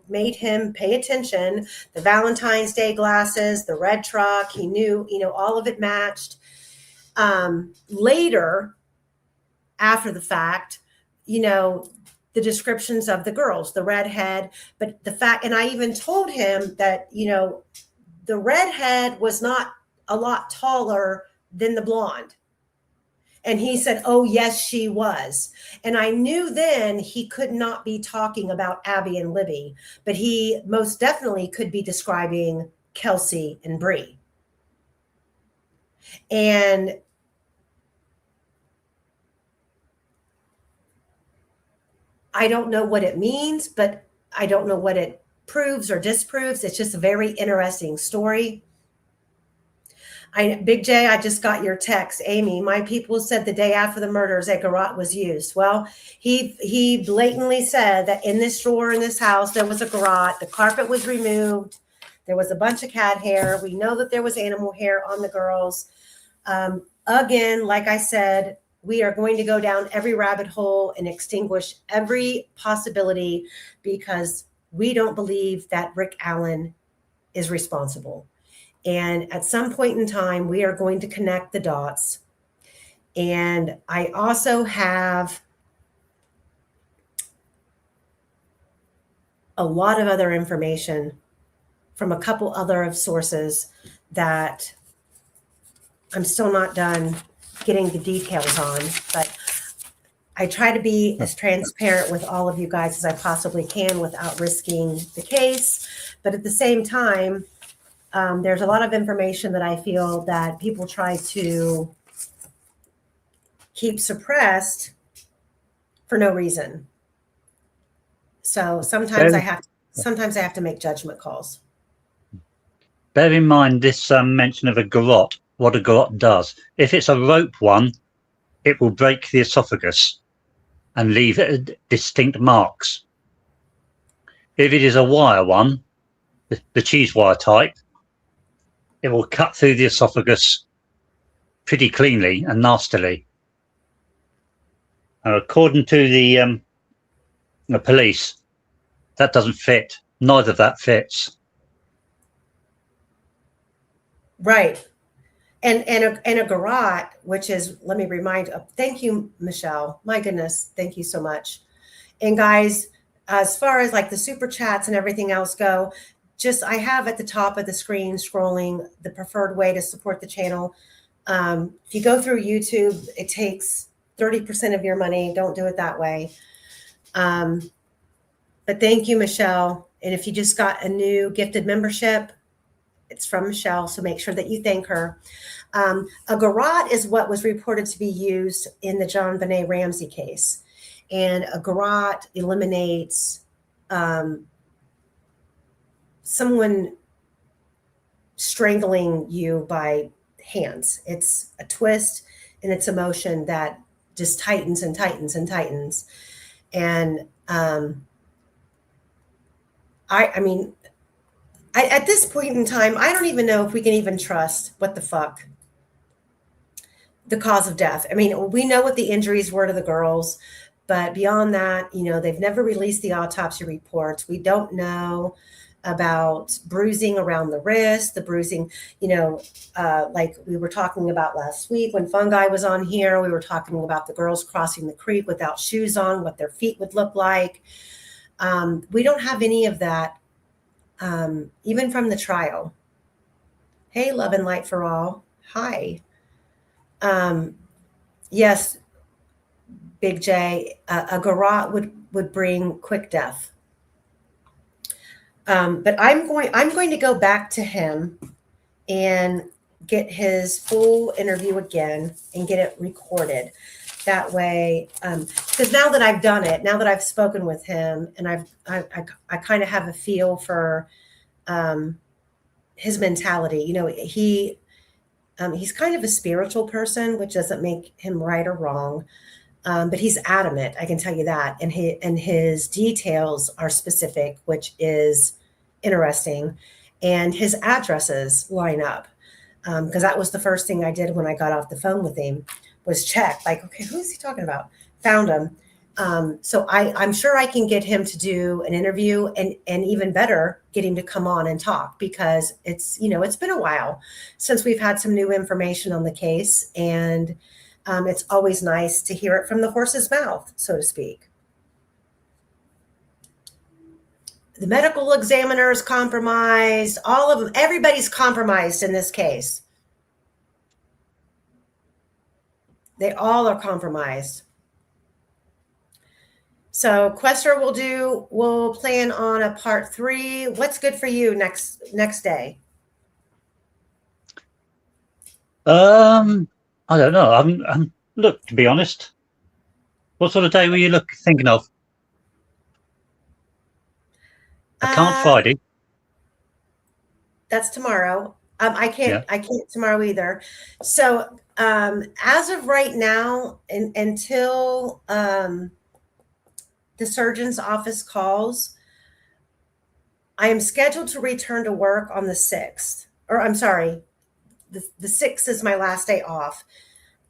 made him pay attention. The Valentine's Day glasses, the red truck, he knew, all of it matched. Later, after the fact, the descriptions of the girls, the redhead, but the fact, and I even told him that, the redhead was not a lot taller than the blonde. And he said, oh, yes, she was. And I knew then he could not be talking about Abby and Libby, but he most definitely could be describing Kelsey and Bree. And I don't know what it means, but I don't know what it proves or disproves. It's just a very interesting story. Big J, I just got your text. Amy, my people said the day after the murders, a garrote was used. Well, he blatantly said that in this drawer in this house, there was a garrote. The carpet was removed. There was a bunch of cat hair. We know that there was animal hair on the girls. Again, like I said, we are going to go down every rabbit hole and extinguish every possibility because we don't believe that Rick Allen is responsible. And at some point in time, we are going to connect the dots. And I also have a lot of other information from a couple other of sources that I'm still not done getting the details on, but I try to be as transparent with all of you guys as I possibly can without risking the case. But at the same time, there's a lot of information that I feel that people try to keep suppressed for no reason. So sometimes I have to make judgment calls. Bear in mind this mention of a garrote, what a garrote does. If it's a rope one, it will break the esophagus and leave distinct marks. If it is a wire one, the cheese wire type, it will cut through the esophagus pretty cleanly and nastily. And according to the police, that doesn't fit. Neither of that fits. Right. And a garrote, which is, let me remind, thank you, Michelle. My goodness, thank you so much. And guys, as far as like the super chats and everything else go, just I have at the top of the screen scrolling the preferred way to support the channel. If you go through YouTube, it takes 30% of your money. Don't do it that way. But thank you, Michelle. And if you just got a new gifted membership, it's from Michelle, so make sure that you thank her. A garrote is what was reported to be used in the John Benet Ramsey case. And a garrote eliminates someone strangling you by hands. It's a twist and it's a motion that just tightens and tightens and tightens. And I mean, at this point in time, I don't even know if we can even trust what the fuck the cause of death. I mean, we know what the injuries were to the girls, but beyond that, you know, they've never released the autopsy reports. We don't know about bruising around the wrist, the bruising, you know, like we were talking about last week when Fungi was on here, we were talking about the girls crossing the creek without shoes on, what their feet would look like. We don't have any of that. Even from the trial. Hey, love and light for all. Hi. Yes, Big J, a garrote would bring quick death. But I'm going to go back to him and get his full interview again and get it recorded. That way, because now that I've done it, now that I've spoken with him, and I kind of have a feel for his mentality. You know, he's kind of a spiritual person, which doesn't make him right or wrong, but he's adamant. I can tell you that, and his details are specific, which is interesting, and his addresses line up, because that was the first thing I did when I got off the phone with him. Was check, like, okay, who is he talking about? Found him. So I'm sure I can get him to do an interview, and even better, get him to come on and talk, because it's, you know, it's been a while since we've had some new information on the case, and it's always nice to hear it from the horse's mouth, so to speak. The medical examiner is compromised. All of them, everybody's compromised in this case. They all are compromised. So Quester we'll plan on a part 3. What's good for you next day? I don't know. Look, to be honest, what sort of day were you thinking of? I can't Friday. That's tomorrow. I can't tomorrow either. So as of right now, until the surgeon's office calls, I am scheduled to return to work on the 6th. Or I'm sorry, the 6th is my last day off,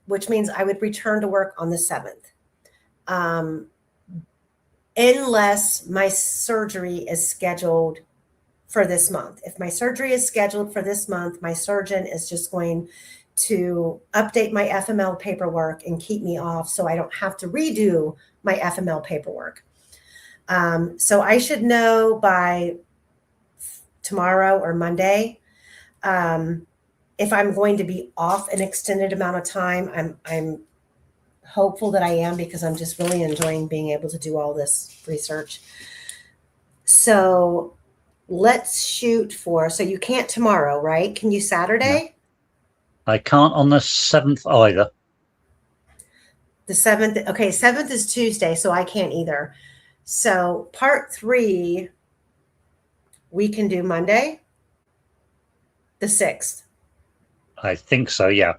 which means I would return to work on the 7th. Unless my surgery is scheduled for this month. If my surgery is scheduled for this month, my surgeon is just going to update my FML paperwork and keep me off so I don't have to redo my FML paperwork. So I should know by tomorrow or Monday if I'm going to be off an extended amount of time. I'm hopeful that I am, because I'm just really enjoying being able to do all this research. So let's shoot for, so you can't tomorrow, right? Can you Saturday? No. I can't on the 7th either. The 7th. Okay, 7th is Tuesday, so I can't either. So part 3, we can do Monday, the 6th. I think so, yeah.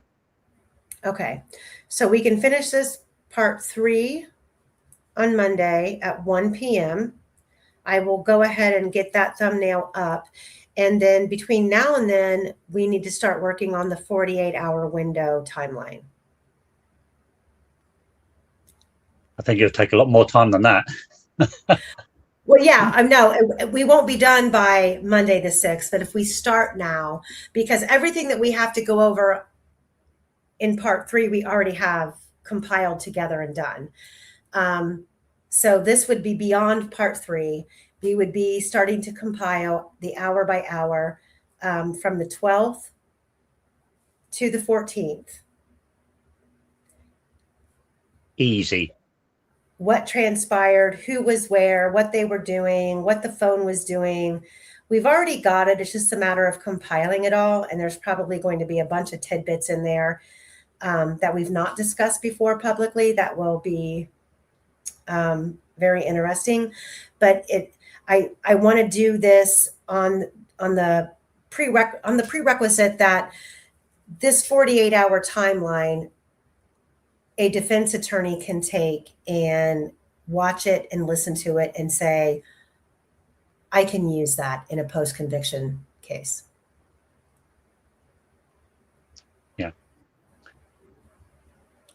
Okay, so we can finish this part 3 on Monday at 1 p.m. I will go ahead and get that thumbnail up. And then between now and then, we need to start working on the 48-hour window timeline. I think it'll take a lot more time than that. Well, yeah, I know we won't be done by Monday the 6th, but if we start now, because everything that we have to go over in part 3, we already have compiled together and done. So this would be beyond part 3. We would be starting to compile the hour by hour from the 12th to the 14th. Easy. What transpired, who was where, what they were doing, what the phone was doing. We've already got it. It's just a matter of compiling it all. And there's probably going to be a bunch of tidbits in there that we've not discussed before publicly that will be very interesting. But I want to do this on the prerequisite that this 48-hour timeline, a defense attorney can take and watch it and listen to it and say, I can use that in a post-conviction case. Yeah.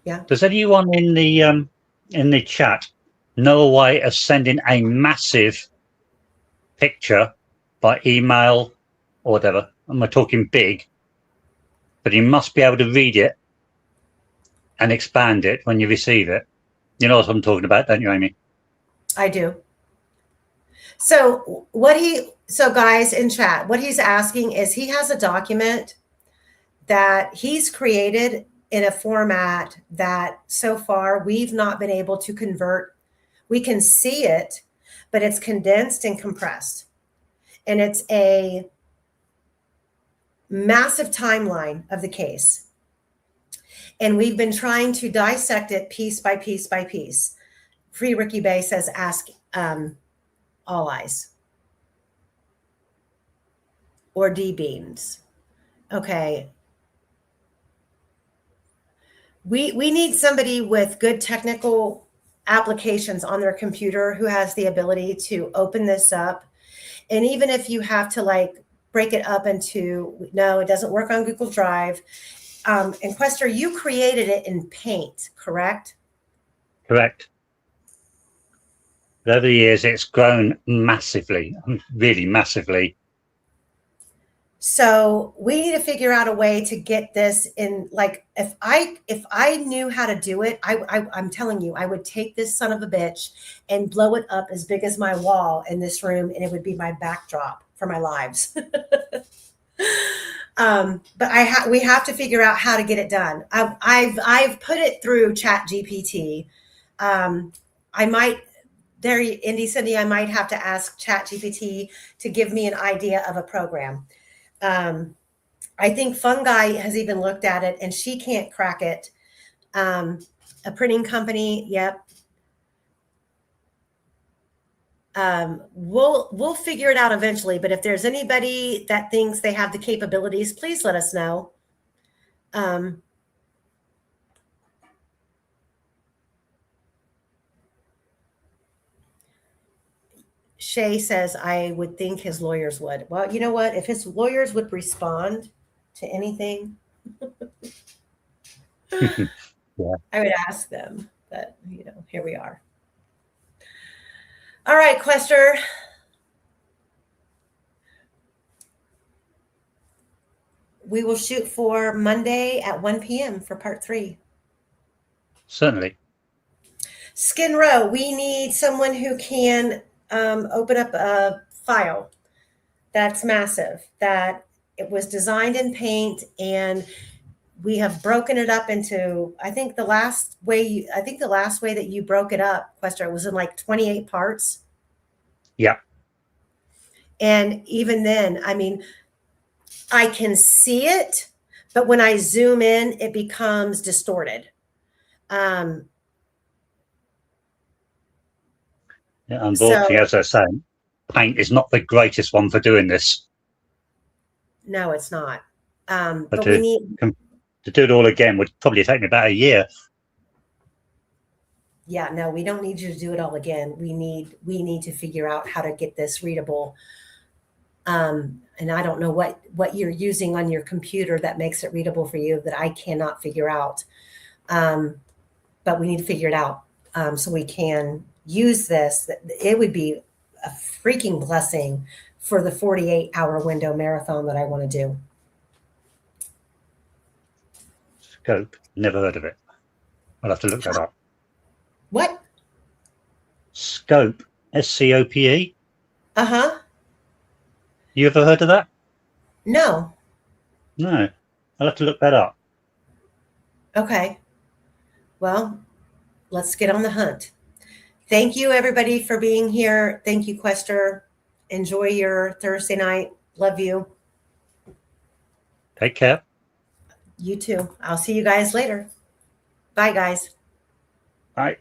Yeah. Does anyone in the chat know a way of sending a massive picture by email or whatever? And we're talking big, but you must be able to read it and expand it when you receive it. You know what I'm talking about, don't you, Amy? I do. So guys in chat, what he's asking is he has a document that he's created in a format that so far we've not been able to convert. We can see it, but it's condensed and compressed. And it's a massive timeline of the case. And we've been trying to dissect it piece by piece by piece. Free Ricky Bay says, ask All Eyes. Or D Beans. Okay. We need somebody with good technical applications on their computer who has the ability to open this up. And even if you have to like break it up into, no, it doesn't work on Google Drive. And Quester, you created it in Paint, correct? Correct. Over the years, it's grown massively, really massively. So we need to figure out a way to get this in. Like, if I knew how to do it, I'm telling you, I would take this son of a bitch and blow it up as big as my wall in this room, and it would be my backdrop for my lives. But we have to figure out how to get it done. I've put it through Chat GPT. I might, there, Indy Cindy, I might have to ask Chat GPT to give me an idea of a program. I think Fungi has even looked at it and she can't crack it. A printing company, yep. We'll figure it out eventually, but if there's anybody that thinks they have the capabilities, please let us know. Shay says, I would think his lawyers would. Well, you know what? If his lawyers would respond to anything, Yeah. I would ask them. But, here we are. All right, Quester. We will shoot for Monday at 1 p.m. for part 3. Certainly. Skin Row, we need someone who can open up a file that's massive, that it was designed in paint, and we have broken it up into, I think the last way that you broke it up, Quester, was in like 28 parts. Yeah. And even then, I mean, I can see it, but when I zoom in, it becomes distorted. Yeah, unfortunately, as I say, paint is not the greatest one for doing this. No, it's not. But but we need to do it all again would probably take me about a year. Yeah, no, we don't need you to do it all again. We need to figure out how to get this readable. And I don't know what you're using on your computer that makes it readable for you that I cannot figure out. But we need to figure it out so we can use this. It would be a freaking blessing for the 48-hour window marathon that I want to do. Scope, never heard of it. I'll have to look that up. What? Scope, SCOPE? Uh-huh. You ever heard of that? No. No. I'll have to look that up. Okay. Well, let's get on the hunt. Thank you, everybody, for being here. Thank you, Quester. Enjoy your Thursday night. Love you. Take care. You too. I'll see you guys later. Bye, guys. Bye.